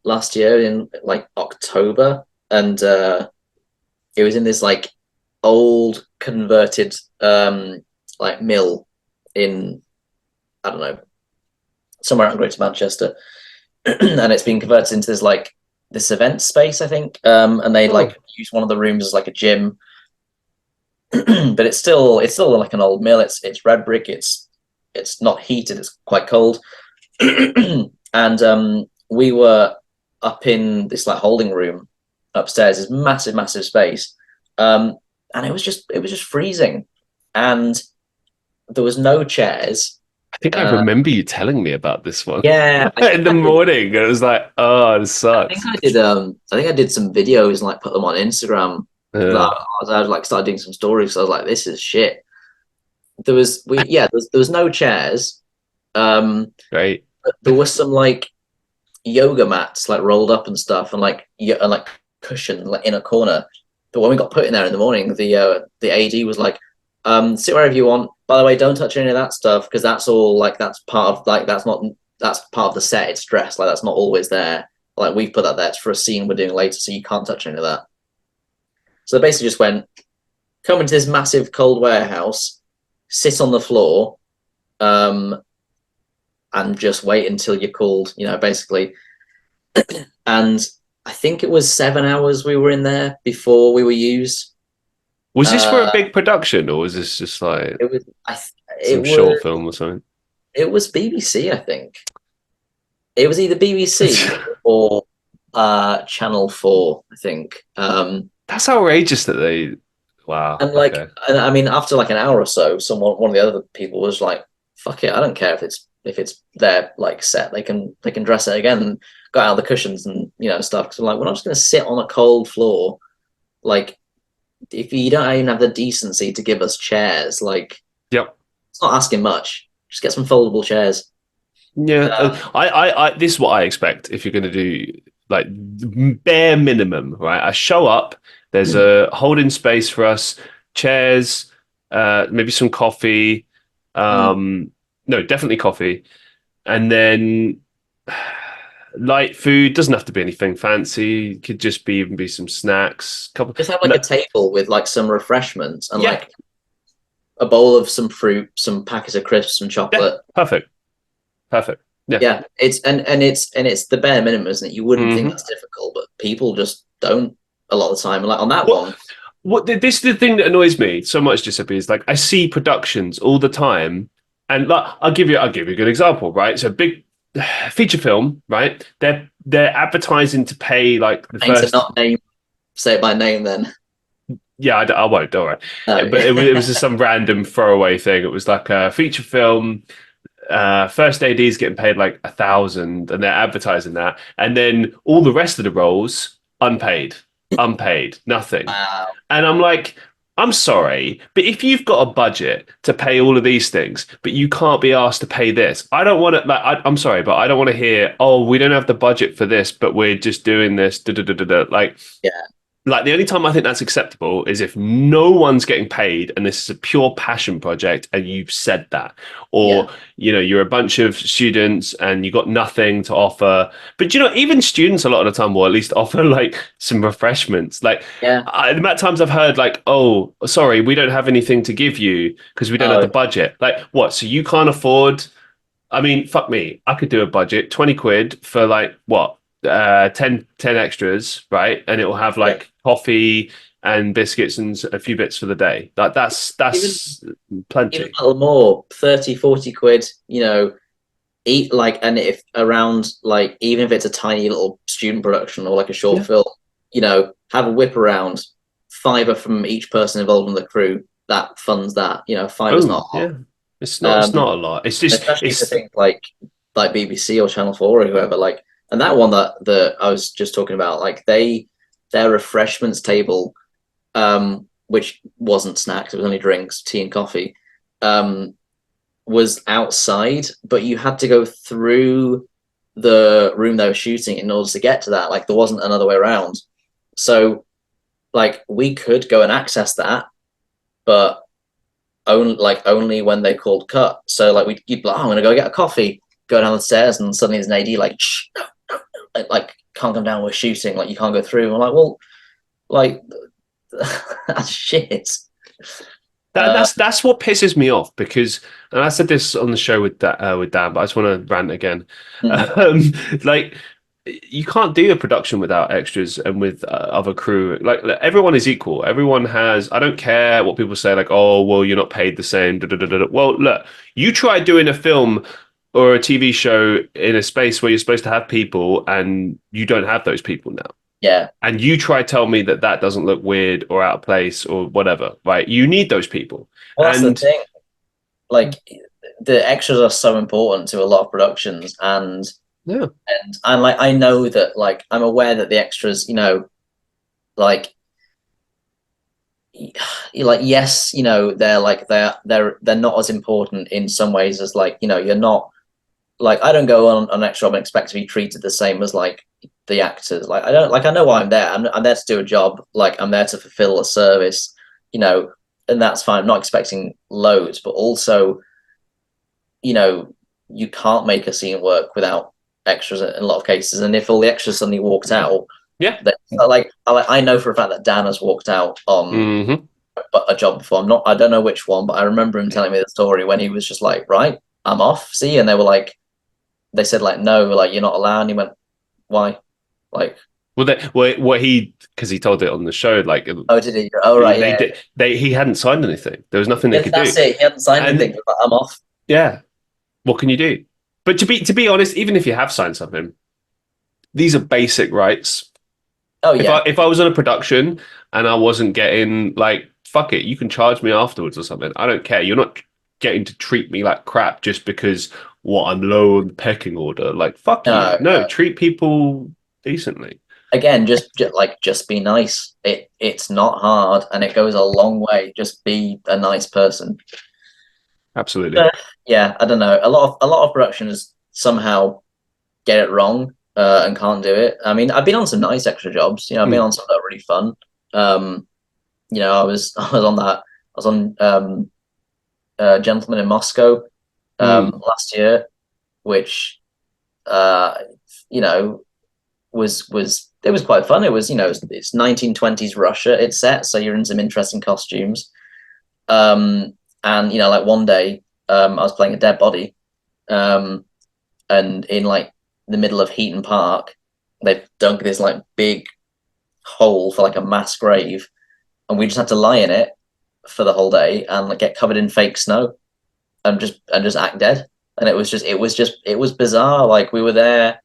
last year in like October, and it was in this like old converted like mill in I don't know somewhere out in Greater Manchester, and it's been converted into this event space, I think. And they Oh, like use one of the rooms as like a gym, but it's still like an old mill. It's red brick. It's not heated. It's quite cold, and we were up in this like holding room upstairs. This massive, massive space, and it was just freezing, and there was no chairs. I think I Uh, remember you telling me about this one yeah, I in think the I did. morning. It was like, oh, this I think sucks. I did. I think I did some videos and like put them on Instagram. Uh, Like, I was like started doing some stories. So I was like, this is shit. There was no chairs. Um, great. but there was some like yoga mats like rolled up and stuff, and like cushion like in a corner. But when we got put in there in the morning, the AD was like, sit wherever you want. By the way, don't touch any of that stuff because that's all like that's part of like that's part of the set. It's dressed like that's not always there. Like we put that there for a scene we're doing later, so you can't touch any of that. So they basically just went, come into this massive cold warehouse, sit on the floor, um, and just wait until you're called. Basically. And I think it was 7 hours we were in there before we were used. Was this for a Uh, big production, or was this just like it was I some short film or something? it was BBC, I think. It was either BBC or Channel 4, I think. That's outrageous that they. Wow. And Okay. I mean, after like an hour or so, one of the other people was like, "Fuck it, I don't care if it's their like set. They can dress it again and got out the cushions and stuff." Because I'm like, we're not just gonna sit on a cold floor. Like, if you don't even have the decency to give us chairs, like, Yep. it's not asking much. Just get some foldable chairs. Yeah. Um, This is what I expect if you're going to do like bare minimum, right? I show up. There's a holding space for us, chairs, maybe some coffee. mm. Um, no, definitely coffee, and then light food. Doesn't have to be anything fancy. Could just be even be some snacks. Couple. Just have like No, a table with like some refreshments and yeah. like a bowl of some fruit, some packets of crisps, some Yeah. chocolate. Perfect. Perfect. Yeah. Yeah, it's the bare minimum, isn't it? You wouldn't think Hmm. that's difficult, but people just don't a lot of the time. Like on that What one, this is the thing that annoys me so much, Giuseppe, is like I see productions all the time And like, I'll give you a good example, right? So big feature film, right? They're advertising to pay like the Trying to first. not name say it by name then. Yeah, I won't. Don't worry. No, But it was just some random throwaway thing. It was like a feature film. First AD's getting paid like 1,000, and they're advertising that, and then all the rest of the roles unpaid, nothing. wow. And I'm like, I'm sorry, but if you've got a budget to pay all of these things, but you can't be asked to pay this, I don't want to. Like, I'm sorry, but I don't want to hear, oh, we don't have the budget for this, but we're just doing this. Da, da, da, da, da. Yeah, Like the only time I think that's acceptable is if no one's getting paid and this is a pure passion project and you've said that, yeah, or you're a bunch of students and you got nothing to offer. But even students a lot of the time will at least offer like some refreshments. Like yeah. the amount of times I've heard like, oh, sorry, we don't have anything to give you because we don't have Oh, the budget. Like what? So you can't afford? I mean, fuck me. I could do a budget, 20 quid for like what? 10 extras, right? And it will have yeah. like coffee and biscuits and a few bits for the day. Like Even that's even plenty. a little more, 30, 40 quid, eat like, and if around, like, even if it's a tiny little student production or like a short Yeah. film, have a whip around, fiver from each person involved in the crew that funds that. Fiver's Oh, not a lot. yeah. It's Um, not a lot. It's just Especially for it's things like BBC or Channel 4 or whoever, like, and that one that I was just talking about, like, their refreshments table, which wasn't snacks, it was only drinks, tea and coffee, um, was outside, but you had to go through the room they were shooting in order to get to that. Like, there wasn't another way around. So, like, we could go and access that, but only when they called cut. So, like, you'd be like, oh, I'm gonna go get a coffee, go down the stairs, and suddenly there's an AD like, shh, no, no, no, like, can't come down, we're shooting, like, you can't go through. I'm like, well, like, that's shit. Uh, that's what pisses me off because, and I said this on the show with Dan, but I just want to rant again. mm, Um, like you can't do a production without extras and with other crew. Like everyone is equal. Everyone has. I don't care what people say. Like, oh, well, you're not paid the same. Da, da, da, da, da. Well, look, you try doing a film or a TV show in a space where you're supposed to have people, and you don't have those people now. yeah. And you try to tell me that that doesn't look weird or out of place or whatever, right? You need those people. Well, that's the And thing. Like, the extras are so important to a lot of productions, yeah, and like, I know that, like, I'm aware that the extras, like, yes, they're like, they're not as important in some ways as, like, you're not, like, I don't go on an extra job and expect to be treated the same as, like, the actors. Like, I don't, like, I know why I'm there. I'm there to do a job. Like, I'm there to fulfill a service, you know, and that's fine. I'm not expecting loads, but also, you know, you can't make a scene work without extras in a lot of cases. And if all the extras suddenly walked out, yeah. then, like, I know for a fact that Dan has walked out on Hmm. a job before. I don't know which one, but I remember him telling me the story when he was just like, right, I'm off. See, and they said, like, no, like, you're not allowed. And he went, why? Like, What he because he told it on the show, like oh, did he? Oh, right, they yeah. did he hadn't signed anything. There was nothing they Yes, could do. that's it. He hadn't signed anything. And He was like, I'm off. yeah, what can you do? But to be honest, even if you have signed something, these are basic rights. Oh, If yeah. I was on a production and I wasn't getting like fuck it, you can charge me afterwards or something. I don't care. You're not getting to treat me like crap just because what I'm low on the pecking order. Like fuck you. No, No, no. treat people decently. Again, just be nice. It's not hard, and it goes a long way. Just be a nice person. Absolutely. Uh, yeah, I don't know. A lot of productions somehow get it wrong, and can't do it. I mean, I've been on some nice extra jobs. I've been Mm, on some that are really fun. Um, I was I was on that. I was on Gentleman in Moscow mm, last year, which, uh, you know was it was quite fun. It was, it's 1920s Russia. It's set, so you're in some interesting costumes. And, like, one day, I was playing a dead body, um, and in, like, the middle of Heaton Park, they've dug this, like, big hole for, like, a mass grave, and we just had to lie in it for the whole day and, like, get covered in fake snow. and just act dead. And it was bizarre. Like we were there.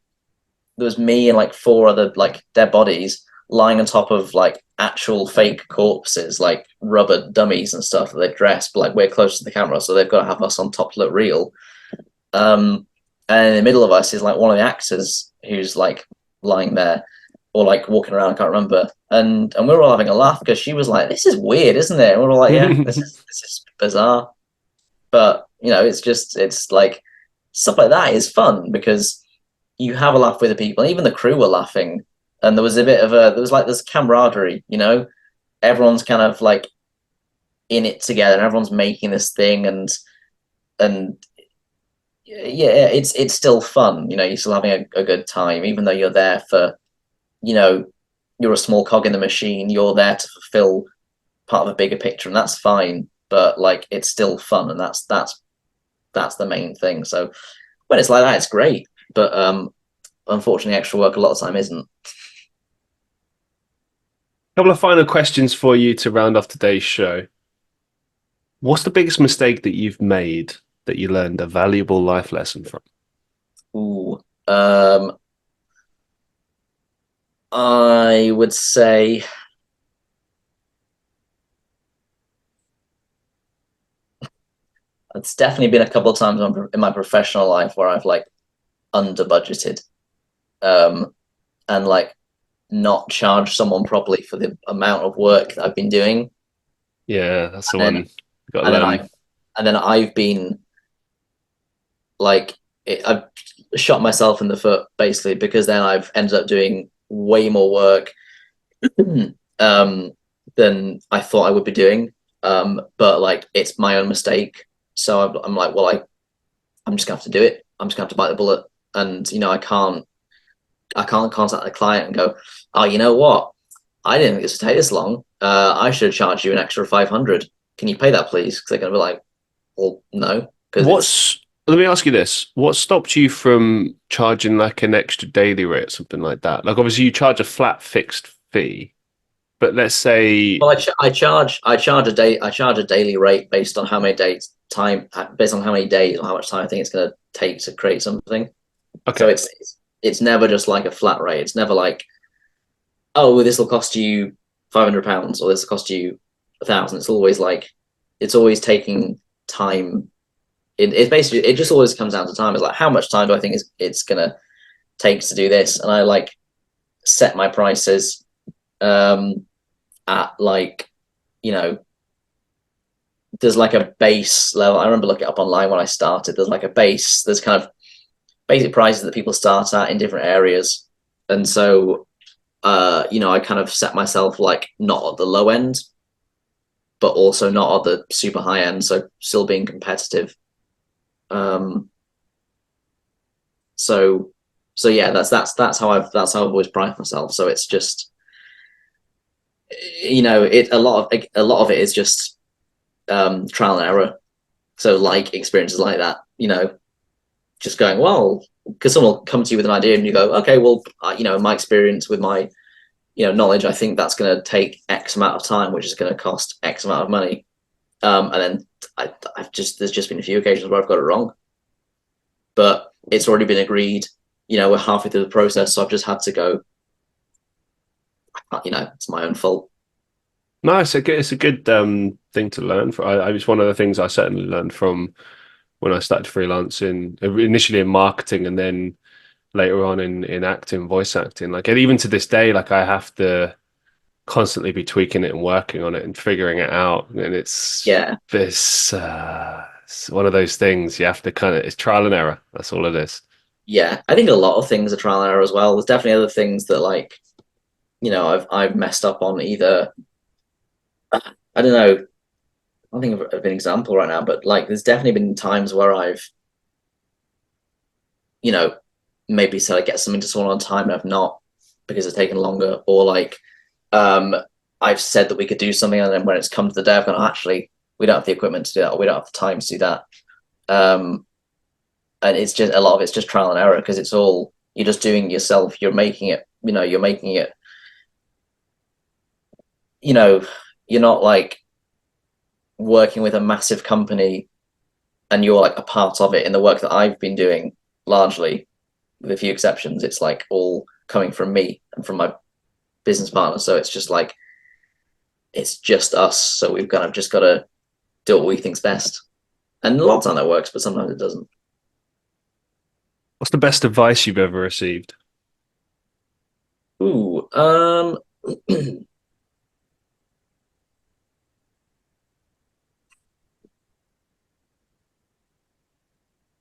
There was me and like four other like dead bodies lying on top of like actual fake corpses, like rubber dummies and stuff that they dressed, but like we're close to the camera, so they've got to have us on top to look real. And in the middle of us is like one of the actors who's like lying there or like walking around, I can't remember. And we were all having a laugh because she was like, "This is weird, isn't it?" And we're all like, "Yeah, this is bizarre." But it's like stuff like that is fun because you have a laugh with the people, and even the crew were laughing. And there was a bit of there's camaraderie, everyone's kind of like in it together, and everyone's making this thing, and yeah, it's still fun. You're still having a good time, even though you're there for, you know, you're a small cog in the machine. You're there to fulfill part of a bigger picture, and that's fine. But like, it's still fun, and that's the main thing. So when it's like that, it's great. But unfortunately, extra work a lot of the time isn't. Couple of final questions for you to round off today's show. What's the biggest mistake that you've made that you learned a valuable life lesson from? Ooh, I would say it's definitely been a couple of times in my professional life where I've like under budgeted, and like not charged someone properly for the amount of work that I've been doing. Yeah, that's the And one then you got to and then learn. I've been like I've shot myself in the foot basically because then I've ended up doing way more work um, than I thought I would be doing. But like it's my own mistake, so I'm like, well, I'm just gonna have to do it. I'm just gonna have to bite the bullet, and I can't contact the client and go, oh, you know what? I didn't think this would take this long. I should have charged you an extra 500. Can you pay that, please? Because they're gonna be like, well, no, because it's Let me ask you this. What stopped you from charging like an extra daily rate or something like that? Like obviously you charge a flat fixed fee, but let's say, well, I charge a daily rate based on how many days time based on how many days or how much time I think it's gonna take to create something. So okay, it's never just like a flat rate. It's never like, oh, this will cost you £500 or this will cost you 1,000. It's always like it's always taking time. It's basically it just always comes down to time. It's like how much time do I think it's gonna take to do this, and I like set my prices at like you know there's like a base level. I remember looking it up online when I started. There's like a base. There's kind of basic prices that people start at in different areas, and so I kind of set myself like not at the low end, but also not at the super high end, so still being competitive. Um, so so yeah, that's how I've always priced myself. So it's just a lot of it is just trial and error. So like experiences like that, just going well because someone will come to you with an idea and you go, okay, well, in my experience with my knowledge, I think that's going to take X amount of time, which is going to cost X amount of money. And then there's just been a few occasions where I've got it wrong, but it's already been agreed. We're halfway through the process, so I've just had to go. It's my own fault. no, it's a good thing to learn. It's one of the things I certainly learned from when I started freelancing, initially in marketing and then later on in acting, voice acting. Like, and even to this day, like I have to constantly be tweaking it and working on it and figuring it out. And Yeah, it's one of those things you have to it's trial and error. That's all it is. yeah. I think a lot of things are trial and error as well. There's definitely other things that like I've messed up on either. I don't know. I don't think of an example right now, but like there's definitely been times where I've you know maybe said I get something to someone on time and I've not because it's taken longer, or like um I've said that we could do something and then when it's come to the day I've gone, actually we don't have the equipment to do that or we don't have the time to do that. Um and it's just a lot of it's just trial and error because it's all you're just doing it yourself. You're making it you know you're not like working with a massive company and you're like a part of it in the work that I've been doing largely, with a few exceptions, it's like all coming from me and from my business partner. So it's just like it's just us. So we've kind of just got to do what we think's best. And a lot of time that works, but sometimes it doesn't. What's the best advice you've ever received? Ooh, I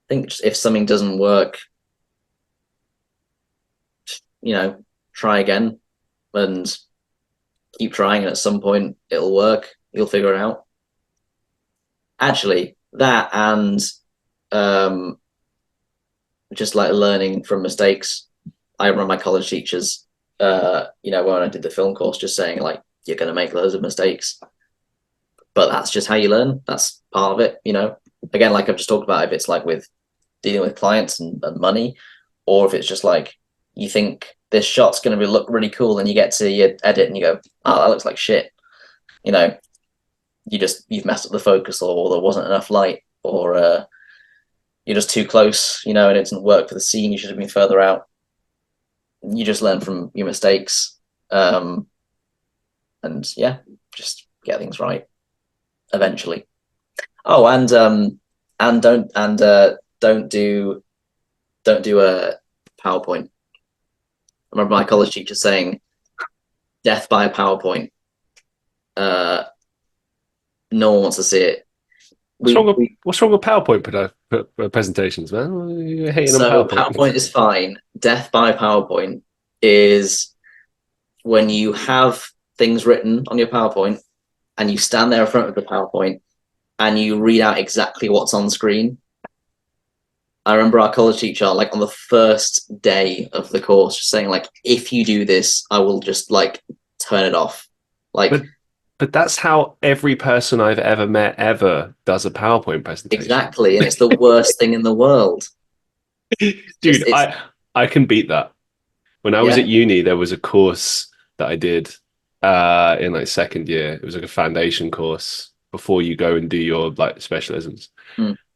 think if something doesn't work, try again and keep trying. And at some point, it'll work. You'll figure it out. Actually, that and um, just like learning from mistakes. I remember my college teachers, when I did the film course, just saying like, you're going to make loads of mistakes, but that's just how you learn. That's part of it. Again, like I've just talked about, if it's like with dealing with clients and money, or if it's just like you think this shot's going to look really cool and you get to your edit and you go, oh, that looks like shit. You know, you've messed up the focus, or there wasn't enough light, or you're just too close, and it didn't work for the scene. You should have been further out. You just learn from your mistakes, and yeah, just get things right eventually. Oh, and don't do a PowerPoint. I remember my college teacher saying, "Death by a PowerPoint." No one wants to see it. What's wrong with PowerPoint presentations, man? You're hating on So PowerPoint. PowerPoint is fine. Death by PowerPoint is when you have things written on your PowerPoint and you stand there in front of the PowerPoint and you read out exactly what's on screen. I remember our college teacher, like on the first day of the course, just saying, like, if you do this, I will just like turn it off. Like, but that's how every person I've ever met ever does a PowerPoint presentation. exactly, and it's the worst thing in the world. Dude, I can beat that. When I was at uni, there was a course that I did in like second year. It was like a foundation course before you go and do your like specialisms.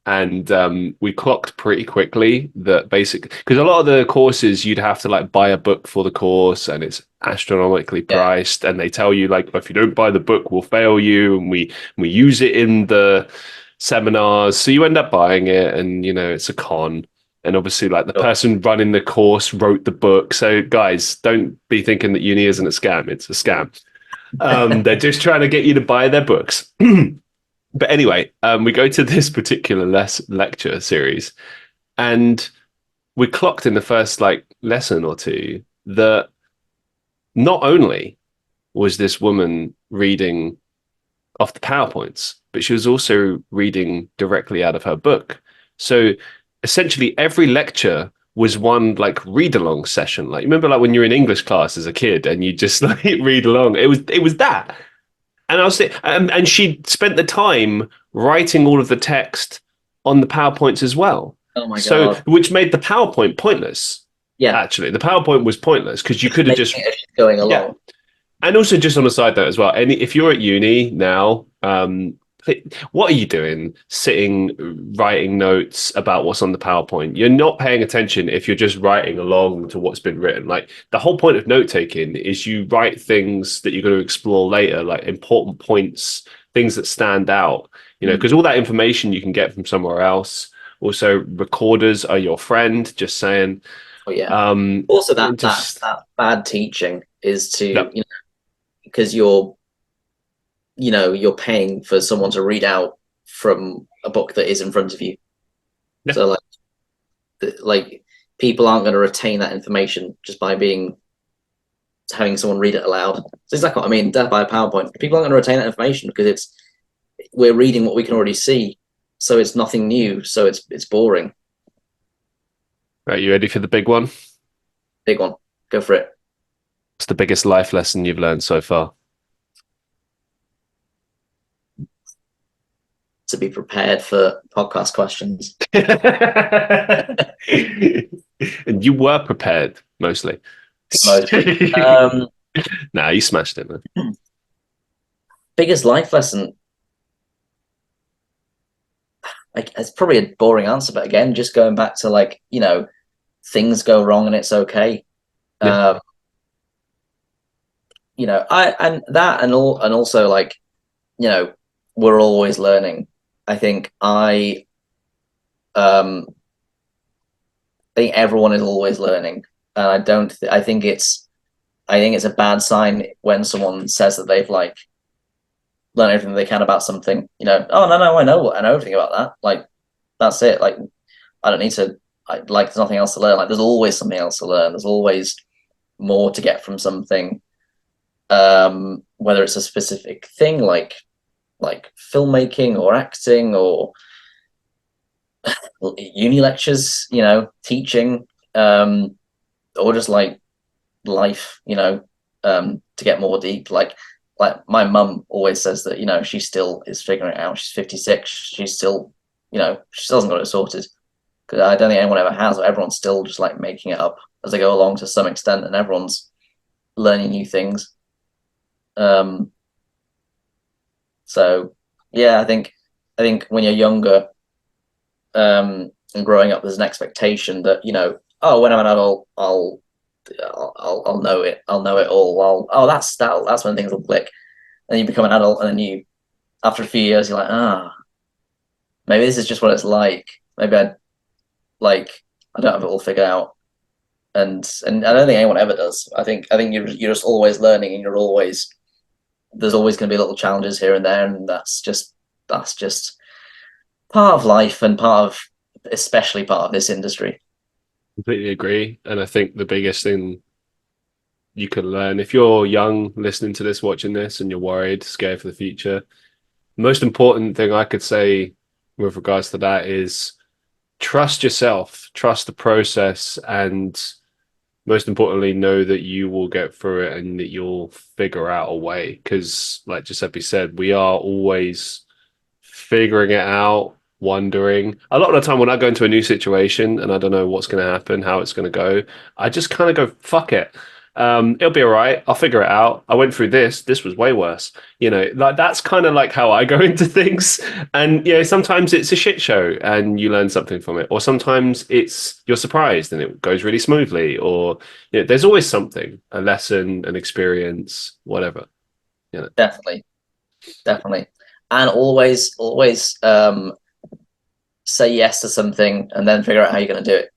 And we clocked pretty quickly that basically, because a lot of the courses you'd have to like buy a book for the course and it's astronomically priced, and they tell you like, if you don't buy the book, we'll fail you, and we use it in the seminars, so you end up buying it, and it's a con. And obviously, like the person running the course wrote the book. So guys, don't be thinking that uni isn't a scam. It's a scam. They're just trying to get you to buy their books. But anyway, we go to this particular lecture series, and we clocked in the first like lesson or two that not only was this woman reading off the PowerPoints, but she was also reading directly out of her book. So essentially every lecture was one like read along session. Like, remember like when you're in English class as a kid and you just like read along? It was that. And I was and she spent the time writing all of the text on the PowerPoints as well. Oh my So, God. which made the PowerPoint pointless. Yeah. Actually, the PowerPoint was pointless because you could have just going along. And also, just on a side note as well, if you're at uni now, what are you doing? Sitting, writing notes about what's on the PowerPoint. You're not paying attention if you're just writing along to what's been written. Like, the whole point of note taking is you write things that you're going to explore later, like important points, things that stand out. Because all that information you can get from somewhere else. Also, recorders are your friend. Just saying. Oh yeah. Also, that bad teaching is to because you're paying for someone to read out from a book that is in front of you. Yeah. So like people aren't going to retain that information just by having someone read it aloud. So exactly what I mean. Death by a PowerPoint. People aren't going to retain that information because we're reading what we can already see. So it's nothing new. So it's boring. Right, you ready for the big one? Big one. Go for it. What's the biggest life lesson you've learned so far? To be prepared for podcast questions. And you were prepared, mostly. Nah, you smashed it, man. Biggest life lesson. like, it's probably a boring answer, but again, just going back to like, things go wrong and it's okay. Yeah. Um, I and that and also like, you know, we're always learning. I think um I think everyone is always learning. And I think it's a bad sign when someone says that they've like learned everything they can about something. Oh no, I know everything about that. Like that's it. Like I don't need to. There's nothing else to learn. Like there's always something else to learn. There's always more to get from something. Whether it's a specific thing like filmmaking or acting or uni lectures, teaching, or just like life, to get more deep. Like my mum always says that, she still is figuring it out. She's 56. She's still, she still hasn't got it sorted. Because I don't think anyone ever has. Everyone's still just like making it up as they go along to some extent, and everyone's learning new things. Um, so yeah, I think when you're younger, and growing up, there's an expectation that oh, when I'm an adult, I'll know it. I'll know it all. That's when things will click. Then you become an adult, and then after a few years, you're like, maybe this is just what it's like. Maybe I don't have it all figured out, and I don't think anyone ever does. I think you're just always learning, and there's always going to be little challenges here and there, and that's just part of life and especially part of this industry. Completely agree. And I think the biggest thing you can learn if you're young, listening to this, watching this, and you're worried, scared for the future, most important thing I could say with regards to that is trust yourself, trust the process, and most importantly, know that you will get through it and that you'll figure out a way. Because, like Giuseppe said, we are always figuring it out, wondering. A lot of the time, when I go into a new situation and I don't know what's going to happen, how it's going to go, I just kind of go, fuck it. It'll be all right. I'll figure it out. I went through this. This was way worse. Like that's kind of like how I go into things. And sometimes it's a shit show and you learn something from it, or sometimes it's you're surprised and it goes really smoothly, or there's always something, a lesson, an experience, whatever. Definitely, definitely, and always say yes to something and then figure out how you're going to do it.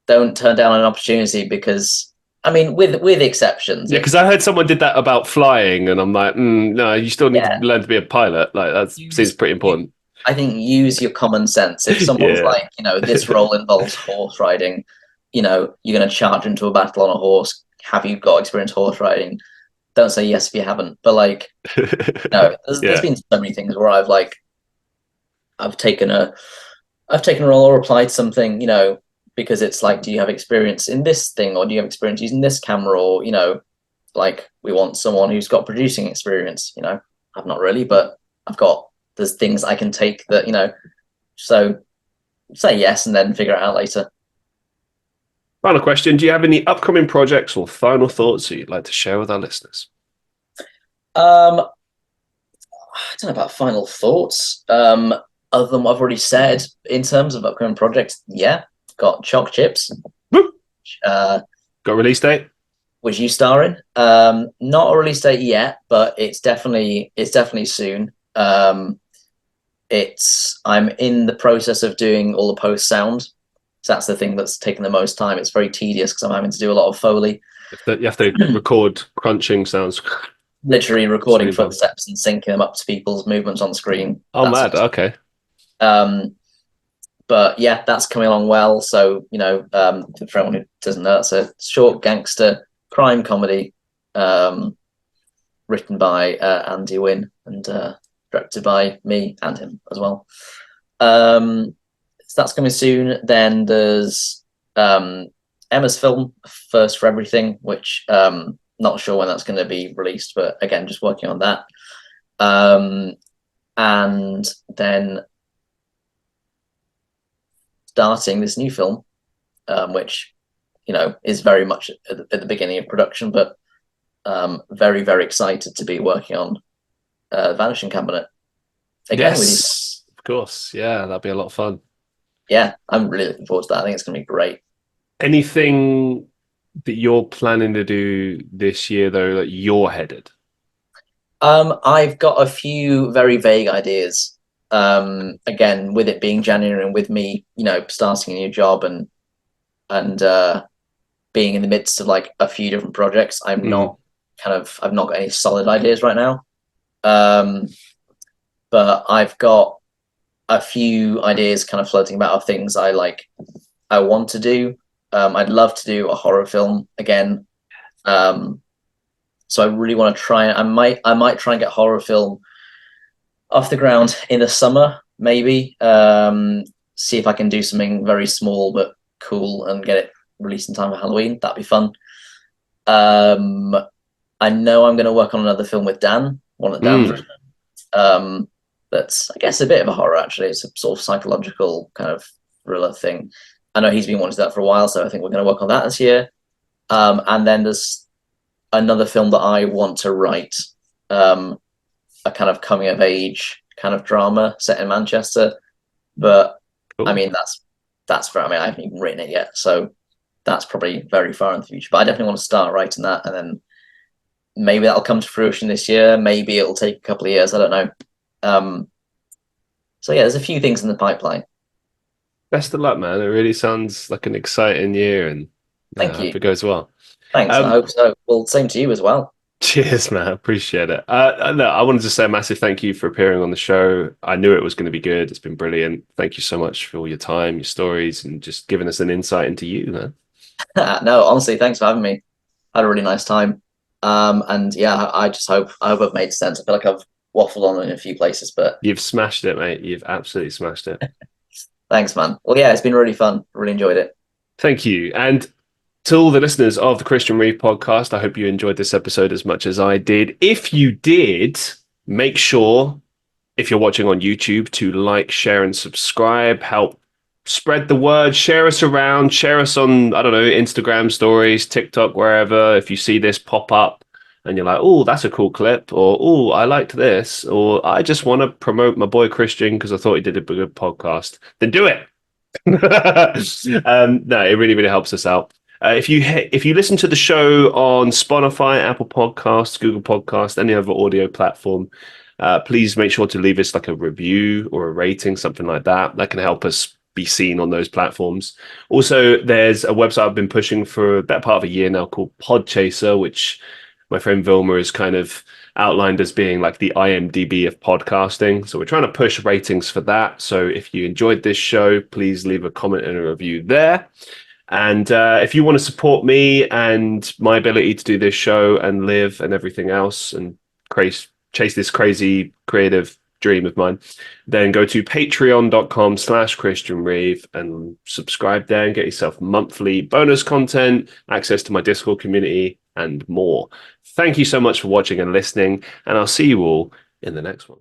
Don't turn down an opportunity because, I mean, with exceptions. Yeah, because I heard someone did that about flying, and I'm like, no, you still need to Yeah, learn to be a pilot. Like that seems use pretty you, important. I think use your common sense. If someone's Yeah. like, this role involves horse riding, you're going to charge into a battle on a horse. Have you got experience horse riding? Don't say yes if you haven't. But like, no, there's Yeah. been so many things where I've taken a role or applied something, because it's like, do you have experience in this thing, or do you have experience using this camera, or like we want someone who's got producing experience. I've not really, but there's things I can take that so say yes and then figure it out later. Final question: do you have any upcoming projects or final thoughts that you'd like to share with our listeners? I don't know about final thoughts. Other than what I've already said in terms of upcoming projects, yeah, got Choc Chips, Woo! uh, Got a release date? which you star in. Not a release date yet, but it's definitely soon. I'm in the process of doing all the post sound. So that's the thing that's taking the most time. It's very tedious because I'm having to do a lot of Foley, You have to record crunching sounds. literally recording Same time. footsteps and syncing them up to people's movements on screen. Oh, mad. Okay. Um, but yeah, that's coming along well. So, for anyone who doesn't know, it's a short gangster crime comedy, written by Andy Wynn and directed by me and him as well. So that's coming soon. Then there's Emma's film, First for Everything, which not sure when that's going to be released, but again, just working on that. And then starting this new film, which is very much at the beginning of production, but very, very excited to be working on Vanishing Cabinet again with you. Yes. Of course. Yeah, that'd be a lot of fun. Yeah, I'm really looking forward to that. I think it's going to be great. Anything that you're planning to do this year, though, that you're headed? I've got a few very vague ideas. Again, with it being January and with me, starting a new job and being in the midst of like a few different projects, Mm, I've not got any solid ideas right now. Um, but I've got a few ideas kind of floating about of things I want to do. I'd love to do a horror film again. Um, so I really want to try. I might try and get horror film off the ground in the summer, maybe. See if I can do something very small but cool and get it released in time for Halloween. That'd be fun. Um, I know I'm going to work on another film with Dan, one that Dan's mm, written. Um, that's I guess a bit of a horror actually. It's a sort of psychological kind of thriller thing. I know he's been wanting to do that for a while, so I think we're going to work on that this year. And then there's another film that I want to write, um, a kind of coming of age kind of drama set in Manchester. But I cool. mean, I haven't even written it yet, so that's probably very far in the future. But I definitely want to start writing that, and then maybe that'll come to fruition this year. Maybe it'll take a couple of years. I don't know. Um, so yeah, there's a few things in the pipeline. Best of luck, man. It really sounds like an exciting year, and I Thank hope you. it goes well. Thanks. I Um, hope so. Well, same to you as well. Cheers, man. Appreciate it. Look, I wanted to say a massive thank you for appearing on the show. I knew it was going to be good. It's been brilliant. Thank you so much for all your time, your stories, and just giving us an insight into you, man. No, honestly, thanks for having me. I had a really nice time. And yeah, I hope I've made sense. I feel like I've waffled on in a few places, but You've smashed it, mate. You've absolutely smashed it. thanks, man. Well, yeah, it's been really fun. Really enjoyed it. Thank you. And to all the listeners of the Christian Reeve podcast, I hope you enjoyed this episode as much as I did. If you did, make sure, if you're watching on YouTube, to like, share, and subscribe. Help spread the word. Share us around. Share us on, I don't know, Instagram stories, TikTok, wherever. If you see this pop up and you're like, oh, that's a cool clip, or oh, I liked this, or I just want to promote my boy Christian because I thought he did a good podcast, then do it. No, it really, really helps us out. If you listen to the show on Spotify, Apple Podcasts, Google Podcasts, any other audio platform, please make sure to leave us like a review or a rating, something like that. That can help us be seen on those platforms. Also, there's a website I've been pushing for a better part of a year now called Podchaser, which my friend Vilma has kind of outlined as being like the IMDb of podcasting. So we're trying to push ratings for that. So if you enjoyed this show, please leave a comment and a review there. And if you want to support me and my ability to do this show and live and everything else and chase this crazy creative dream of mine, then go to patreon.com/Christian Reeve and subscribe there and get yourself monthly bonus content, access to my Discord community, and more. Thank you so much for watching and listening, and I'll see you all in the next one.